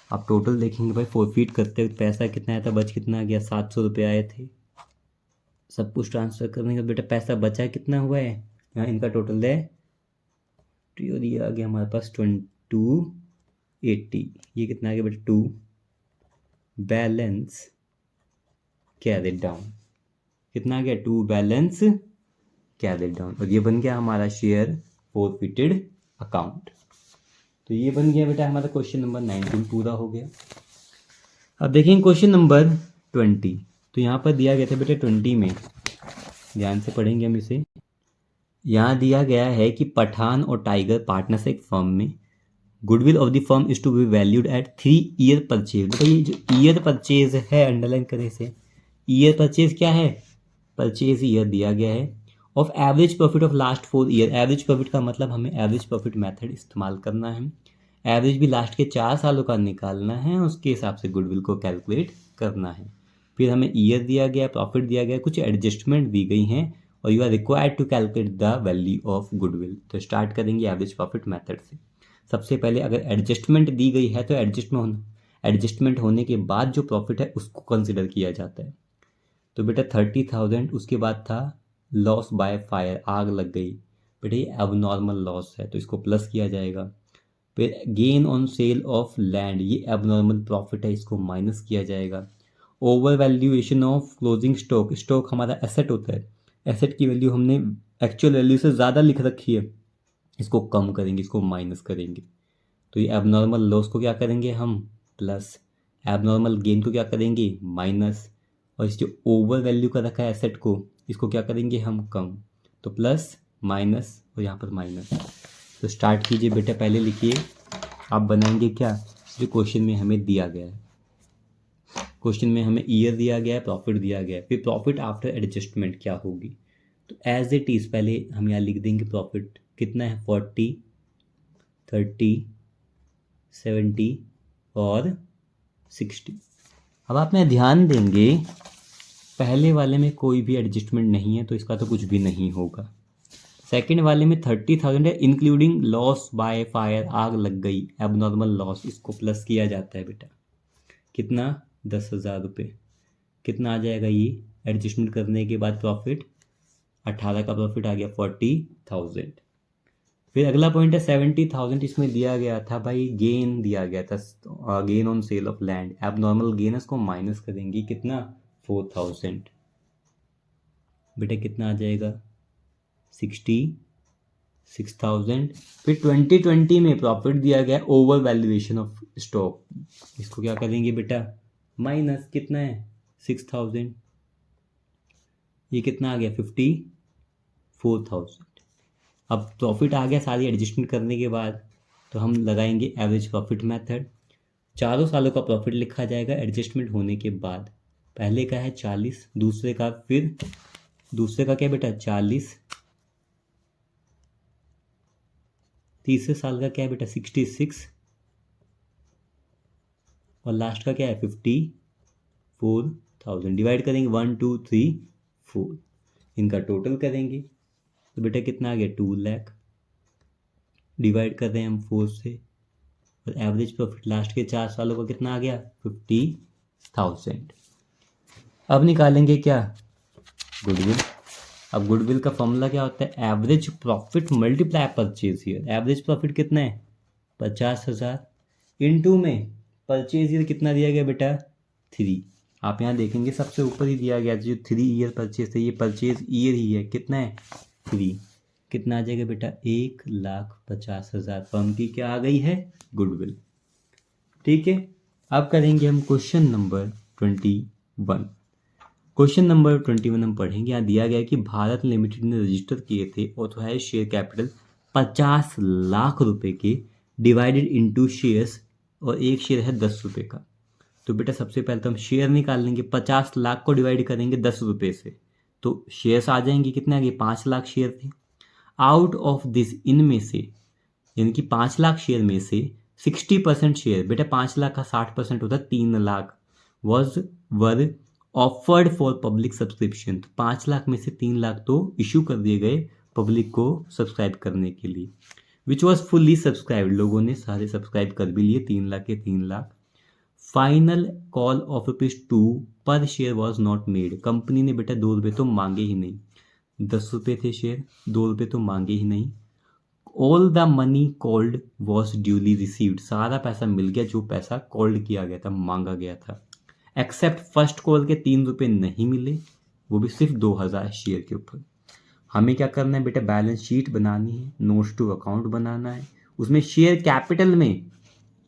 आप टोटल देखेंगे भाई, फॉरफिट करते वक्त पैसा कितना आया था, बच कितना आ गया? 700 रुपये आए थे। सब कुछ ट्रांसफर करने का बेटा पैसा बचा कितना हुआ है? यहाँ इनका टोटल है, तो ये आ गया हमारे पास 280। ये कितना आ गया बेटा? 2 बैलेंस कैरिड डाउन। कितना आ गया? 2 बैलेंस कैरिड डाउन। और ये बन गया हमारा शेयर फॉरफिटेड अकाउंट। तो ये बन गया बेटा हमारा क्वेश्चन नंबर 19 पूरा हो गया। अब देखेंगे क्वेश्चन नंबर 20। तो यहाँ पर दिया गया था बेटा 20 में, ध्यान से पढ़ेंगे हम इसे। यहाँ दिया गया है कि पठान और टाइगर पार्टनर्स एक फर्म में, goodwill of the firm is to be valued at 3 year purchase. बेटा ये जो ईयर परचेज है, अंडरलाइन करें इसे। ईयर परचेज क्या है? परचेज ईयर दिया गया है। Of average profit of last 4 year. Average profit का मतलब हमें एवरेज प्रॉफिट मेथड इस्तेमाल करना है। एवरेज भी लास्ट के 4 सालों का निकालना है, उसके हिसाब से गुडविल को कैलकुलेट करना है। फिर हमें ईयर दिया गया, प्रॉफिट दिया गया, कुछ एडजस्टमेंट दी गई हैं, और you are required to calculate the value of goodwill. तो स्टार्ट करेंगे एवरेज प्रॉफिट मेथड से। सबसे पहले अगर एडजस्टमेंट दी गई है तो एडजस्टमेंट होने के बाद जो प्रॉफिट है उसको कंसिडर किया जाता है। तो बेटा 30,000, उसके बाद था लॉस बाय फायर, आग लग गई। बेटा ये एबनॉर्मल लॉस है तो इसको प्लस किया जाएगा। फिर gain on sale of land, ये एबनॉर्मल प्रॉफिट है, इसको माइनस किया जाएगा। Over valuation of closing stock, stock हमारा एसेट होता है, एसेट की वैल्यू हमने एक्चुअल वैल्यू से ज़्यादा लिख रखी है, इसको कम करेंगे, इसको माइनस करेंगे। तो ये एबनॉर्मल लॉस को क्या करेंगे हम? प्लस। एबनॉर्मल गेन को क्या करेंगे? माइनस। और इस जो ओवर वैल्यू का रखा है एसेट को, इसको क्या करेंगे हम? कम। तो प्लस माइनस और यहाँ पर माइनस। तो स्टार्ट कीजिए बेटा, पहले लिखिए। आप बनाएंगे क्या? जो क्वेश्चन में हमें दिया गया है। क्वेश्चन में हमें ईयर दिया गया है, प्रॉफिट दिया गया है, फिर प्रॉफिट आफ्टर एडजस्टमेंट क्या होगी। तो एज इट इज़ पहले हम यहाँ लिख देंगे प्रॉफिट कितना है? 40, 30, 70, और 60। अब आप में ध्यान देंगे पहले वाले में कोई भी एडजस्टमेंट नहीं है तो इसका तो कुछ भी नहीं होगा। सेकंड वाले में 30,000 है इंक्लूडिंग लॉस बाय फायर, आग लग गई, एबनॉर्मल लॉस, इसको प्लस किया जाता है बेटा। कितना? 10,000 रुपये। कितना आ जाएगा ये एडजस्टमेंट करने के बाद प्रॉफिट? 18 का प्रॉफिट आ गया 40,000। फिर अगला पॉइंट है 70,000, इसमें दिया गया था भाई गेन दिया गया था, gain on sale of land, abnormal gain, इसको माइनस करेंगे। कितना? 4,000। बेटा कितना आ जाएगा? 66,000। फिर 2020 में प्रॉफिट दिया गया ओवर वैल्यूएशन ऑफ स्टॉक, इसको क्या करेंगे बेटा? माइनस। कितना है? 6,000। ये कितना आ गया? 54,000। अब प्रॉफिट आ गया सारी एडजस्टमेंट करने के बाद, तो हम लगाएंगे एवरेज प्रॉफिट मेथड। चारों सालों का प्रॉफिट लिखा जाएगा एडजस्टमेंट होने के बाद। पहले का है 40, दूसरे का क्या बेटा? 40, तीसरे साल का क्या है बेटा? 66, और लास्ट का क्या है? 54,000। डिवाइड करेंगे 1 2 3 4, इनका टोटल करेंगे तो बेटा कितना आ गया? 2 लाख। डिवाइड कर रहे हैं हम 4 से, और एवरेज प्रॉफिट लास्ट के 4 सालों का कितना आ गया? 50,000। अब निकालेंगे क्या? गुडविल। अब गुडविल का फॉर्मूला क्या होता है? Average profit multiply purchase year. Average profit कितना है? 50,000 इनटू में परचेज ईयर कितना दिया गया बेटा? 3। आप यहाँ देखेंगे सबसे ऊपर ही दिया गया जो 3 ईयर परचेज है, ये परचेज ईयर ही है। कितना है? 3। कितना आ जाएगा बेटा? 1,50,000। फर्म की क्या आ गई है? गुडविल। ठीक है, अब करेंगे हम क्वेश्चन नंबर 21। क्वेश्चन नंबर 21 हम पढ़ेंगे। यहाँ दिया गया है कि भारत लिमिटेड ने रजिस्टर किए थे ऑथोराइज शेयर कैपिटल 50 लाख रुपए के, डिवाइडेड इनटू शेयर्स, और एक शेयर है 10 रुपये का। तो बेटा सबसे पहले तो हम शेयर निकाल लेंगे। 50 लाख को डिवाइड करेंगे 10 रुपये से, तो शेयर्स आ जाएंगे। कितने आ गए? 5 लाख शेयर थे। आउट ऑफ दिस, इनमें से, यानी कि 5 लाख शेयर में से 60% शेयर, बेटा 5 लाख का 60% होता है 3 लाख, वर ऑफर्ड फॉर पब्लिक सब्सक्रिप्शन। तो 5 लाख में से 3 लाख तो इशू कर दिए गए पब्लिक को सब्सक्राइब करने के लिए, विच वॉज फुल्ली सब्सक्राइब्ड, लोगों ने सारे सब्सक्राइब कर भी लिए, 3 लाख के 3 लाख। फाइनल कॉल ऑफ ₹2 पर share was not made. Company ने बेटा 2 रुपये तो मांगे ही नहीं, 10 रुपये थे शेयर, 2 रुपये तो मांगे ही नहीं। All the money called was duly received, सारा पैसा मिल गया जो पैसा कॉल्ड किया गया था, मांगा गया था। एक्सेप्ट फर्स्ट कॉल के 3 रुपये नहीं मिले, वो भी सिर्फ 2,000 शेयर के ऊपर। हमें क्या करना है बेटा? बैलेंस शीट बनानी है, नोट्स टू अकाउंट बनाना है, उसमें शेयर कैपिटल में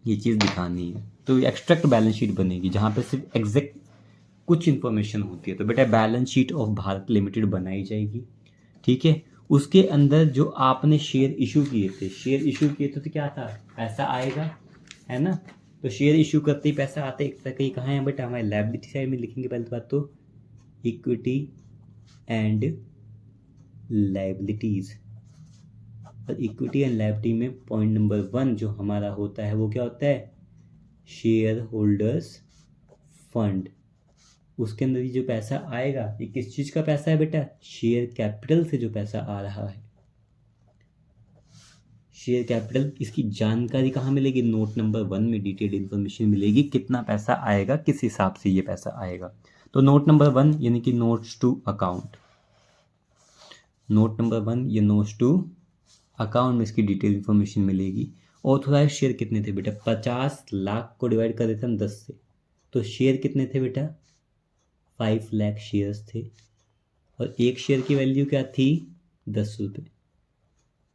ये चीज़ दिखानी है। तो एक्सट्रैक्ट बैलेंस शीट बनेगी जहाँ पे सिर्फ एग्जैक्ट कुछ इन्फॉर्मेशन होती है। तो बेटा balance sheet of Bharat limited बनाई जाएगी। ठीक है, उसके अंदर जो आपने शेयर इशू किए थे, तो क्या था? पैसा आएगा, है ना? तो शेयर इशू करते ही पैसा आता है एक तरह का। कहाँ है बेटा? हमारे लायबिलिटी साइड में लिखेंगे पहले बात तो, इक्विटी एंड लायबिलिटीज़। और इक्विटी एंड लायबिलिटी में पॉइंट नंबर 1 जो हमारा होता है वो क्या होता है? Share holders fund. उसके अंदर ये जो पैसा आएगा ये किस चीज़ का पैसा है बेटा? शेयर कैपिटल से जो पैसा आ रहा है, शेयर कैपिटल। इसकी जानकारी कहाँ मिलेगी? नोट नंबर 1 में डिटेल्ड इन्फॉर्मेशन मिलेगी, कितना पैसा आएगा, किस हिसाब से ये पैसा आएगा। तो नोट नंबर 1 यानी कि notes to account, note number 1 ये नोट्स टू अकाउंट में इसकी डिटेल इन्फॉर्मेशन मिलेगी। ऑथोराइज शेयर कितने थे बेटा? 50 लाख को डिवाइड कर देते हम 10 से, तो शेयर कितने थे बेटा? 5 लाख शेयर्स थे, और एक शेयर की वैल्यू क्या थी? 10 रुपये,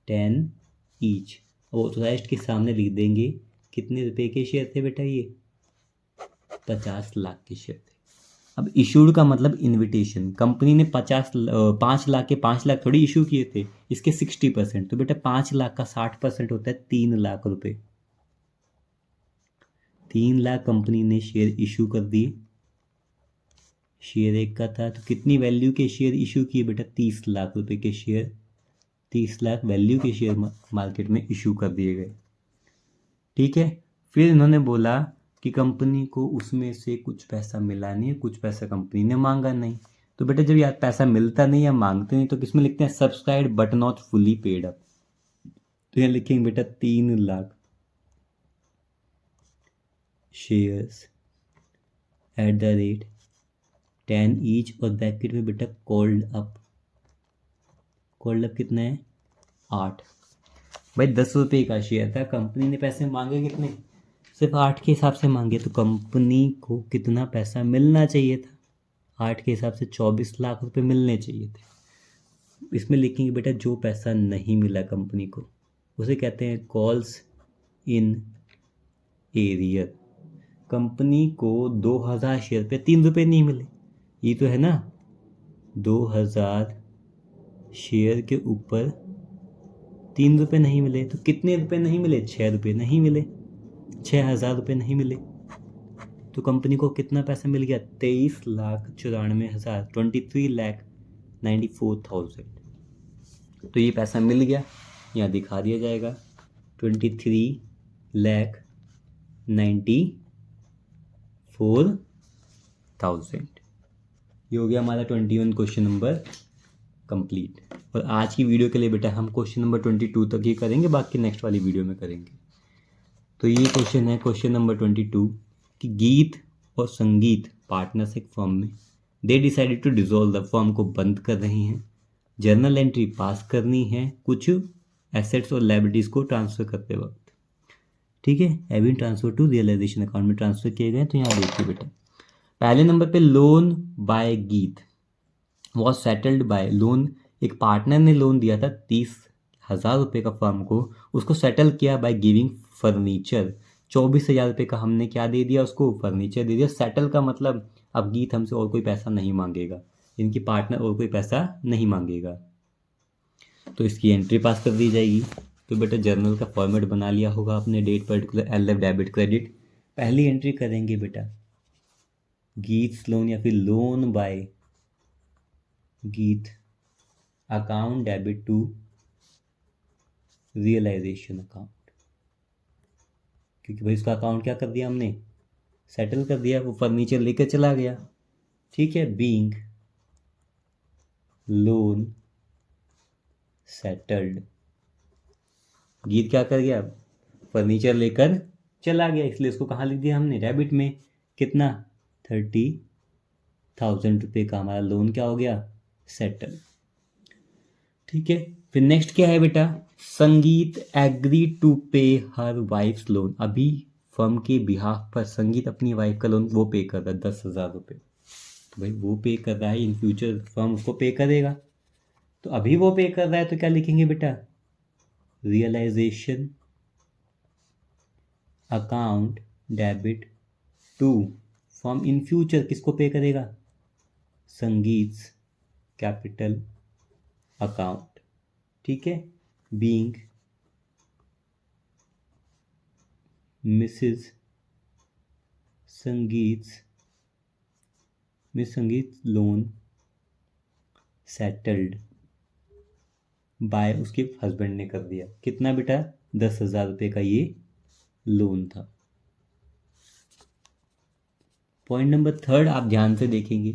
10 ईच। और ऑथोराइज्ड के सामने लिख देंगे कितने रुपए के शेयर थे बेटा? ये 50 लाख के शेयर थे। अब इशूड का मतलब इनविटेशन, कंपनी ने 5 लाख के 5 लाख थोड़ी इशू किए थे, इसके 60%, तो बेटा 5 लाख का 60% होता है 3 लाख रुपए। 3 लाख कंपनी ने शेयर इशू कर दिए, शेयर एक का था, तो कितनी वैल्यू के शेयर इशू किए बेटा? 30 लाख रुपए के शेयर, 30 लाख वैल्यू के शेयर मार्केट में इशू कर दिए गए। ठीक है, फिर इन्होंने बोला कि कंपनी को उसमें से कुछ पैसा मिला नहीं है, कुछ पैसा कंपनी ने मांगा नहीं। तो बेटा जब यार पैसा मिलता नहीं या मांगते नहीं तो किसमें लिखते हैं, subscribe but not fully paid up. तो यहाँ लिखेंगे बेटा 3 lakh shares at the rate 10 each, और ब्रैकेट में बेटा कॉल्ड अप। कॉल्ड अप कितना है, 8। भाई 10 रुपये का शेयर था, कंपनी ने पैसे मांगे कितने, सिर्फ 8 के हिसाब से मांगे। तो कंपनी को कितना पैसा मिलना चाहिए था, 8 के हिसाब से 24 लाख रुपए मिलने चाहिए थे। इसमें लिखेंगे बेटा जो पैसा नहीं मिला कंपनी को उसे कहते हैं कॉल्स इन एरियर। कंपनी को 2000 शेयर पे 3 रुपये नहीं मिले, ये तो है ना, 2000 शेयर के ऊपर 3 रुपये नहीं मिले। तो कितने रुपए नहीं मिले, 6 रुपये नहीं मिले, 6000 रुपये नहीं मिले। तो कंपनी को कितना पैसा मिल गया, 23,94,000, 23,94,000। तो ये पैसा मिल गया, यहाँ दिखा दिया जाएगा 23,94,000। ये हो गया हमारा 21 क्वेश्चन नंबर कंप्लीट। और आज की वीडियो के लिए बेटा हम क्वेश्चन नंबर 22 तक ही करेंगे, बाकी नेक्स्ट वाली वीडियो में करेंगे। तो ये क्वेश्चन है क्वेश्चन नंबर 22 कि गीत और संगीत पार्टनर्स एक फर्म में, they decided to dissolve the, firm को बंद कर रही हैं, जर्नल एंट्री पास करनी है कुछ एसेट्स और लायबिलिटीज को ट्रांसफर करते वक्त। ठीक है, having transfer to realisation account में ट्रांसफर किए गए। तो यहाँ देखिए बेटा पहले नंबर पे loan by Geet was settled by, loan एक पार्टनर ने लोन दिया था 30,000 रुपये का फर्म को, उसको सेटल किया बाय गिविंग फर्नीचर। 24,000 रुपये का हमने क्या दे दिया उसको, फर्नीचर दे दिया। सेटल का मतलब अब गीत हमसे और कोई पैसा नहीं मांगेगा, इनकी पार्टनर और कोई पैसा नहीं मांगेगा, तो इसकी एंट्री पास कर दी जाएगी। तो बेटा जर्नल का फॉर्मेट बना लिया होगा आपने, date particular LF debit credit. पहली एंट्री करेंगे बेटा गीत लोन या फिर loan by Geet account debit to realisation account, क्योंकि भाई उसका अकाउंट क्या कर दिया हमने, सेटल कर दिया, वो फर्नीचर लेकर चला गया। ठीक है, बीइंग लोन सेटल्ड, गीत क्या कर गया, फर्नीचर लेकर चला गया, इसलिए उसको कहाँ लिख दिया हमने, डेबिट में। कितना, 30,000 रुपये का हमारा लोन क्या हो गया, सेटल। ठीक है, फिर नेक्स्ट क्या है बेटा, संगीत एग्री टू पे हर वाइफ्स लोन। अभी फर्म के बिहाफ पर संगीत अपनी वाइफ का लोन वो पे कर रहा है 10,000 रुपये। तो भाई वो पे कर रहा है, इन फ्यूचर फर्म उसको पे करेगा, तो अभी वो पे कर रहा है तो क्या लिखेंगे बेटा, realisation account debit to firm in future किसको पे करेगा, संगीत कैपिटल अकाउंट। ठीक है, being Miss Sangeet loan settled by, उसके हस्बैंड ने कर दिया। कितना बेटा, 10,000 रुपये का ये लोन था। पॉइंट नंबर 3 आप ध्यान से देखेंगे,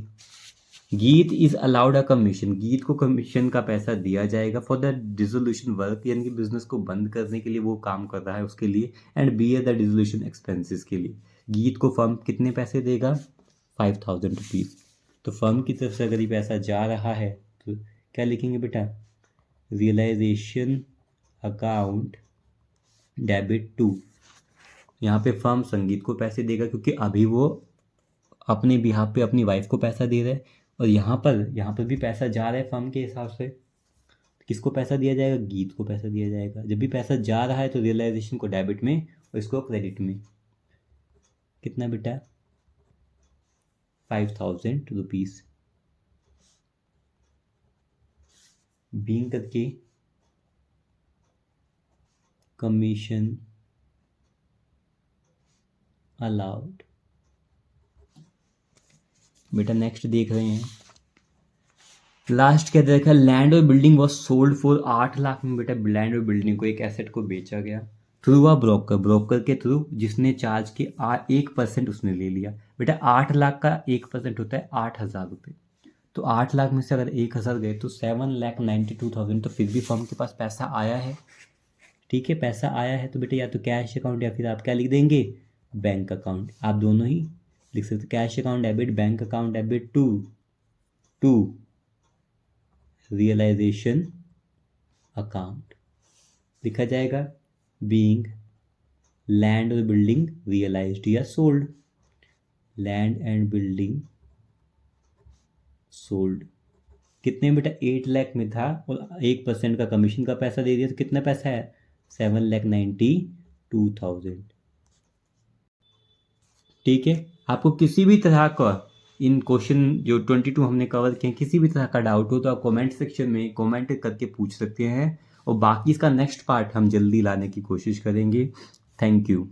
गीत इज अलाउड अ कमीशन, गीत को कमीशन का पैसा दिया जाएगा फॉर द डिसोल्यूशन वर्क, यानी कि बिजनेस को बंद करने के लिए वो काम कर रहा है उसके लिए, and bear the dissolution expenses के लिए। गीत को फर्म कितने पैसे देगा, 5,000 रुपीज़। तो फर्म की तरफ से अगर ये पैसा जा रहा है तो क्या लिखेंगे बेटा, रियलाइजेशन अकाउंट डेबिट टू, यहाँ पे फर्म संगीत को पैसे देगा क्योंकि अभी वो अपने बिहाफ पे अपनी वाइफ को पैसा दे रहा है, और यहाँ पर भी पैसा जा रहा है फर्म के हिसाब से, किसको पैसा दिया जाएगा, गीत को पैसा दिया जाएगा। जब भी पैसा जा रहा है तो रियलाइजेशन को डेबिट में और इसको क्रेडिट में। कितना बेटा, 5,000 रुपीज़। बीइंग करके कमीशन अलाउड। बेटा नेक्स्ट देख रहे हैं, लास्ट क्या देखा, लैंड और building was sold for 8 lakh में। बेटा लैंड और बिल्डिंग को, एक एसेट को बेचा गया थ्रू अ ब्रोकर, ब्रोकर के थ्रू जिसने चार्ज के 1% उसने ले लिया। बेटा 8 लाख का 1% होता है 8,000 रुपये। तो 8 लाख में से अगर 1,000 गए तो 7,92,000, तो फिर भी फर्म के पास पैसा आया है। ठीक है, पैसा आया है तो बेटा या तो कैश अकाउंट या फिर आप क्या लिख देंगे, बैंक अकाउंट। आप दोनों ही लिख सकते, cash account debit, bank account debit to realisation account लिखा जाएगा। बीइंग लैंड और बिल्डिंग रियलाइज्ड या sold, land and building sold. कितने बेटा 8 लाख में था और 1% का कमीशन का पैसा दे दिया तो कितना पैसा है 7,92,000। ठीक है, आपको किसी भी तरह का इन क्वेश्चन जो 22 हमने कवर किए किसी भी तरह का डाउट हो तो आप कमेंट सेक्शन में कमेंट करके पूछ सकते हैं, और बाकी इसका नेक्स्ट पार्ट हम जल्दी लाने की कोशिश करेंगे। Thank you.